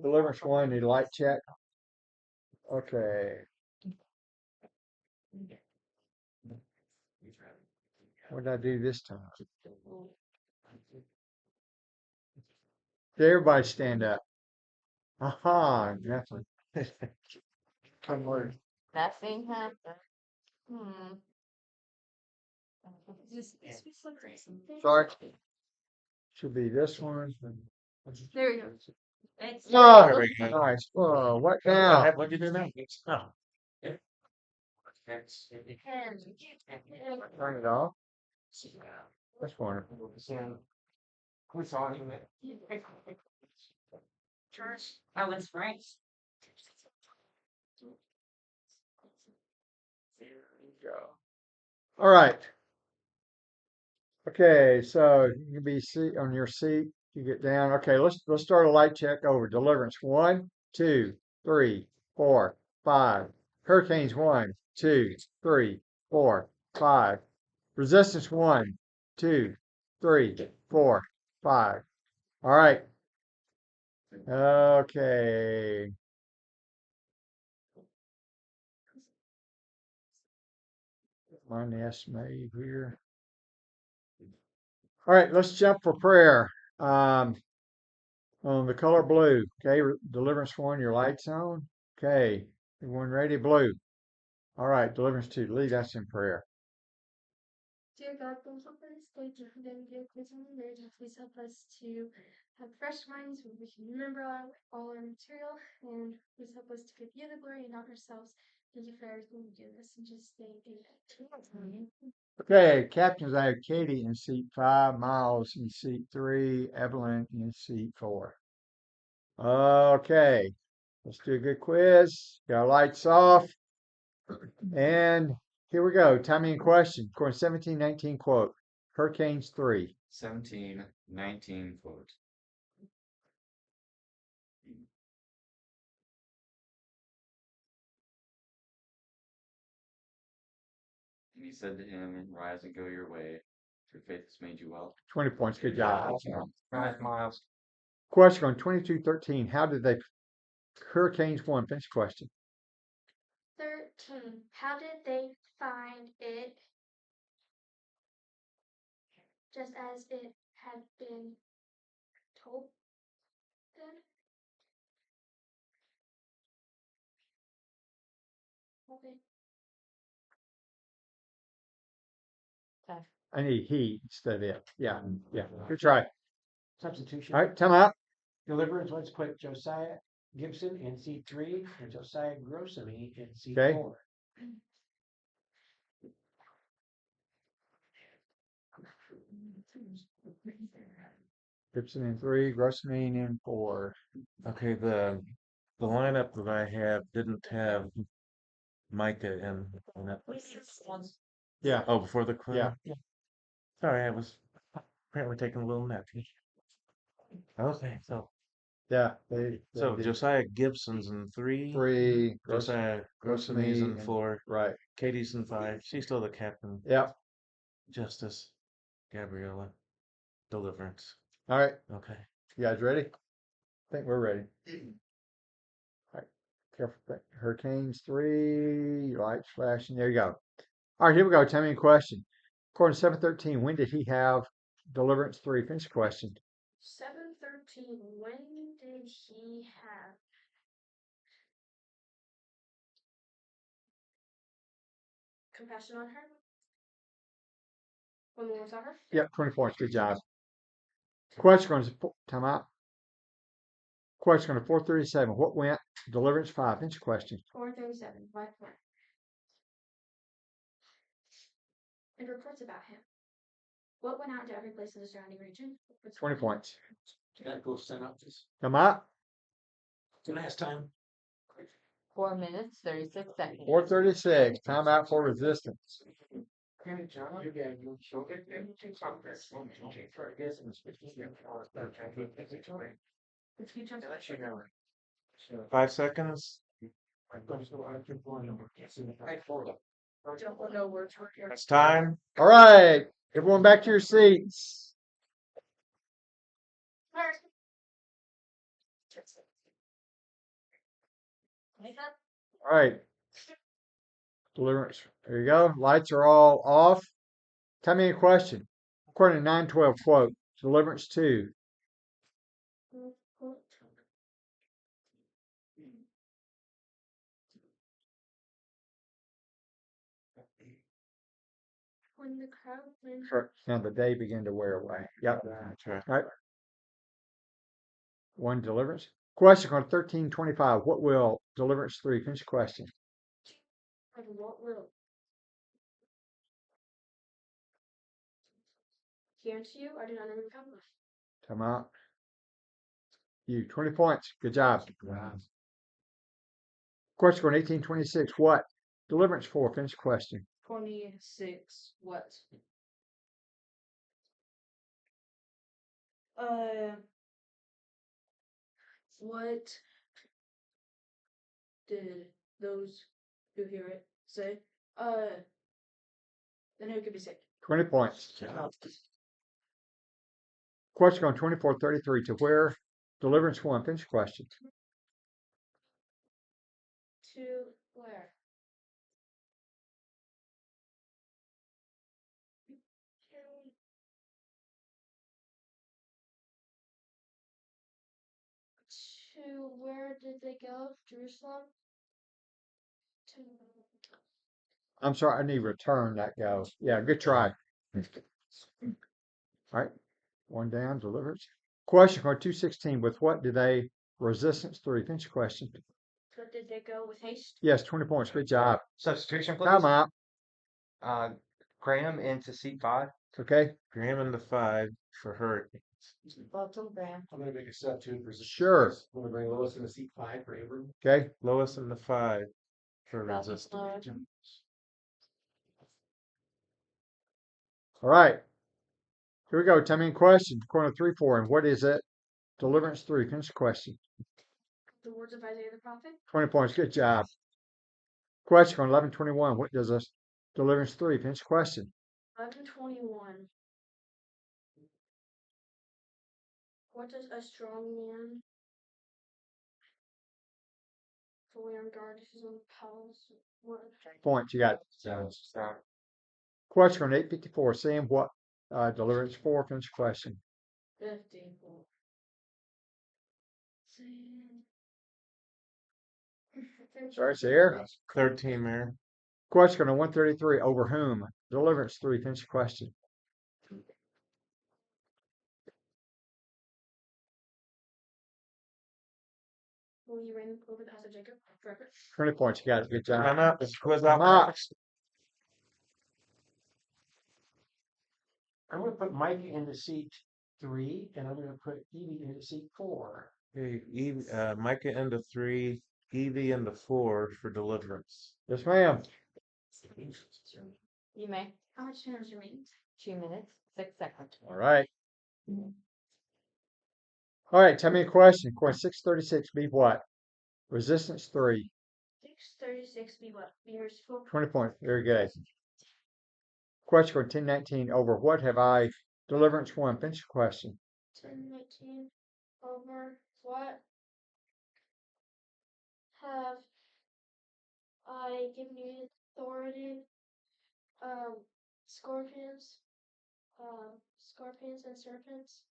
Deliverance 1, need a light check. Okay. What did I do this time? Okay, everybody stand up. Aha, nothing. Come on. Nothing happened. Sorry. Should be this one. There we go. Oh, nice. Oh, what now? What'd you do now? Oh. Turn it off. That's wonderful. Oh, it's right. All right. Okay, so you can be on your seat. You get down. Okay, let's start a light check over. Deliverance 1, 2, 3, 4, 5. Hurricanes 1, 2, 3, 4, 5. Resistance 1, 2, 3, 4, 5. All right. Okay. My nest made here. All right, let's jump for prayer. On the color blue. Okay, deliverance 1, your lights on. Okay, everyone ready? Blue. All right, deliverance 2, lead us in prayer. Dear God, please help us stay different than we do quizzing and narrative. Please help us to have fresh minds where we can remember all our material, and please help us to give you the glory and not ourselves. Thank you for everything you do. This and just stay amen. Okay, captains, I have Katie in seat 5, Miles in seat 3, Evelyn in seat 4. Okay, let's do a good quiz. Got our lights off. And here we go. Timing and question. According to 1719 quote. Hurricanes 3. 1719 quote. And he said to him, rise and go your way. Your faith has made you well. 20 points. Good job. Nice, Miles. Question on 2213. How did they Hurricanes 1? Finish question. 13. How did they find it just as it had been told them? Okay. I need he instead of it. Yeah, yeah. Good try. Substitution. All right, time out. Deliverance, let's put Josiah Gibson in seat 3 and Josiah Grossamy in seat Okay. 4. Gibson in 3, Grossman in 4. Okay, the lineup that I have didn't have Micah in it. Yeah. Oh, before the quiz? Yeah. Sorry, I was apparently taking a little nap. Okay, so Yeah. so did. Josiah Gibson's in 3. 3. Josiah Grossamy's in 4. Right. Katie's in 5. She's still the captain. Yep. Justice. Gabriella. Deliverance. All right. Okay. You guys ready? I think we're ready. All right. Careful. Hurricanes 3. Lights flashing. There you go. All right, here we go. Tell me a question. According to 713, when did he have Deliverance 3? Finish the question. 713. When did he have compassion on her? When we saw her? Yep, 20 points. Good job. Question on time out. Question on 437. What went Deliverance 5? Finish the question. 437. What went? And reports about him. What went out to every place in the surrounding region? 20 points. That goes synopsis. Come up. Last time. 4 minutes, 36 seconds. 436. Time out for resistance. So, 5 seconds. It's time. All right. Everyone back to your seats. All right. Deliverance. There you go. Lights are all off. Tell me a question. According to 912 quote, Deliverance 2. When the crowd went. Now the day began to wear away. Yep. That's right. All right. One Deliverance. Question on 1325. What will Deliverance 3? Finish the question. What will? He answered you. I did not know the problem. Time out. You 20 points. Good job. Question on 1826. What? Deliverance 4. Finish the question. 26. What? What did those who hear it say? Then who could be saved? 20 points. Question on 2433. To where? Deliverance 1. Finish the question. To where? To where did they go? Jerusalem? To I'm sorry. I need return that goes. Yeah, good try. All right. One down. Deliverance. Question on 216. With what did they? Resistance 3. Finish the question. But did they go with haste? Yes, 20 points. Good job. Substitution, please. Time out. Graham into seat 5. Okay. Graham into 5 for Hurricane. Welcome, Graham. I'm gonna make a substitute for. Sure. I'm gonna bring Lois into seat 5 for Abram. Okay. Lois into 5 for Welcome, Resistance. Lois. All right. Here we go. Tell me a question. Corner 3-4. And what is it? Deliverance 3. Finish the question. The words of Isaiah the prophet? 20 points. Good job. Question on 1121. What does this? Deliverance 3. Finish the question. 1121. What does a strong man fully on guard his own palace? What? Points. You got it. Question on 854. Sam, what? Deliverance 4. Finish the question. 54. Sorry, it's here. 13, Mayor. Question on 133. Over whom? Deliverance 3. Finish the question. Will you reign over the house of Jacob forever? 20 points. You got it. Good job. Time out. This quiz Time out. out. I'm gonna put Mike into seat 3, and I'm gonna put Evie into seat 4. Okay, Micah into 3, Evie into 4 for Deliverance. Yes, ma'am. You may. How much time is remaining? 2 minutes, 6 seconds. All right. All right. Tell me a question. Question 636. Be what? Resistance 3. 636 be what? Be merciful. 20 points. Very good. Question for 1019. Over what have I? Deliverance 1. Finish the question. 1019 over what have I given you authority? Scorpions, scorpions and serpents.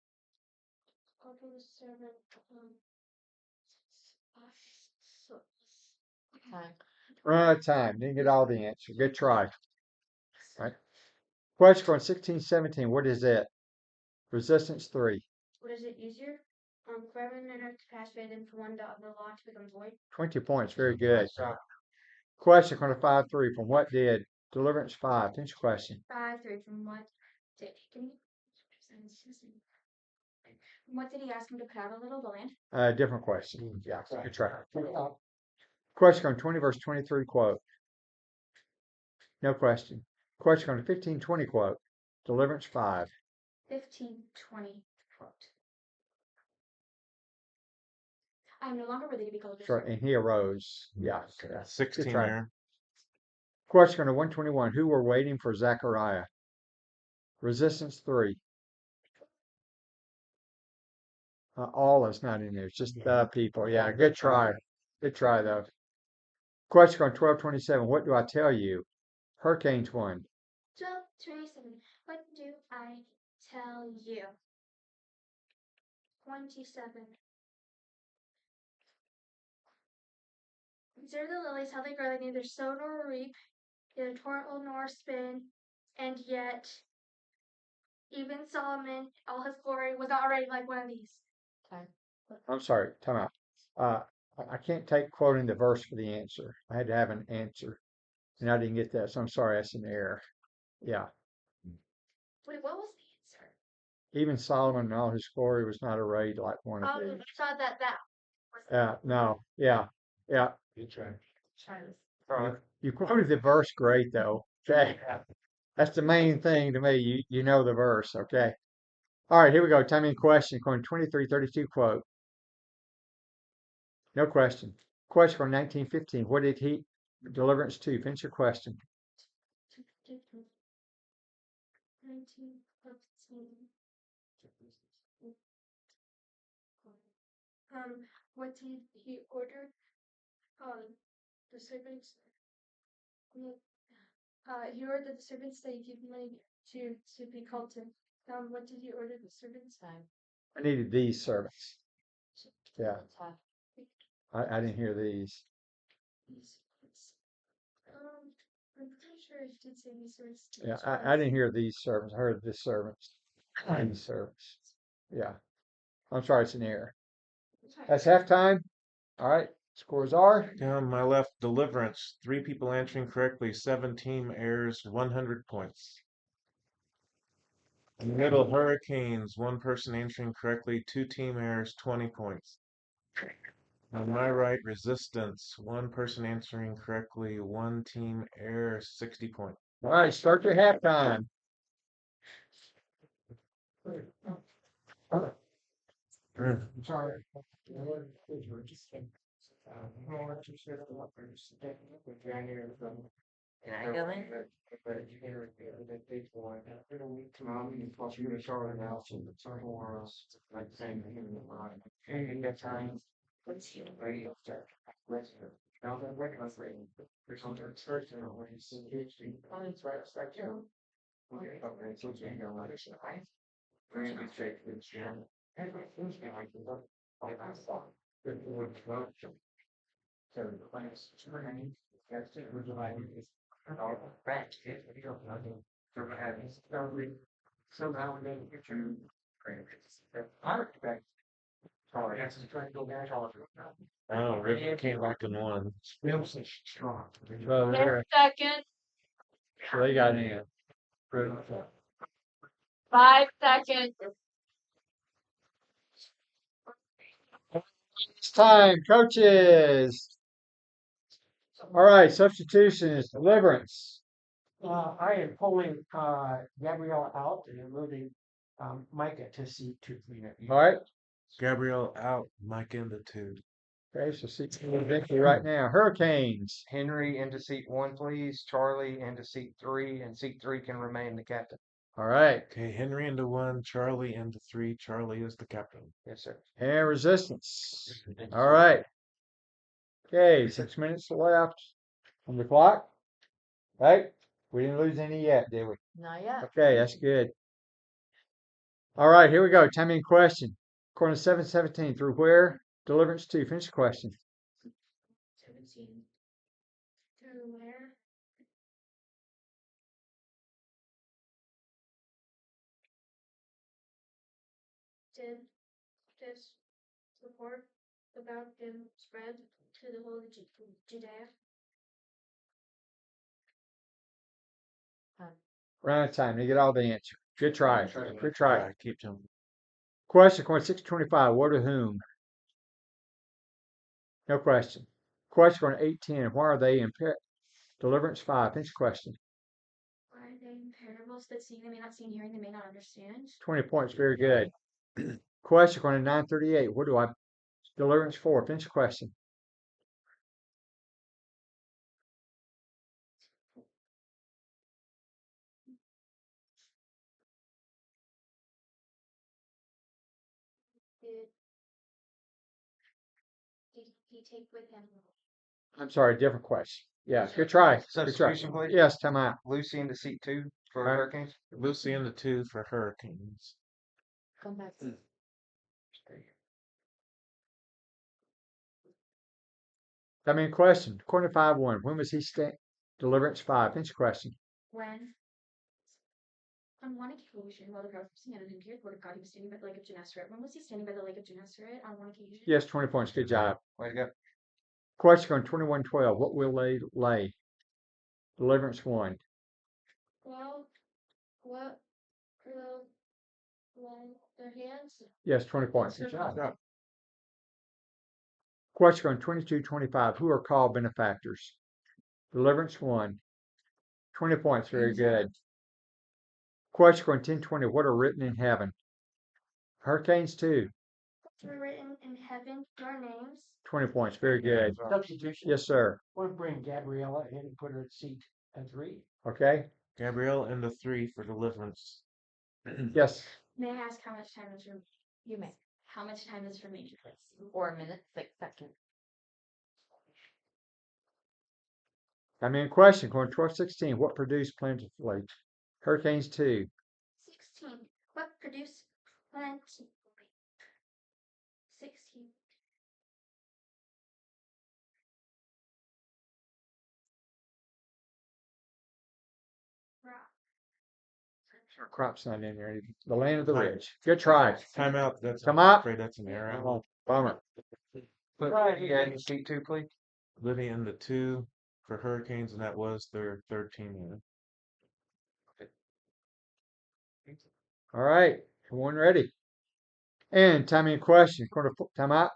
Scorpions, serpent. Time. Run out of time. Didn't get all the answer. Good try. All right. Question for 1617. What is it? Resistance 3. What is it easier? For heaven and earth to pass away than for one dot of the law to become void. 20 points. Very good. Question for 5-3. From what did? Deliverance 5. Finish the question. 5-3 from what? What did he ask him to put out a little, the land? Different question. Yeah, good try. Question on 20 verse 23 quote. No question. Question on 15:20 quote. Deliverance 5. 15:20 quote. I am no longer worthy to be called. Sure, and he arose. Yeah. 16 try. there. Question on 121. Who were waiting for Zechariah? Resistance 3. All is not in there. It's just the people. Yeah, good try. Good try, though. Question on 12:27. What do I tell you? Hurricanes 1. 12:27. What do I tell you? 27. Consider the lilies, how they grow, they neither sow nor reap, neither toil nor spin, and yet even Solomon, all his glory, was not arrayed like one of these. Okay. I'm sorry. Time out. I can't take quoting the verse for the answer. I had to have an answer, and I didn't get that, so I'm sorry. That's an error. Yeah. Wait, what was the answer? Even Solomon in all his glory was not arrayed like one of I these. thought that was No. Yeah. Yeah. Good try. You quoted the verse great, though. Okay. That's the main thing to me. You know the verse. Okay. All right. Here we go. Time in question. Going 23:32 quote. No question. Question from 1915. What did he? Deliverance 2. Finish your question. 1915. What did he order? The servants. He ordered the servants that give money to be called to. What did he order the servants? I needed these servants. Yeah. I didn't hear these. I'm pretty sure I did say these servants. Yeah. I didn't hear these servants. I heard this servants. These servants. Yeah. I'm sorry. It's an error. That's halftime. All right. Scores are. Down my left, deliverance. 3 people answering correctly, 7 team errors, 100 points. In the middle, hurricanes. 1 person answering correctly, 2 team errors, 20 points. On my right, resistance. 1 person answering correctly, 1 team error, 60 points. All right. Start your halftime. Sorry. Can I go in? Oh, River came back and won. Well, there. Second. So they got in. 5 seconds. It's time, coaches. All right, substitutions, deliverance. I am pulling Gabrielle out and moving Micah to seat 2. All right. Gabrielle out, Mike into 2. Okay, so seat 2 victory right now. Hurricanes. Henry into seat 1, please. Charlie into seat 3, and seat 3 can remain the captain. All right. Okay, Henry into 1, Charlie into 3. Charlie is the captain. Yes, sir. And resistance. All right. Okay, 6 minutes left on the clock. Right? We didn't lose any yet, did we? Not yet. Okay, that's good. All right, here we go. Time in question. According to 7:17, through where? Deliverance 2. Finish the question. 17. Through where? Did this report about him spread to the whole Judea? We're out of time to get all the answer. Good try. Good try. I keep jumping. Question, question 625. What to whom? No question. Question, question 810. Why are they in Deliverance 5? Finish the question. Why are they in parables that seeing they may not see and hearing they may not understand? 20 points. Very good. Question, question 938. What do I Deliverance 4? Finish the question. Did he take with him? I'm sorry, different question. Yeah, good try. Good try. Substitution, please. Yes, time out. Lucy into seat 2 for Right. Hurricanes. Lucy in the 2 for Hurricanes. Come back. I mean, question. Question 5-1. When was he Deliverance 5? Finish the question. When? On one occasion, while the crowd was singing and heard the word of God, he was standing by the lake of Gennesaret. When was he standing by the lake of Gennesaret? On one occasion? Yes, 20 points. Good job. Way to go. Question on 2112. What will they lay? Deliverance 1. Well, what will their hands? Yes, 20 points. Good job. Question on 2225. Who are called benefactors? Deliverance 1. 20 points. Very good. Question on 1020. What are written in heaven? Hurricanes 2. Were written in heaven your names. 20 points. Very good. Substitution. Yes, sir. We'll bring Gabriella in and put her at seat 3. Okay. Gabrielle in the 3 for Deliverance. Yes. May I ask how much time is remaining? You may. How much time is remaining? 4 minutes, 6 seconds. I mean, question. Going 1216. What produced plentifully? Hurricanes 2. 16. What produced plenty? 16. Crop's not in there. The land of the rich. Good try. Time out. That's Come I'm up. afraid that's an error. Oh, bummer. Put Lydia into seat 2, please. Lydia in the 2 for Hurricanes, and that was their 3rd team in. All right. Everyone ready? And time in question. Quarter time out.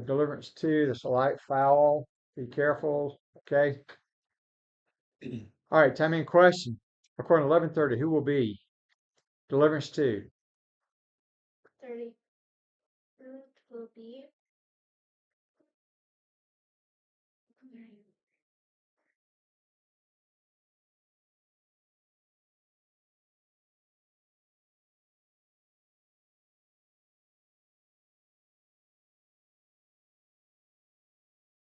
Deliverance 2. There's a light foul. Be careful. Okay. All right. Time in question. According to 1130, who will be? Deliverance 2. 30. Who will be?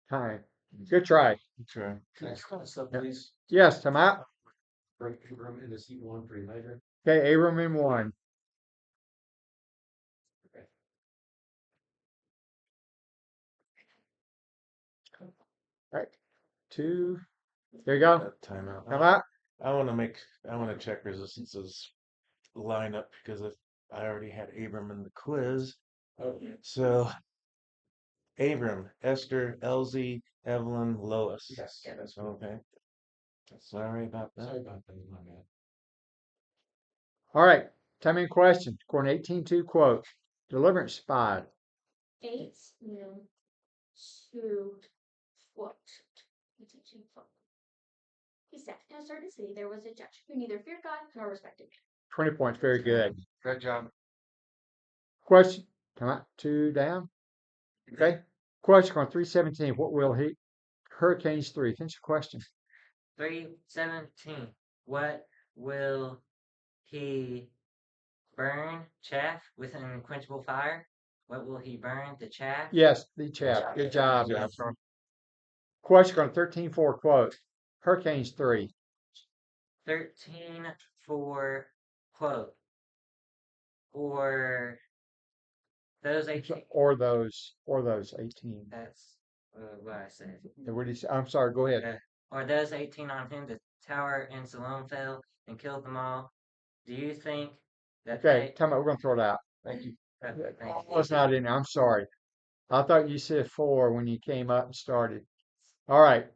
Time. Good try. Sure. Next up, please. Yes, time out. Bring Abram into seat 1 for United. Okay, Abram in 1. All right. 2. There you go. Timeout. Time out. I want to check Resistance's lineup because I already had Abram in the quiz. So Abram, Esther, Elsie, Evelyn, Lois. Yes. Okay. Sorry about that. Sorry about that, my man. All right. Time in question. According to 18.2 quote. Deliverance 5. 8 noon to what? He said, in a certain city there was a judge who neither feared God nor respected man. 20 points. Very good. Good job. Question. Come out. 2 down. Okay. Question on 317. What will he? Hurricanes 3. Finish the question. 317. What will he burn? Chaff with an unquenchable fire? What will he burn? The chaff? Yes, the chaff. Good job. Question on 13.4 quote. Hurricanes 3. 13 quote. Or those 18. Or those 18. That's what I said. What did you say? I'm sorry. Go ahead. Or those 18 on whom the tower in Siloam fell and killed them all. Do you think that Okay, time out. We're going to throw it out. Thank you. It's not in there. I'm sorry. I thought you said 4 when you came up and started. All right.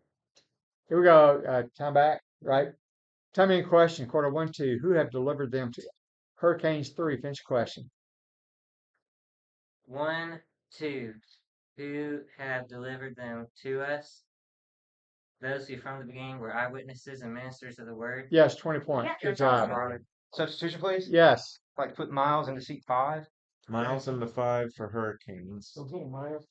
Here we go. Time back, right? Time in question, quarter 1, 2. Who have delivered them to Hurricanes 3? Finish question. 1, 2. Who have delivered them to us? Those who from the beginning were eyewitnesses and ministers of the word. Yes, 20 points. Good job. Substitution, please. Yes. Like put Miles into seat 5. Miles in the 5 for Hurricanes. Okay, Miles.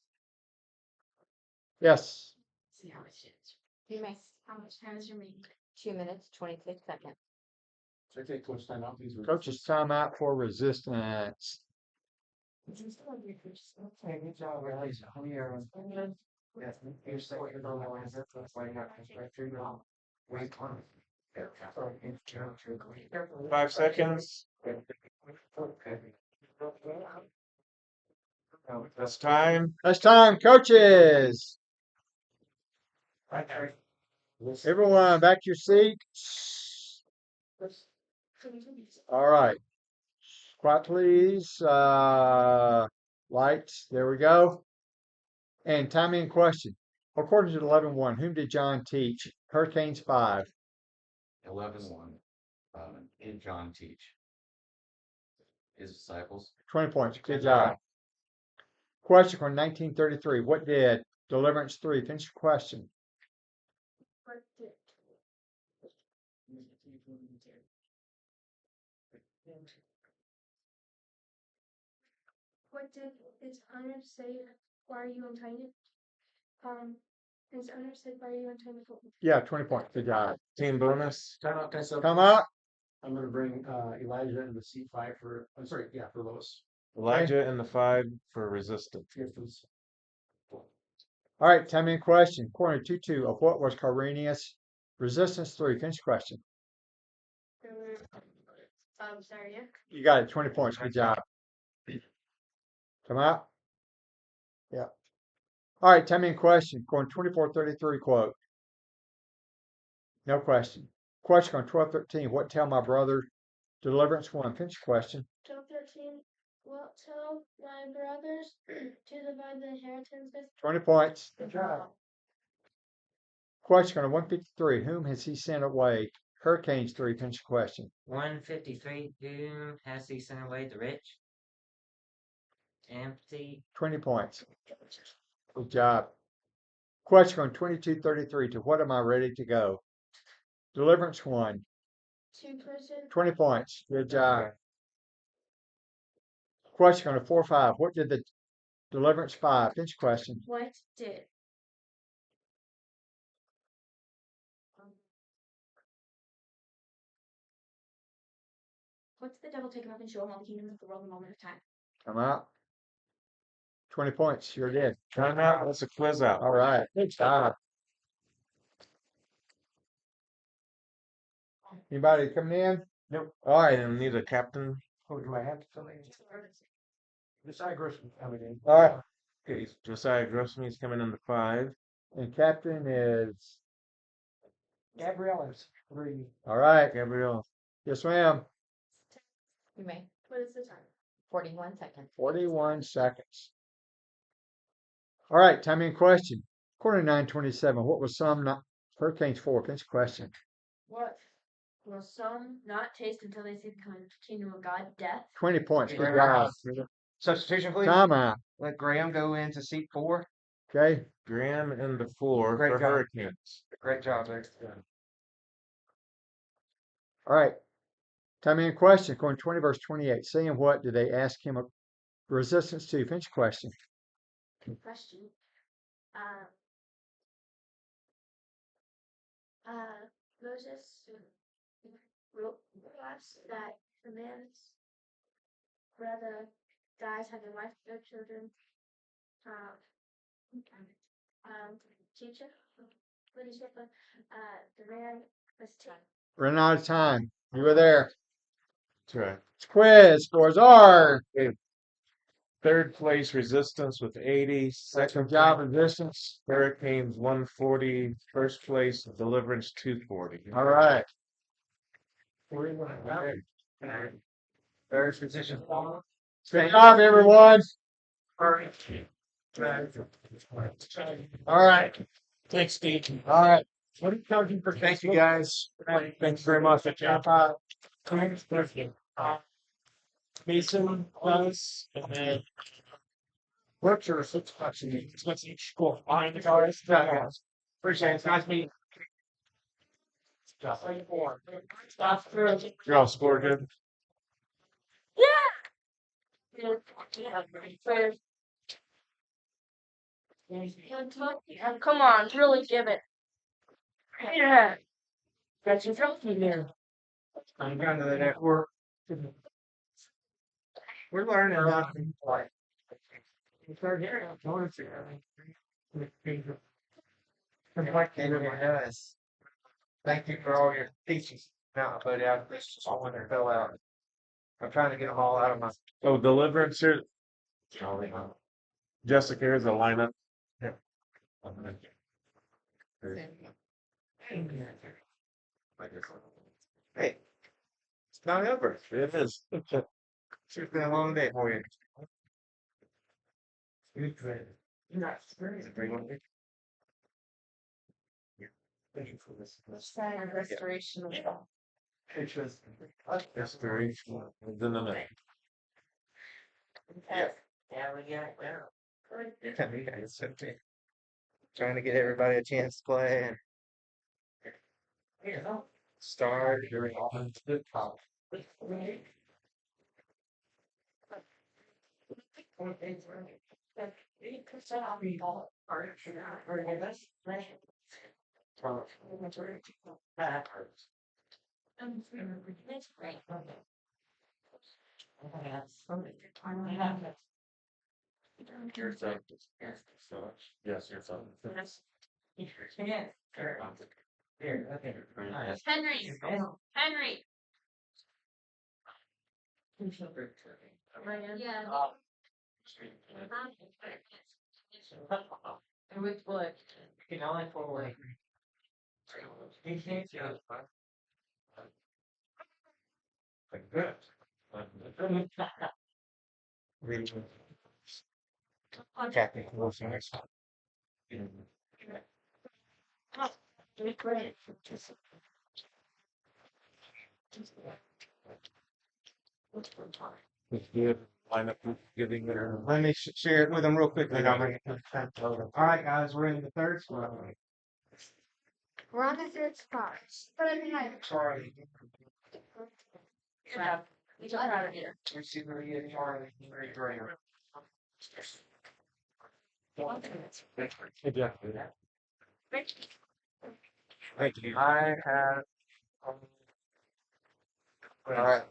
Yes. See how much it's. You may. How much time is remaining? 2 minutes, 26 seconds. So I take coach time out, please. Coach's timeout for resistance. Hey, good job, guys. Yes, you're second on the line. That's why you have to right through now. Wait on. 5 seconds. That's time. That's time, coaches. Everyone, back to your seat. All right. Quiet, please. Lights. There we go. And time in question. According to 11:1, whom did John teach? Hurricanes 5. 11:1. Did John teach his disciples? 20 points. Good job. Question from 1933. What did Deliverance 3? Finish your question. What did his owner say? Why are you untying it? His owner said, "Why are you untying the football?" Yeah, 20 points. Good job. Team bonus. Time out, guys. Come up. I'm gonna bring Elijah into seat 5 for. I'm sorry, yeah, for Lois. Elijah in the 5 for resistance. Here, please. All right, time in question. Corner 2-2 of what was Quirinius? Resistance 3. Finish question. Sorry, yeah. You got it. 20 points. Good job. Come out. Yeah. All right, time in question. Going 24:33 quote. No question. Question on 12:13. What tell my brother? Deliverance 1. Finish question. 12:13. Well, tell my brothers to divide the inheritance with. 20 points. Good job. Question on 153. Whom has he sent away? Hurricanes 3. Finish question. 153. Whom has he sent away? The rich? Empty. 20 points. Good job. Question on 22:33. To what am I ready to go? Deliverance 1. 2-person. 20 points. Good job. Question on 4-5. What did the Deliverance 5? Finish question. What did? What did the devil take him up and show him all the kingdoms of the world in a moment of time? Come out. 20 points. Sure did. Time out. That's a quiz out. All right. Good job. Anybody coming in? Nope. All right. And need a captain. Oh, do I have to fill in? Josiah Grossman coming in. All right. Okay, Josiah Grossman is coming in the 5. And captain is. Gabrielle is 3. All right. Gabrielle. Yes, ma'am. You may. What is the time? 41 seconds. 41 seconds. All right. Time in question. Quarter 9:27. What was Hurricanes 4? Finish question. What will some not taste until they see the kingdom of God? Death. 20 points. Good job. Substitution, please. Timeout. Let Graham go into seat 4. Okay. Graham in the 4 Great for job. Hurricanes. Great job, there. All right. Time in question. Going 20 verse 28. Saying what did they ask him? Resistance 2. Finish question. Question. Moses wrote that the man's brother dies having wife and no children. Teacher, what is it? The man was taken. Running out of time. You were there. That's right. Quiz scores are. Okay. 3rd place Resistance with 80. Second job Resistance. Hurricanes 140. 1st place Deliverance 240. All right. Third position. Good job, everyone. All right. Thanks, Steve. All right. Thank you guys. Thanks very much. Mason, us, and then what's your actually? What's each school? Behind the cars. Appreciate it. Nice meeting. You all score good. Come on, really give it. Yeah. Got your trophy there. I'm going to the network. We're learning how to play. Thank you for all your teachings. Now, but this is all when they fell out. I'm trying to get them all out of my. Oh, deliverance here. Jessica, here's a lineup. Hey, it's not over. It is. It's been a long day for you. Thank you for this. Restoration. Restoration. No, no, no. Yeah. Yeah, we got it now. It's okay. Trying to get everybody a chance to play and start during all the top. Your son. Yes, your son. Henry. Henry. Yeah. Which book? You can only forward. Technical things. Lineup getting there. Let me share it with them real quickly. All right, guys, we're in the third spot. We're on the third spot. Sorry. Yeah. We got out of here. Thank you. I have. All right.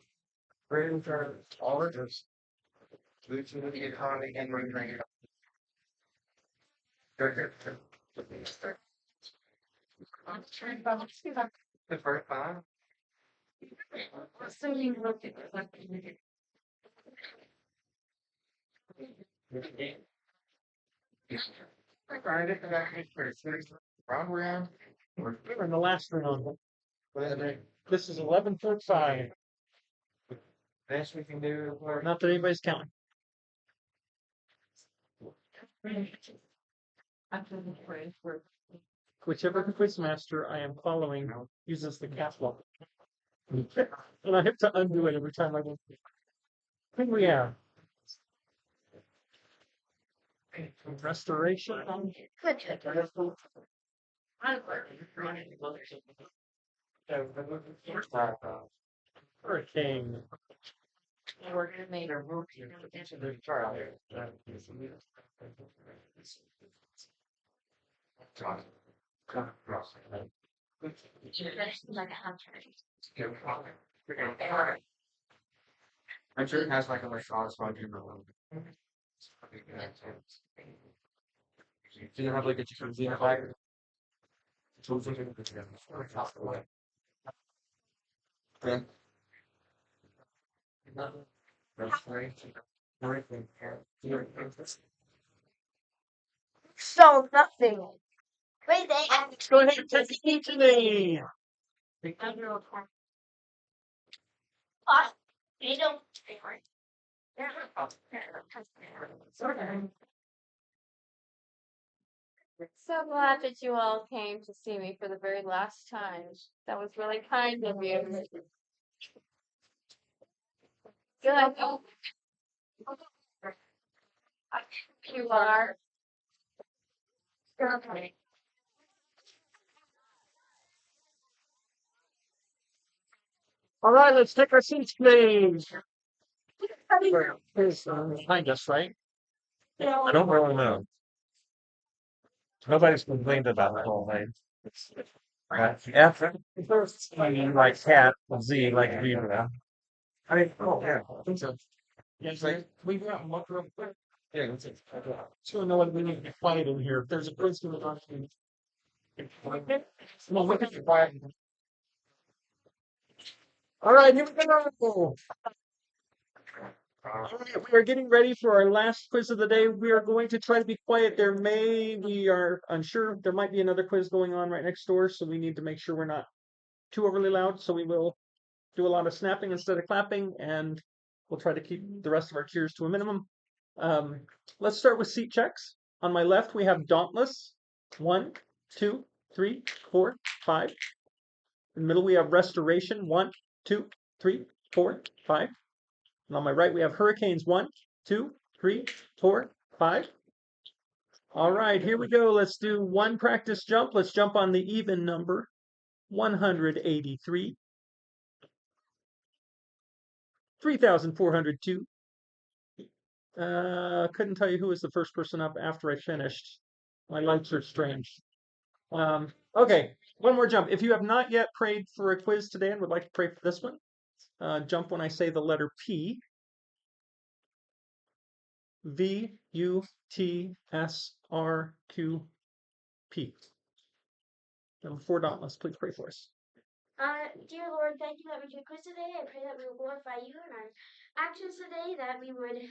Ready for all of this. Due to the economy and ring. The first time. Round. We're in the last round. This is 11.5. Best we can do. Not that anybody's counting. Whichever quiz master I am following uses the caps lock. And I have to undo it every time I go. I think we have restoration. Hurricane. We're gonna make I'm sure it has like a response function. Do you have like a jacuzzi in the back? Yeah. So nothing. Wait, Let's go ahead and take the key today. You don't. So glad that you all came to see me for the very last time. That was really kind of you. Good. You are. Okay. All right, let's take our seats, please. Behind us, right? I don't really know. Nobody's complained about that whole thing. F like cat, Z like zebra. I mean, oh yeah, I think so. Yeah, it's like we go out and look real quick. Yeah, that's it. So no one we need to be quiet in here. If there's a quiz going on, well, we can be quiet. All right, here we go. All right, we are getting ready for our last quiz of the day. We are going to try to be quiet. We are unsure. There might be another quiz going on right next door, so we need to make sure we're not too overly loud. So we will do a lot of snapping instead of clapping, and we'll try to keep the rest of our cheers to a minimum. Let's start with seat checks. On my left, we have Dauntless. 1, 2, 3, 4, 5. In the middle, we have Restoration. 1, 2, 3, 4, 5. And on my right, we have Hurricanes. 1, 2, 3, 4, 5. All right, here we go. Let's do one practice jump. Let's jump on the even number. 183. 3,402. Couldn't tell you who was the first person up after I finished. My lights are strange. Okay, one more jump. If you have not yet prayed for a quiz today and would like to pray for this one, jump when I say the letter P. VUTSRQP. Number 4, Dauntless, please pray for us. Dear Lord, thank you that we did quiz today. I pray that we will glorify you in our actions today, that we would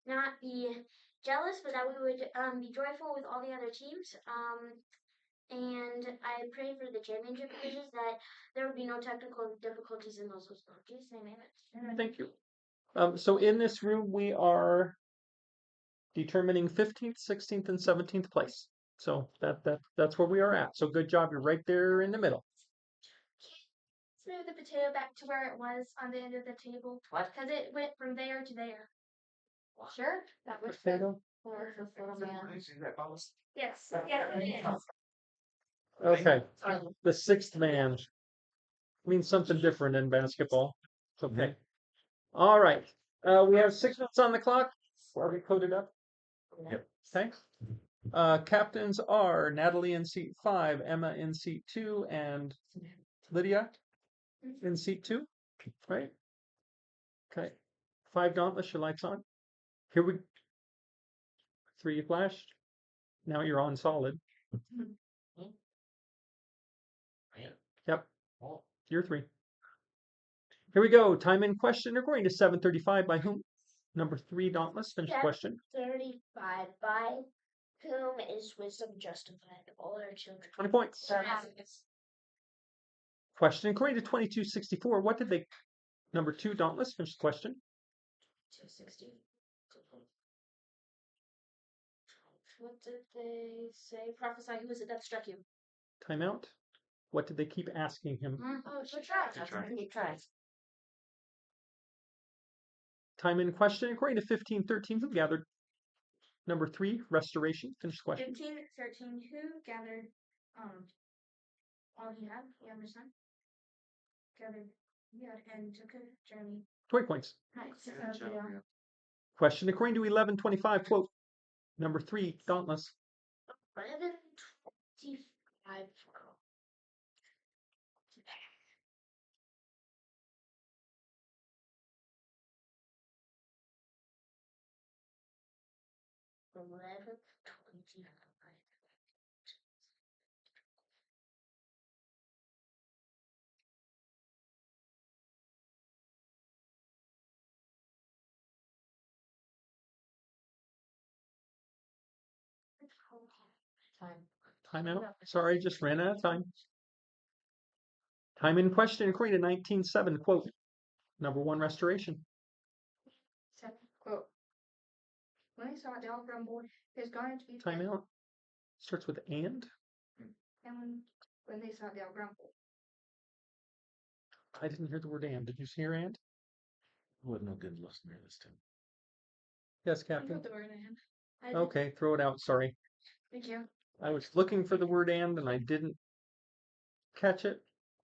not be jealous, but that we would be joyful with all the other teams. And I pray for the championship quizzes that there would be no technical difficulties in those as well. In Jesus' name, amen. Thank you. So in this room, we are determining 15th, 16th, and 17th place. So that's where we are at. So good job. You're right there in the middle. Let's move the potato back to where it was on the end of the table. What? Because it went from there to there. Sure. That was Potato. Yes. Yeah. Okay. The 6th man means something different in basketball. It's okay. All right. We have 6 minutes on the clock. Are we coded up? Yep. Okay. Captains are Natalie in seat 5, Emma in seat 2, and Lydia in seat 2. Right? Okay. 5 Dauntless, your lights on. Here we 3 you flashed. Now you're on solid. Yep. You're 3. Here we go. Time in question. They're going to 7:35 by whom? Number 3 Dauntless. Finish the question. 35 by whom is wisdom justified? All our children. 20 points. Question according to 2264. What did they? Number 2 Dauntless. Finish the question. 260. What did they say? Prophesy. Who is it that struck you? Timeout. What did they keep asking him? Oh, good try. Keep trying. Time in question according to 1513. Who gathered? Number 3 Restoration. Finish the question. 1513. Who gathered all he had? He and his son. Gathered. Yeah, and took a journey. 20 points. Nice. Question according to 1125. Quote. Number 3 Dauntless. 1125. 1125. Time out. Sorry, just ran out of time. Time in question according to 19:7. Quote. Number 1 Restoration. 7. Quote. When I saw it down from board, his garment to be Time out. Starts with and. And when they saw the grumble. I didn't hear the word and. Did you hear and? Wasn't no good listener this time. Yes, I Captain. put the word in. I did. Okay, throw it out. Sorry. Thank you. I was looking for the word and I didn't catch it.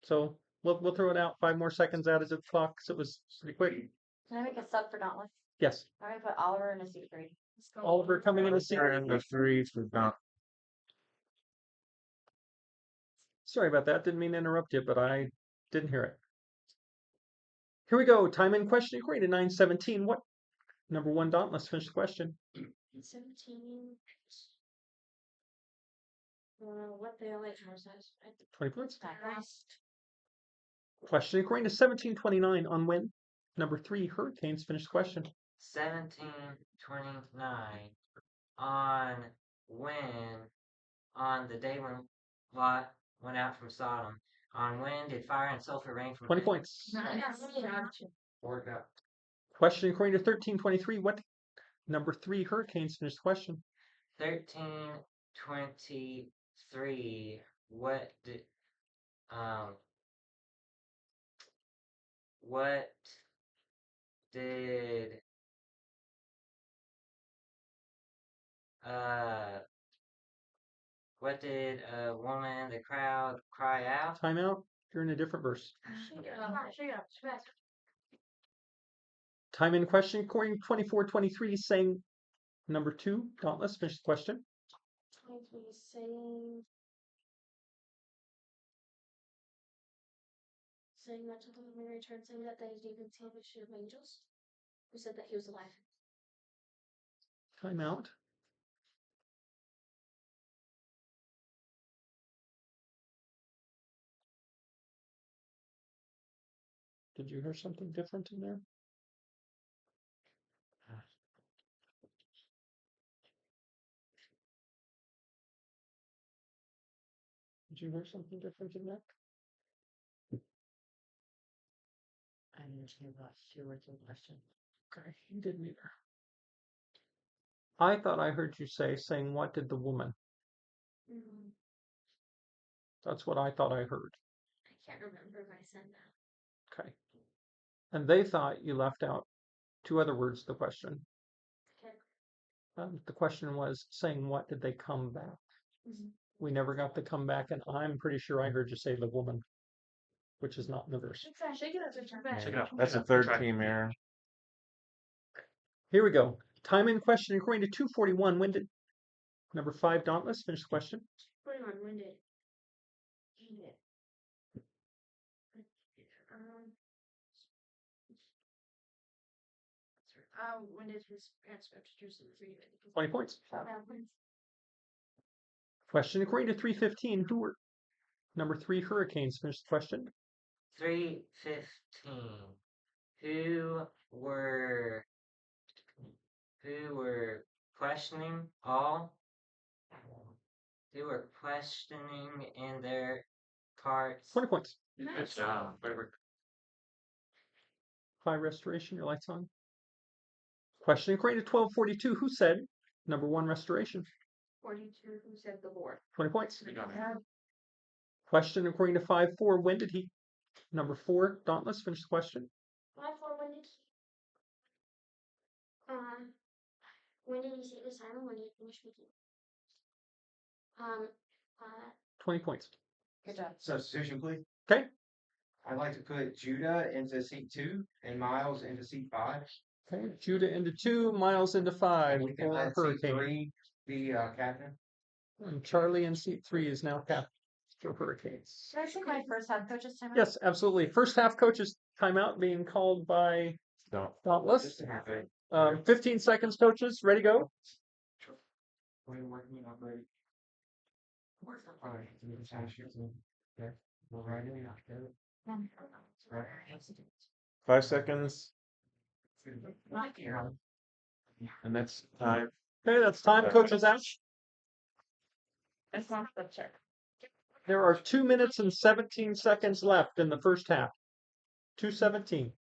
So we'll throw it out. 5 more seconds out of the clock, so it was pretty quick. Can I make a sub for Dauntless? Yes. I'm gonna put Oliver in a seat 3. Oliver coming in to see. The 3 for Don. Sorry about that. Didn't mean to interrupt you, but I didn't hear it. Here we go. Time in question according to 9:17. What? Number 1, Dauntless. Finish the question. 17. What the LHR says. 20 points. Last. Question according to 17:29. On when? Number 3, Hurricanes. Finish the question. 1729 on when on the day when Lot went out from Sodom. On when did fire and sulfur rain from 20 heaven? points. Work out. Question according to 13:23. What? Number 3, Hurricanes. Finish the question. 1323. What did what did a woman in the crowd cry out? Time out. You're in a different verse. Time in question according to 24:23. Saying number 2, Dauntless. Finish the question. 23 saying that to the woman returned, saying that they didn't see the shoot of angels. Who said that he was alive? Time out. Did you hear something different in there? Did you hear something different in there? I didn't hear about Stuart's question. Okay, you didn't either. I thought I heard you saying what did the woman? Mm-hmm. That's what I thought I heard. I can't remember if I said that. Okay. And they thought you left out 2 other words of the question. Okay. The question was saying what did they come back? Mm-hmm. We never got the comeback, and I'm pretty sure I heard you say the woman, which is not in the verse. Shake it up, That's a 3rd team error. Here we go. Time in question according to 2:41. When did number 5, Dauntless, finish the question? 41. When did? When did his parents go to Jerusalem for you? 20 points. 5 Question according to 3:15. Who were number 3, Hurricanes? Finish the question. 315. Who were questioning all? Who were questioning in their carts? 20 points. Good job. 5 restoration. Your lights on. Question according to 12:42. Who said number 1, restoration? 42. Who said the Lord? 20 points. Question according to 5:4. When did he? Number 4, Dauntless, finish the question. 5:4. When did he? When did he say to Simon? When did he finish speaking? 20 points. Good job. Substitution, please. Okay. I'd like to put Judah into seat 2 and Miles into seat 5. Okay. Judah into 2, Miles into 5. We can For let seat Hurricane. 3 be captain. And Charlie in seat 3 is now captain for Hurricanes. Should I take my first half coach's time out? Yes, absolutely. First half coaches timeout being called by Dauntless. 15 seconds, coaches. Ready, go. Five seconds. And that's time. Okay, that's time. Coaches out. That's not the check. There are 2 minutes and 17 seconds left in the first half. 2:17.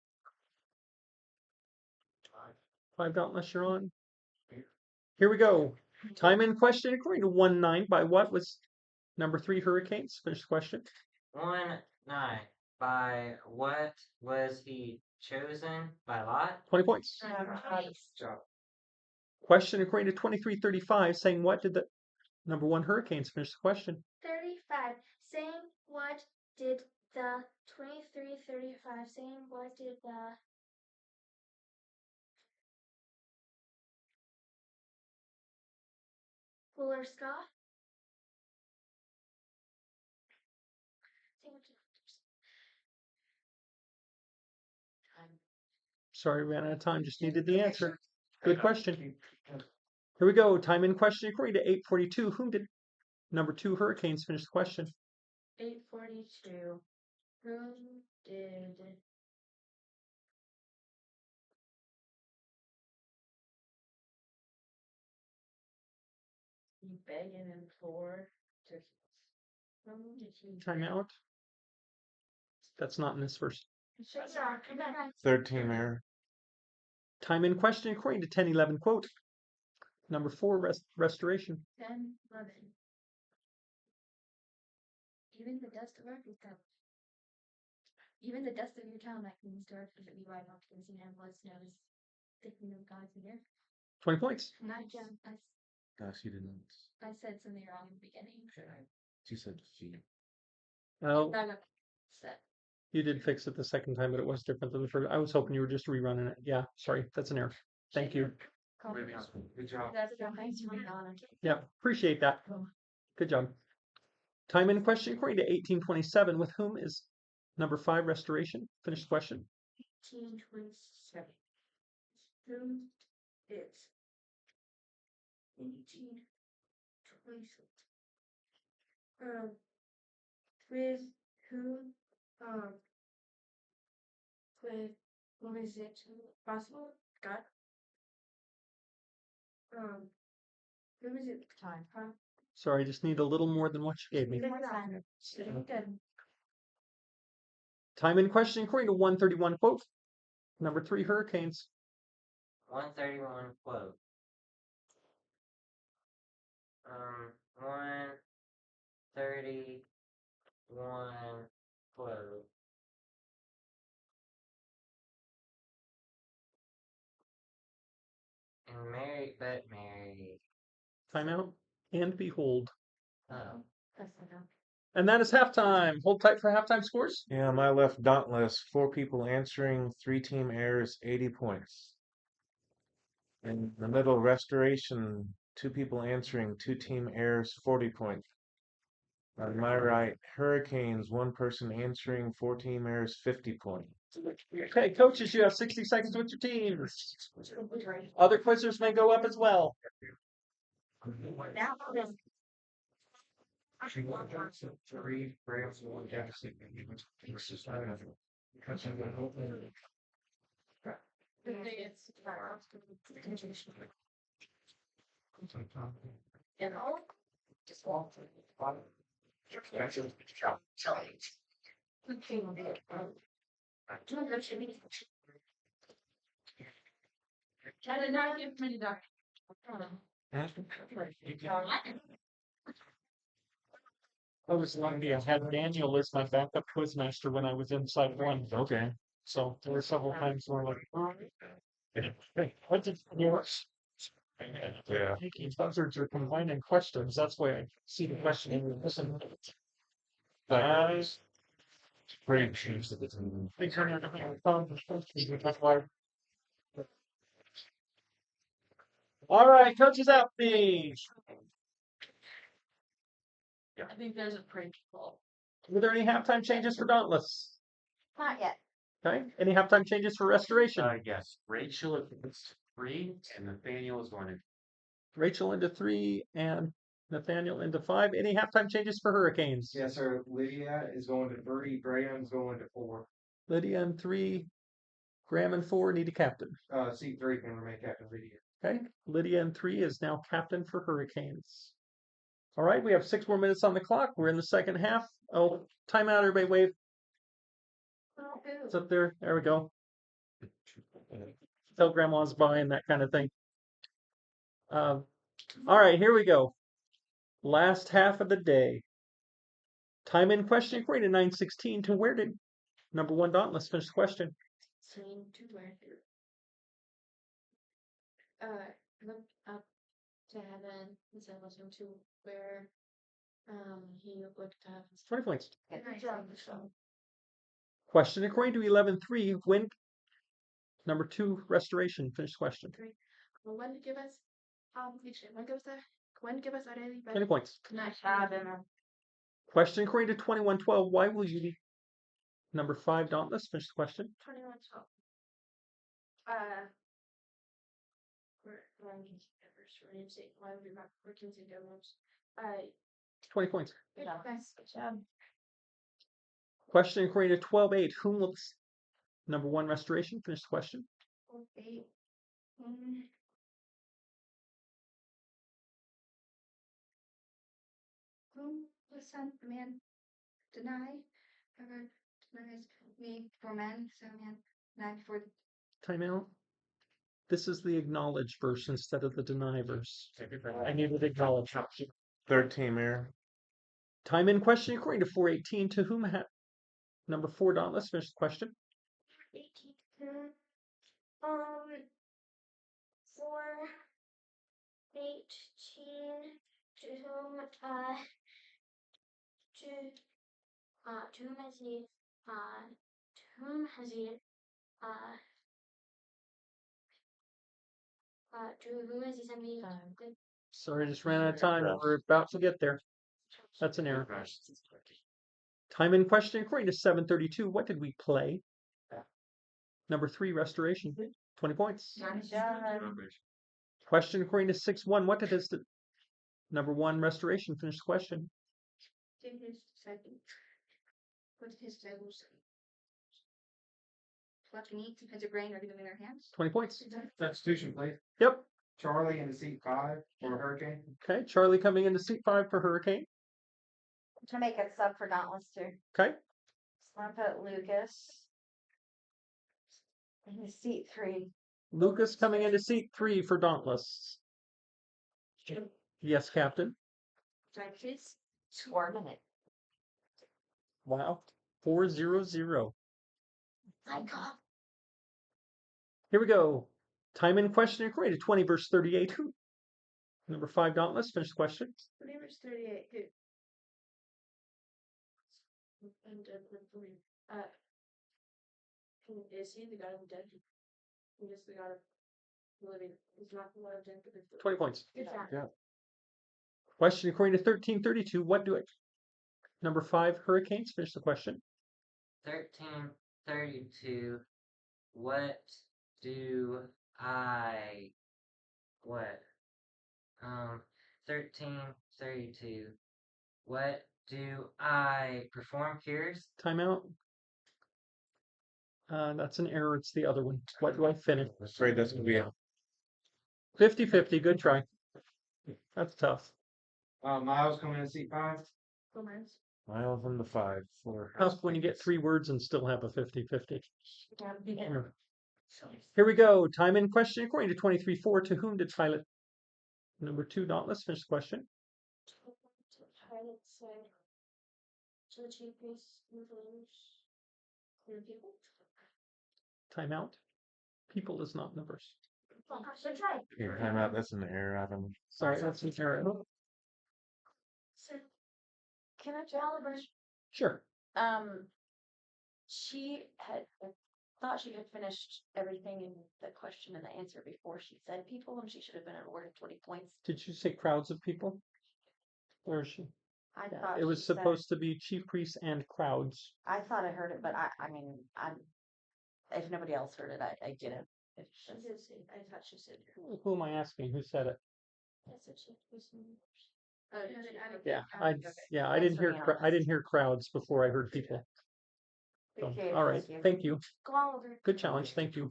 5 Dauntless, you're on. Here we go. Time in question according to 1-9 by what was number 3 Hurricanes? Finish the question. 1-9. By what was he chosen? By lot? 20 points. Nice. Question according to 2335 saying what did the number 1 Hurricanes? Finish the question. 35. Saying what did the 2335 saying what did the Fuller Scott? Say what did Sorry, ran out of time. Just needed the answer. Good question. Here we go. Time in question according to 842. Whom did number 2 Hurricanes? Finish the question. 842. Whom did You begging him for turkeys. Whom did he Time out. That's not in this verse. Third team error. Time in question according to 1011 quote. Number 4 restoration. 10, 11. Even the dust of our town. Even the dust of your town I can start to be right off to see and blood snows. Thinking of God's in there. 20 points. Not John. Gosh, you didn't. I said something wrong in the beginning. She said she. Oh, I got set. you did fix it the second time, but it was different than the first. I was hoping you were just rerunning it. Yeah, sorry. That's an error. Thank you. Good job. That's the nice one on it. Yeah, appreciate that. Good job. Time in question according to 1827. With whom is number 5 restoration? Finish the question. 1827. Whom is 1827? With whom? With whom is it possible? God. Whom is it? Time. Sorry, I just need a little more than what you gave me. Good. Time in question according to 131 quote. Number 3 Hurricanes. 131 quote. 131 quote. And Mary, but Mary. Time out. And behold. Oh. That's enough. And that is halftime. Hold tight for halftime scores. Yeah, my left dauntless. 4 people answering, 3 team errors, 80 points. In the middle, restoration, 2 people answering, 2 team errors, 40 points. On my right, Hurricanes, 1 person answering, 4 team errors, 50 points. Okay, coaches, you have 60 seconds with your teams. Other quizzers may go up as well. Three Rams, one deficit. You know? Just walk through the bottom. I did not give many doctors. I was lucky. I had Daniel as my backup quizmaster when I was inside one. Okay. So there were several times where I'm like, hey, what did yours? Yeah. Taking buzzards are combining questions. That's why I see the question and listen. Guys. Great. They turn out to be phone. That's why. All right, coaches out, please. I think there's a principle. Were there any halftime changes for Dauntless? Not yet. Okay. Any halftime changes for Restoration? Yes. Rachel is 3 and Nathaniel is going to. Rachel into 3 and Nathaniel into 5. Any halftime changes for Hurricanes? Yes, sir. Lydia is going to 3. Graham's going to 4. Lydia in 3. Graham in 4. Need a captain. C3 can remain Captain Lydia. Okay. Lydia in 3 is now captain for Hurricanes. All right. We have 6 more minutes on the clock. We're in the second half. Oh, timeout. Everybody wave. It's up there. There we go. Tell grandma's by and that kind of thing. All right, here we go. Last half of the day. Time in question according to 9:16 to where did number 1 Dauntless finish the question? Seen to where? Look up to heaven and said, listen to where he looked up to heaven. 20 points. Good job, Michelle. Question according to 11:3 when number 2 Restoration finish the question? Well, when to give us when give us our daily bread? 20 points. Nice. Question according to 21:12 why will you be number 5 Dauntless finish the question? 21:12. Why would we not working together? 20 points. Good job. Nice. Good job. Question according to 12:8 whom will number 1 Restoration finish the question? 8. Whom the Son of Man whoever denies me for men, Son of Man, deny before Time out. This is the acknowledge verse instead of the deny verse. I needed acknowledge. 13, Mayor. Time in question according to 4:18 to whom number 4 Dauntless finish the question? 18. 4:18 to whom to whom has he sent me? Sorry, just ran out of time. We're about to get there. That's an error. Time in question according to 7:32 what did we play? Number 3 Restoration 20 points. Nice job. Question according to 6:1 what did the number 1 Restoration finish the question? What did his disciples left and eat because of grain or given in their hands? 20 points. Substitution, please. Yep. Charlie in seat 5 for Hurricane. Okay, Charlie coming into seat 5 for Hurricane. To make it sub for Dauntless too. Okay. So I'm gonna put Lucas in his seat 3. Lucas coming into seat 3 for Dauntless. Yes, Captain. Judges. Score a minute. Wow. 4:00. My God. Here we go. Time in question according to 20 verse 38. Who? Number 5 Dauntless finish the question. 20 verse 38. Who? Is he the God of the dead? He is the God of the living. He's not the God of dead, but the 20 points. Good job. Yeah. Question according to 13:32. What do it? Number 5 Hurricanes finish the question. 13:32. What do I what? 13:32. What do I perform cures? Timeout. That's an error. It's the other one. What do I finish? I'm afraid that's going to be it. 50-50. Good try. That's tough. Miles coming in seat 5. Miles in the 5 for Tough when you get 3 words and still have a 50-50. Yeah. Here we go. Time in question according to 23:4. To whom did Pilot number 2 Dauntless finish the question? Pilot said to the chief priests and the people. Timeout. People is not numbers. Good try. Here, time out. That's an error, Adam. Sorry, that's an error. Can I tell? Sure. She had thought she had finished everything in the question and the answer before she said people, and she should have been awarded 20 points. Did you say crowds of people? Where is she? I thought It was she said- supposed to be chief priests and crowds. I thought I heard it, but I mean, if nobody else heard it, I get it. It's She just- did say, I thought she said. Who am I asking? Who said it? I said chief priests and members. Yeah, I didn't hear I didn't hear crowds before I heard people. So, Appreciate it, all right, thank you. thank you. Go Oliver. Good challenge, thank you.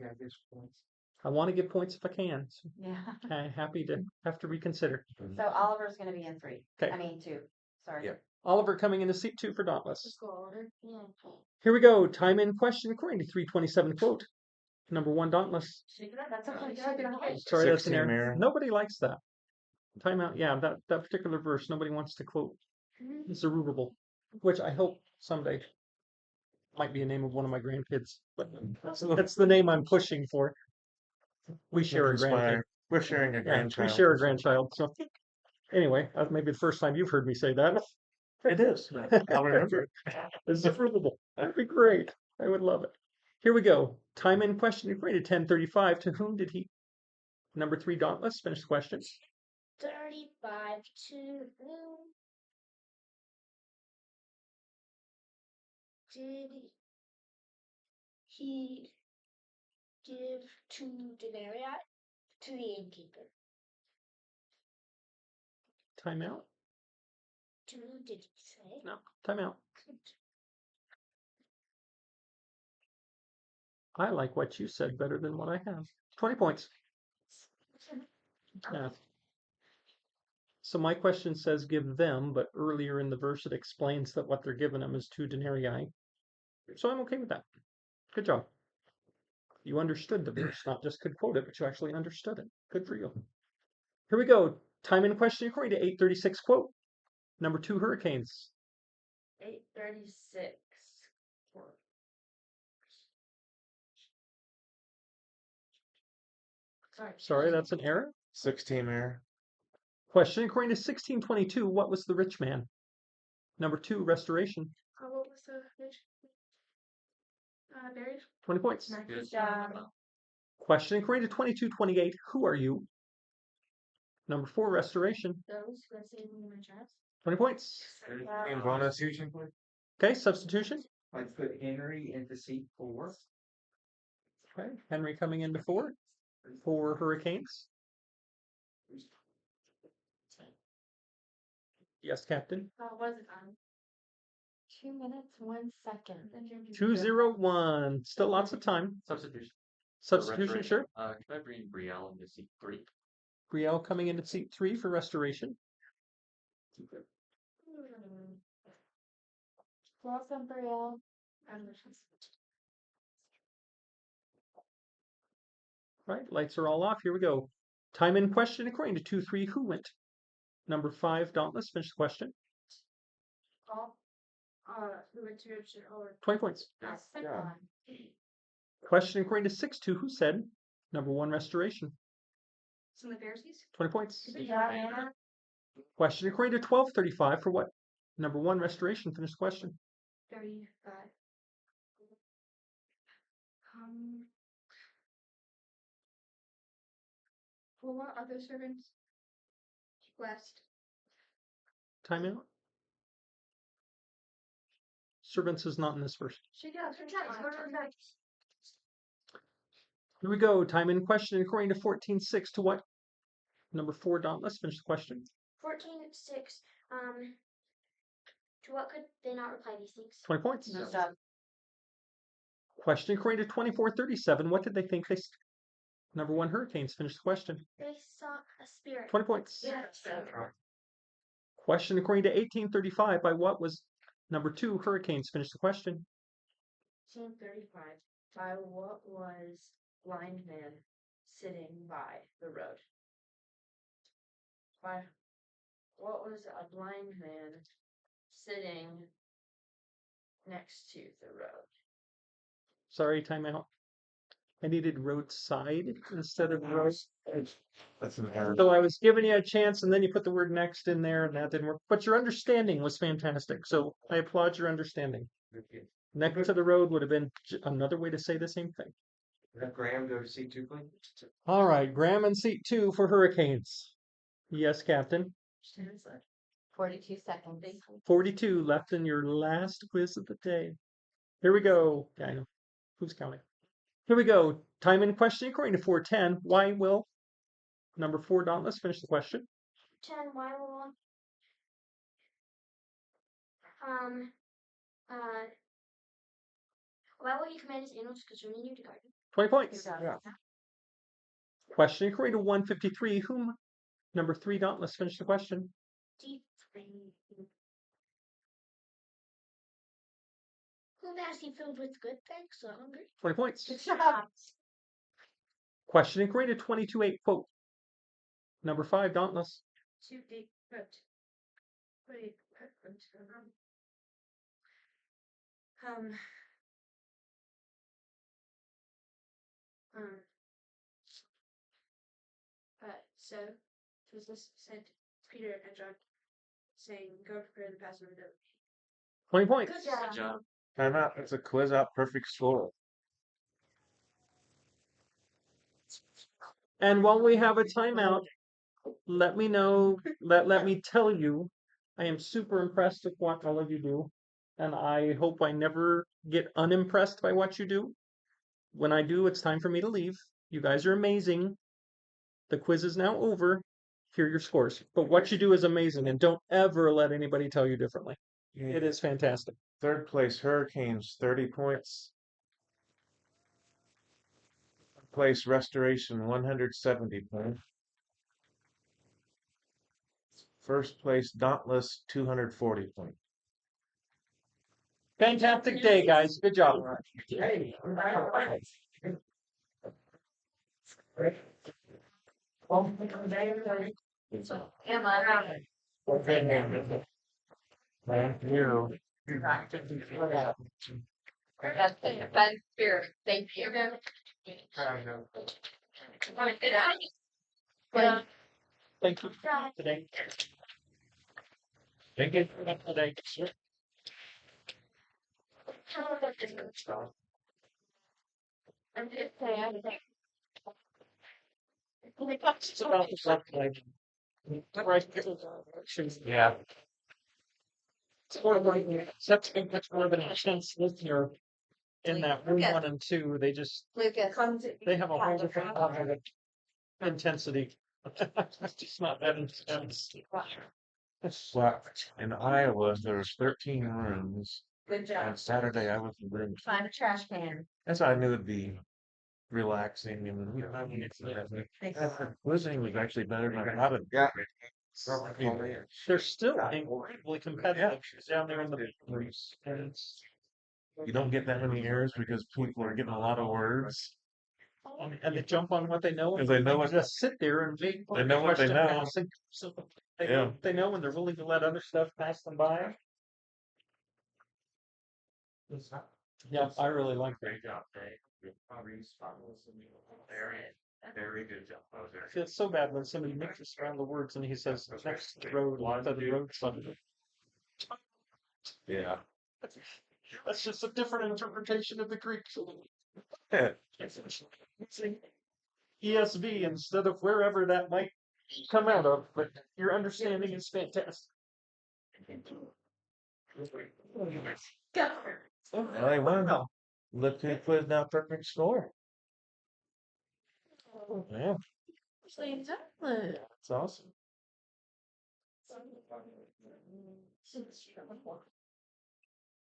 I want to get points if I can. So, Yeah. okay, happy to have to reconsider. So Oliver's gonna be in 3. Okay. I mean 2. Sorry. Yeah. Oliver coming into seat 2 for Dauntless. Let's go Oliver. Yeah. Here we go. Time in question according to 3:27 quote. Number 1 Dauntless. That's okay. Sorry, that's an 16 error. error. Nobody likes that. Timeout. Yeah, that particular verse. Nobody wants to quote Zerubbabel, which I hope someday might be a name of one of my grandkids. But that's the name I'm pushing for. We share a grandkid. Inspiring. We're sharing a Yeah, grandchild. we share a grandchild. So anyway, that's maybe the first time you've heard me say that. It is. I'll remember it. It's Zerubbabel. That'd be great. I would love it. Here we go. Time in question equated 10:35. To whom did he? Number 3, Dauntless. Finish the question. 35 to whom did he give 2 denarii to the innkeeper? Timeout. To whom did he say? No, timeout. I like what you said better than what I have. 20 points. Yeah. So my question says give them, but earlier in the verse it explains that what they're giving them is 2 denarii. So I'm okay with that. Good job. You understood the verse, not just could quote it, but you actually understood it. Good for you. Here we go. Time in question according to 836 quote. Number 2, hurricanes. 836. Sorry, that's an error. 16 error. Question according to 1622, what was the rich man? Number 2, restoration. What was the rich? Buried. 20 points. Nice job. Question according to 2228, who are you? Number 4, restoration. Those who are saving my trust. 20 points. And bonus usually. Okay, substitution. I'd put Henry into seat 4. Okay, Henry coming into 4 for hurricanes. Yes, Captain. Was it on? 2 minutes, 1 second. 201. Still lots of time. Substitution. Substitution, sure. Can I bring Brielle into seat 3? Brielle coming into seat 3 for restoration. Welcome, Brielle. Right, lights are all off. Here we go. Time in question according to 23, who went? Number 5, Dauntless. Finish the question. Who went to Richard Howard? 20 points. Question according to 6-2, who said? Number 1, restoration. Some of the Pharisees. 20 points. Yeah. Question according to 1235 for what? Number 1, restoration. Finish the question. 35. For what other servants blessed? Time out. Servants is not in this verse. She does. Here we go. Time in question according to 14:6 to what? Number 4, Dauntless. Finish the question. 14:6. To what could they not reply these things? 20 points. Good job. Question according to 24:37. What did they think they? Number 1, hurricanes. Finish the question. They saw a spirit. 20 points. Yes. Question according to 1835. By what was number 2, hurricanes? Finish the question. 1835. By what was blind man sitting by the road? By what was a blind man sitting next to the road? Sorry, time out. I needed roadside instead of road. That's an error. So I was giving you a chance, and then you put the word next in there, and that didn't work. But your understanding was fantastic, so I applaud your understanding. Next to the road would have been another way to say the same thing. Let Graham go to seat 2, please. All right, Graham in seat 2 for hurricanes. Yes, Captain. 42 seconds. 42 left in your last quiz of the day. Here we go. Yeah, I know. Who's counting? Here we go. Time in question according to 410. Why will number 4, Dauntless, finish the question? 10. Why will he command his animals concerning you to guard him? 20 points. Yeah. Question according to 153. Whom? Number 3, Dauntless, finish the question. D3. Whom has he filled with good things? So hungry. 20 points. Good job. Question according to 22:8. Quote. Number 5, Dauntless. too deep, but pretty um um so Jesus said to Peter and John, saying, "Go prepare the Passover dinner." 20 points. Good job. Time out. It's a quiz out perfect score. And while we have a timeout, let me know, let me tell you, I am super impressed with what all of you do. And I hope I never get unimpressed by what you do. When I do, it's time for me to leave. You guys are amazing. The quiz is now over. Here are your scores. But what you do is amazing, and don't ever let anybody tell you differently. It is fantastic. Third place, Hurricanes, 30 points. Place, Restoration, 170 points. First place, Dauntless, 240 points. Fantastic day, guys. Good job. Am I right? Thank you. That's a fun spirit. Thank you. Thank you today. Thank you today. I'm just saying. It's about the stuff like yeah. It's more like except much more of an intense listener in that room 1 and 2. They just Lucas. they have a whole different level of intensity. It's just not that intense. Well, in Iowa, there's 13 rooms. Good job. On Saturday, I was in room. Find a trash can. That's why I knew it'd be relaxing and you know, I mean, quizzing was actually better than I thought it'd be. Yeah. They're still incredibly competitive down there in the rooms. And it's You don't get that many errors because people are getting a lot of words. and they jump on what they know, and Because they know what just sit there and they know what they question know. ask, and so Yeah. they know when they're willing to let other stuff pass them by. Yeah, I really like that. Great job, Dave. Very good job. I feel so bad when somebody mixes around the words and he says next to the road instead of the road side. Yeah. That's just a different interpretation of the Greek. ESV instead of wherever that might come out of, but your understanding is fantastic. Well, they won. Look who quiz now perfect score. Yeah, it's awesome.